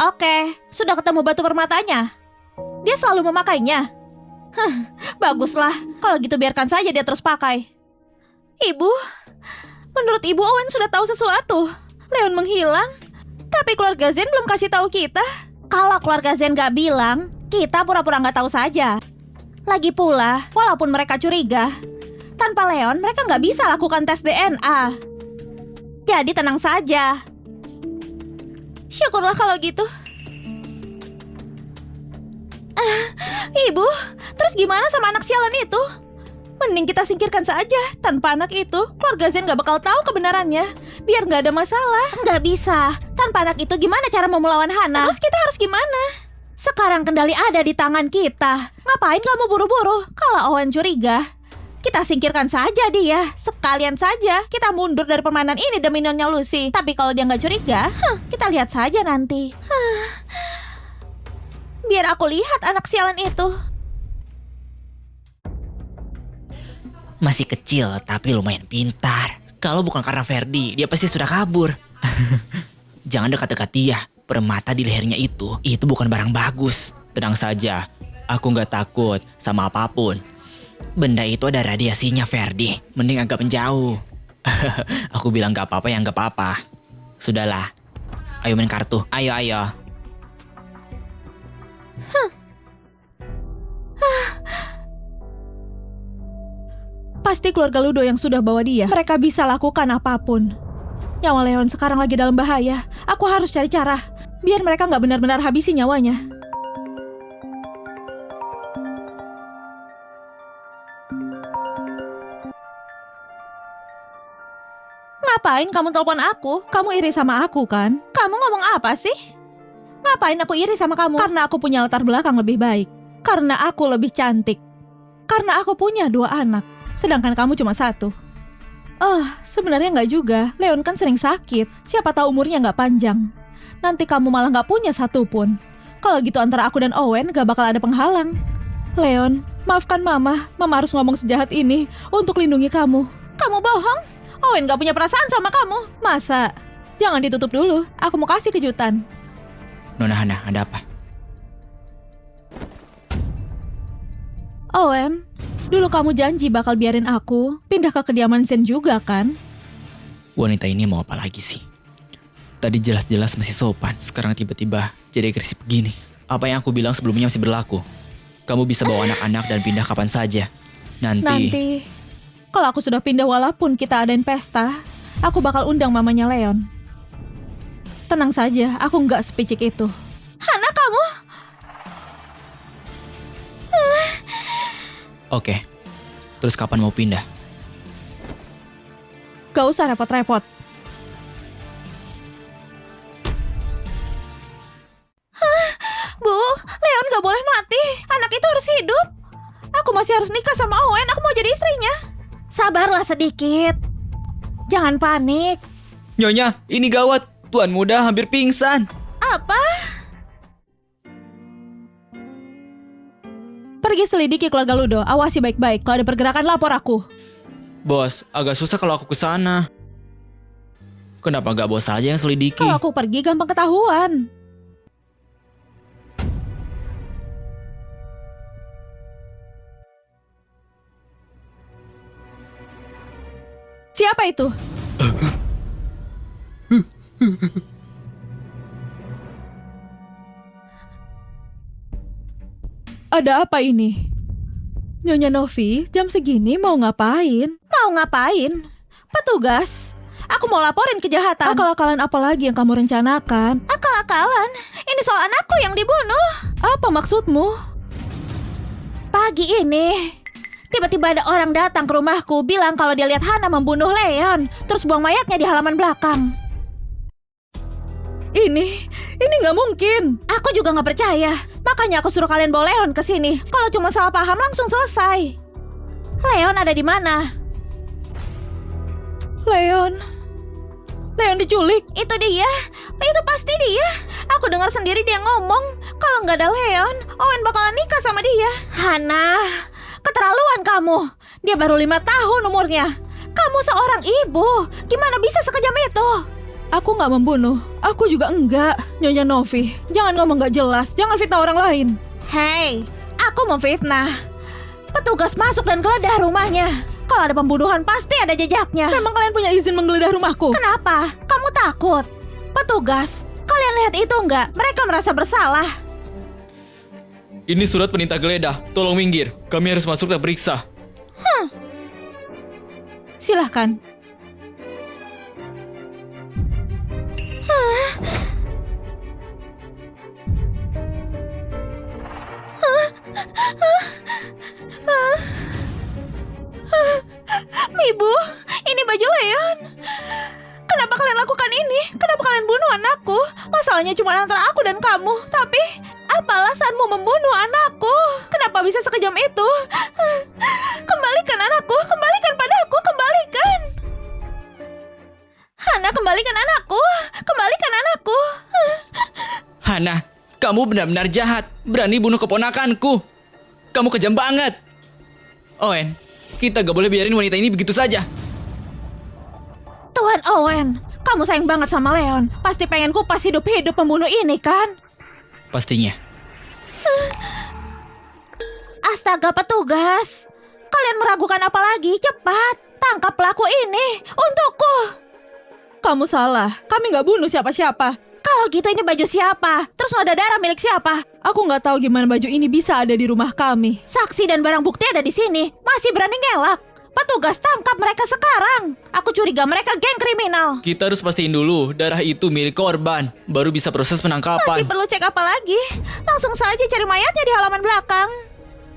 Oke, sudah ketemu batu permatanya. Dia selalu memakainya. Baguslah. Kalau gitu biarkan saja dia terus pakai. Ibu, menurut Ibu Owen sudah tahu sesuatu. Leon menghilang, tapi keluarga Zen belum kasih tahu kita. Kalau keluarga Zen gak bilang, kita pura-pura gak tahu saja. Lagi pula, walaupun mereka curiga, tanpa Leon mereka gak bisa lakukan tes DNA. Jadi tenang saja. Syukurlah kalau gitu. Ibu, terus gimana sama anak sialan itu? Mending kita singkirkan saja. Tanpa anak itu, keluarga Zen gak bakal tahu kebenarannya. Biar gak ada masalah. Gak bisa. Tanpa anak itu gimana cara mau melawan Hana? Terus kita harus gimana? Sekarang kendali ada di tangan kita. Ngapain kamu buru-buru? Kalau Owen curiga, kita singkirkan saja dia. Sekalian saja kita mundur dari permainan ini demi Nyonya Lucy. Tapi kalau dia nggak curiga, kita lihat saja nanti. Biar aku lihat anak sialan itu. Masih kecil tapi lumayan pintar. Kalau bukan karena Ferdi, dia pasti sudah kabur. Jangan dekat-dekat dia. Permata di lehernya itu bukan barang bagus. Tenang saja, aku nggak takut sama apapun. Benda itu ada radiasinya, Ferdi. Mending agak menjauh. Aku bilang nggak apa-apa ya nggak apa-apa. Sudahlah, ayo main kartu. Ayo. Pasti keluarga Ludo yang sudah bawa dia. Mereka bisa lakukan apapun. Nyawa Leon sekarang lagi dalam bahaya. Aku harus cari cara biar mereka nggak benar-benar habisi nyawanya. Ngapain kamu telepon aku? Kamu iri sama aku kan? Kamu ngomong apa sih? Ngapain aku iri sama kamu? Karena aku punya latar belakang lebih baik. Karena aku lebih cantik. Karena aku punya 2 anak. Sedangkan kamu cuma 1. Sebenarnya nggak juga. Leon kan sering sakit. Siapa tahu umurnya nggak panjang. Nanti kamu malah nggak punya 1 pun. Kalau gitu antara aku dan Owen nggak bakal ada penghalang. Leon, maafkan Mama. Mama harus ngomong sejahat ini untuk lindungi kamu. Kamu bohong. Owen nggak punya perasaan sama kamu. Masa? Jangan ditutup dulu. Aku mau kasih kejutan. Nona Hana, ada apa? Owen, dulu kamu janji bakal biarin aku pindah ke kediaman Zen juga kan? Wanita ini mau apa lagi sih? Tadi jelas-jelas masih sopan, sekarang tiba-tiba jadi agresif begini. Apa yang aku bilang sebelumnya masih berlaku. Kamu bisa bawa anak-anak dan pindah kapan saja. Nanti, kalau aku sudah pindah walaupun kita adain pesta, aku bakal undang mamanya Leon. Tenang saja, aku nggak sepicik itu. Hana, kamu? Oke, terus kapan mau pindah? Gak usah repot-repot. Bu, Leon gak boleh mati. Anak itu harus hidup. Aku masih harus nikah sama Owen. Aku mau jadi istrinya. Sabarlah sedikit. Jangan panik. Nyonya, ini gawat. Tuan muda hampir pingsan. Apa? Pergi selidiki keluarga Ludo. Awasi baik-baik. Kalau ada pergerakan lapor aku. Bos, agak susah kalau aku kesana. Kenapa gak bos aja yang selidiki? Kalau aku pergi gampang ketahuan. Siapa itu? Ada apa ini? Nyonya Novi, jam segini mau ngapain? Mau ngapain? Petugas, aku mau laporin kejahatan. Akal-akalan apa lagi yang kamu rencanakan? Akal-akalan? Ini soal anakku yang dibunuh. Apa maksudmu? Pagi ini, tiba-tiba ada orang datang ke rumahku bilang kalau dia lihat Hana membunuh Leon, terus buang mayatnya di halaman belakang. Ini nggak mungkin. Aku juga nggak percaya. Makanya aku suruh kalian bawa Leon ke sini. Kalau cuma salah paham langsung selesai. Leon ada di mana? Leon diculik. Itu dia. Itu pasti dia. Aku dengar sendiri dia ngomong kalau nggak ada Leon, Owen bakalan nikah sama dia. Hana, keterlaluan kamu. Dia baru 5 tahun umurnya. Kamu seorang ibu. Gimana bisa sekejam itu? Aku nggak membunuh. Aku juga enggak. Nyonya Novi, jangan ngomong nggak jelas. Jangan fitnah orang lain. Hei, aku memfitnah. Petugas masuk dan geledah rumahnya. Kalau ada pembunuhan pasti ada jejaknya. Memang kalian punya izin menggeledah rumahku? Kenapa? Kamu takut? Petugas, kalian lihat itu enggak? Mereka merasa bersalah. Ini surat perintah geledah. Tolong minggir. Kami harus masuk dan periksa. Silahkan. Ibu, ini baju Leon. Kenapa kalian lakukan ini? Kenapa kalian bunuh anakku? Masalahnya cuma antara aku dan kamu. Tapi, apa alasanmu membunuh anakku? Kenapa bisa sekejam itu? Kembalikan anakku, kembalikan padaku, kembalikan. Hana, kembalikan anakku, kembalikan anakku. Hana, kamu benar-benar jahat. Berani bunuh keponakanku. Kamu kejam banget. Owen, kita gak boleh biarin wanita ini begitu saja. Tuan Owen, kamu sayang banget sama Leon. Pasti pengen kupas hidup-hidup pembunuh ini kan? Pastinya. Astaga petugas, kalian meragukan apa lagi? Cepat, tangkap pelaku ini untukku. Kamu salah. Kami nggak bunuh siapa-siapa. Kalau gitu ini baju siapa? Terus ada darah milik siapa? Aku nggak tahu gimana baju ini bisa ada di rumah kami. Saksi dan barang bukti ada di sini. Masih berani ngelak? Petugas tangkap mereka sekarang. Aku curiga mereka geng kriminal. Kita harus pastiin dulu darah itu milik korban. Baru bisa proses penangkapan. Masih perlu cek apa lagi? Langsung saja cari mayatnya di halaman belakang.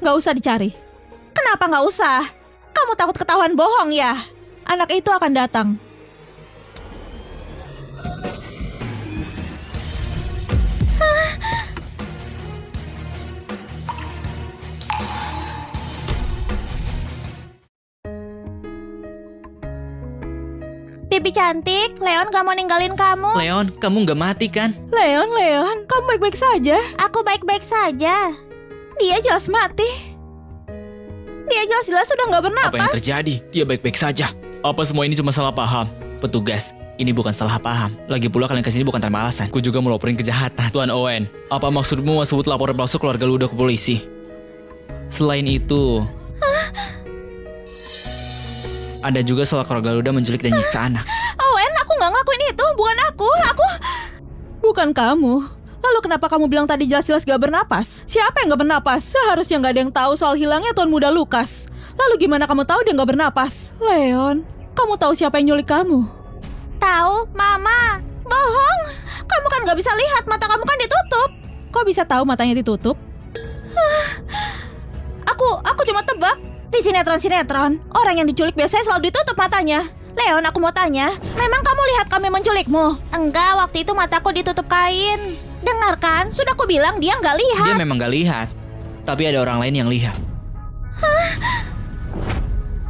Nggak usah dicari. Kenapa nggak usah? Kamu takut ketahuan bohong ya? Anak itu akan datang. Bibi cantik, Leon gak mau ninggalin kamu. Leon, kamu gak mati kan? Leon, kamu baik-baik saja. Aku baik-baik saja. Dia jelas mati. Dia jelas-jelas sudah gak bernapas. Apa yang terjadi? Dia baik-baik saja. Apa semua ini cuma salah paham? Petugas, ini bukan salah paham. Lagi pula kalian kesini bukan tanpa alasan. Ku juga mau laporin kejahatan. Tuan Owen, apa maksudmu sebut laporan palsu keluarga Luda ke polisi? Selain itu, ada juga soal keluarga Luda menculik dan nyiksa anak. Owen, aku gak ngelakuin itu. Bukan aku. Bukan kamu. Lalu kenapa kamu bilang tadi jelas-jelas gak bernapas? Siapa yang gak bernapas? Seharusnya gak ada yang tahu soal hilangnya Tuan Muda Lukas. Lalu gimana kamu tahu dia gak bernapas? Leon, kamu tahu siapa yang nyulik kamu? Tahu, Mama. Bohong. Kamu kan gak bisa lihat. Mata kamu kan ditutup. Kok bisa tahu matanya ditutup? Aku cuma tebak. Di sinetron-sinetron, orang yang diculik biasanya selalu ditutup matanya. Leon, aku mau tanya, memang kamu lihat kami menculikmu? Enggak, waktu itu mataku ditutup kain. Dengarkan, sudah aku bilang dia nggak lihat. Dia memang gak lihat, tapi ada orang lain yang lihat.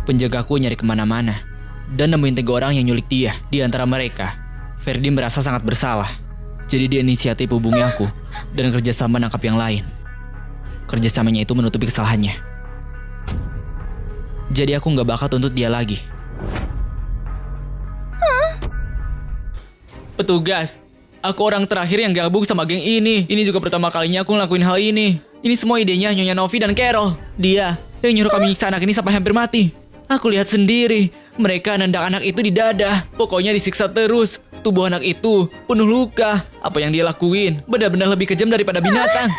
Penjagaku nyari kemana-mana dan nemuin 3 orang yang nyulik dia. Di antara mereka, Ferdi merasa sangat bersalah. Jadi dia inisiatif hubungi aku dan kerjasama nangkap yang lain. Kerjasamanya itu menutupi kesalahannya. Jadi aku gak bakal tuntut dia lagi. Petugas, aku orang terakhir yang gabung sama geng ini. Ini juga pertama kalinya aku ngelakuin hal ini. Ini semua idenya Nyonya Novi dan Carol. Dia yang nyuruh kami nyiksa anak ini sampai hampir mati. Aku lihat sendiri, mereka nendang anak itu di dada. Pokoknya disiksa terus. Tubuh anak itu penuh luka. Apa yang dia lakuin benar-benar lebih kejam daripada binatang.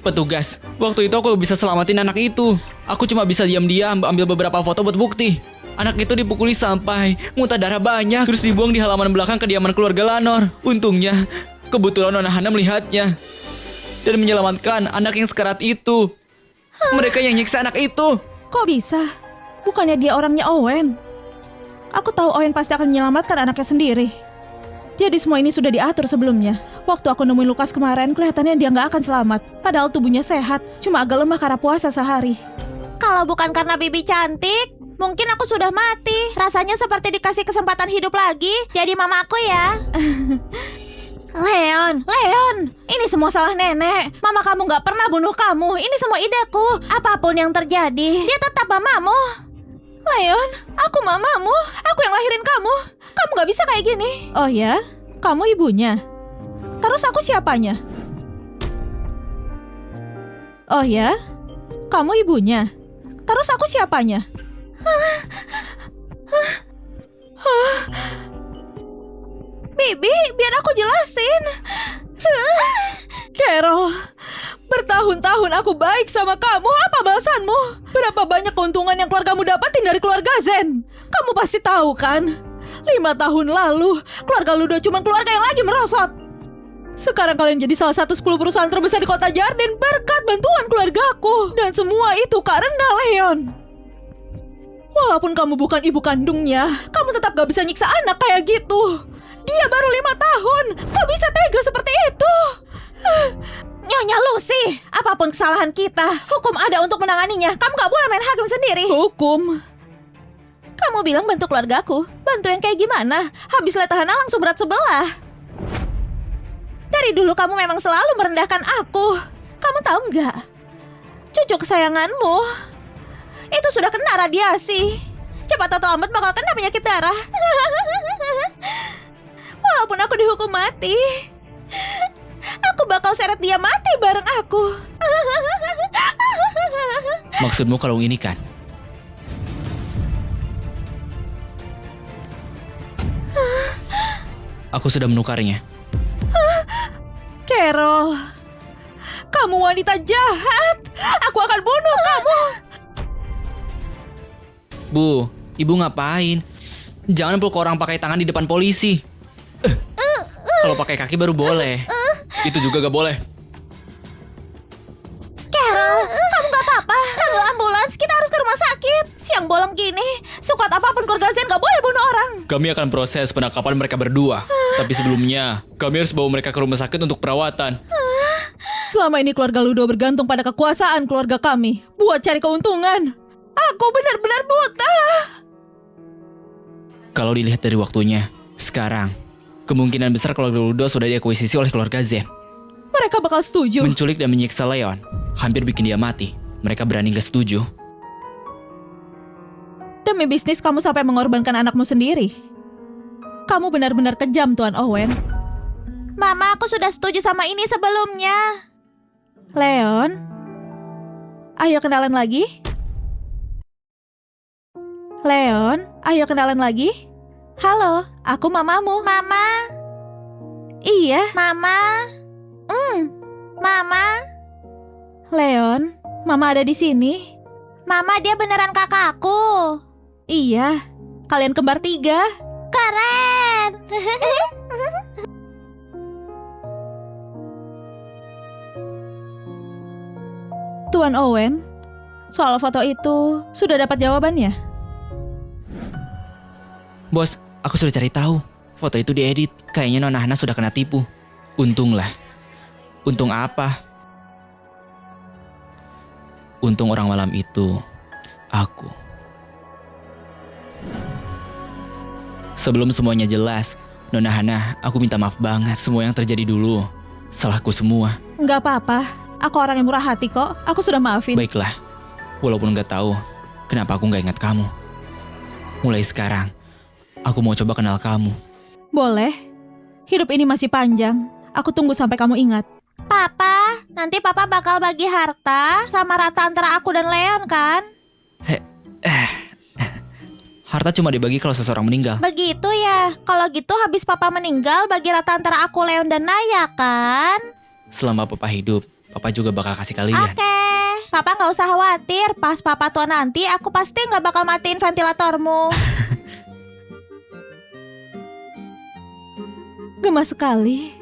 Petugas, waktu itu aku bisa selamatin anak itu. Aku cuma bisa diam-diam ambil beberapa foto buat bukti. Anak itu dipukuli sampai muntah darah banyak, terus dibuang di halaman belakang kediaman keluarga Lanor. Untungnya, kebetulan Nona Hana melihatnya dan menyelamatkan anak yang sekarat itu. Mereka yang nyiksa anak itu. Kok bisa? Bukannya dia orangnya Owen? Aku tahu Owen pasti akan menyelamatkan anaknya sendiri. Jadi semua ini sudah diatur sebelumnya. Waktu aku nemuin Lukas kemarin, kelihatannya dia nggak akan selamat. Padahal tubuhnya sehat, cuma agak lemah karena puasa sehari. Kalau bukan karena Bibi cantik, mungkin aku sudah mati. Rasanya seperti dikasih kesempatan hidup lagi. Jadi mamaku ya. Leon, ini semua salah nenek. Mama kamu gak pernah bunuh kamu. Ini semua ideku. Apapun yang terjadi, dia tetap mamamu. Leon, aku mamamu. Aku yang lahirin kamu. Kamu gak bisa kayak gini. Oh ya? Kamu ibunya? Terus aku siapanya? Oh ya? Kamu ibunya? Terus aku siapanya? Bibi, biar aku jelasin. Carol, bertahun-tahun aku baik sama kamu. Apa balasanmu? Berapa banyak keuntungan yang keluargamu dapatin dari keluarga Zen? Kamu pasti tahu kan? 5 tahun lalu, keluarga Ludo cuma keluarga yang lagi merosot. Sekarang kalian jadi salah satu 10 perusahaan terbesar di kota Jardin berkat bantuan keluargaku. Dan semua itu karena Leon. Walaupun kamu bukan ibu kandungnya, kamu tetap gak bisa nyiksa anak kayak gitu. Dia baru 5 tahun. Kok bisa tega seperti itu? Nyonya Lucy, apapun kesalahan kita, hukum ada untuk menanganinya. Kamu gak boleh main hakim sendiri. Hukum? Kamu bilang bantu keluargaku. Bantu yang kayak gimana? Habis lihat Hana langsung berat sebelah. Dari dulu kamu memang selalu merendahkan aku. Kamu tahu nggak? Cucu kesayanganmu itu sudah kena radiasi. Cepat atau lambat bakal kena penyakit darah. Walaupun aku dihukum mati, aku bakal seret dia mati bareng aku. Maksudmu kalau ini kan? Aku sudah menukarnya. Carol, kamu wanita jahat. Aku akan bunuh kamu. Bu, ibu ngapain? Jangan peluk orang pakai tangan di depan polisi. Kalau pakai kaki baru boleh. Itu juga gak boleh. Carol, kamu gak apa-apa. Panggil ambulans, kita harus ke rumah sakit. Siang bolong gini, sekuat apapun keluarga Zen gak boleh bunuh orang. Kami akan proses penangkapan mereka berdua. Tapi sebelumnya, kami harus bawa mereka ke rumah sakit untuk perawatan. Selama ini keluarga Ludo bergantung pada kekuasaan keluarga kami buat cari keuntungan. Aku benar-benar buta. Kalau dilihat dari waktunya, sekarang, kemungkinan besar keluarga Ludo sudah diakuisisi oleh keluarga Zen. Mereka bakal setuju. Menculik dan menyiksa Leon, hampir bikin dia mati. Mereka berani gak setuju. Demi bisnis kamu sampai mengorbankan anakmu sendiri. Kamu benar-benar kejam, Tuan Owen. Mama, aku sudah setuju sama ini sebelumnya. Leon, ayo kenalan lagi. Leon, ayo kenalan lagi. Halo, aku mamamu. Mama, Iya, Mama, Mama, Leon, mama ada di sini. Mama dia beneran kakakku. Iya, kalian kembar 3. Keren. Tuan Owen, soal foto itu sudah dapat jawabannya? Bos, aku sudah cari tahu. Foto itu diedit. Kayaknya Nona Hana sudah kena tipu. Untunglah. Untung apa? Untung orang malam itu aku. Sebelum semuanya jelas, Nona Hana, aku minta maaf banget. Semua yang terjadi dulu salahku semua. Nggak apa-apa, aku orang yang murah hati kok. Aku sudah maafin. Baiklah, walaupun nggak tahu kenapa aku nggak ingat kamu. Mulai sekarang, aku mau coba kenal kamu. Boleh, hidup ini masih panjang. Aku tunggu sampai kamu ingat. Papa, nanti Papa bakal bagi harta sama rata antara aku dan Leon kan? Harta cuma dibagi kalau seseorang meninggal. Begitu ya. Kalau gitu habis Papa meninggal bagi rata antara aku, Leon dan Naya kan? Selama Papa hidup, Papa juga bakal kasih kalian. Oke. Papa nggak usah khawatir. Pas Papa tua nanti, aku pasti nggak bakal matiin ventilatormu. Gemas sekali.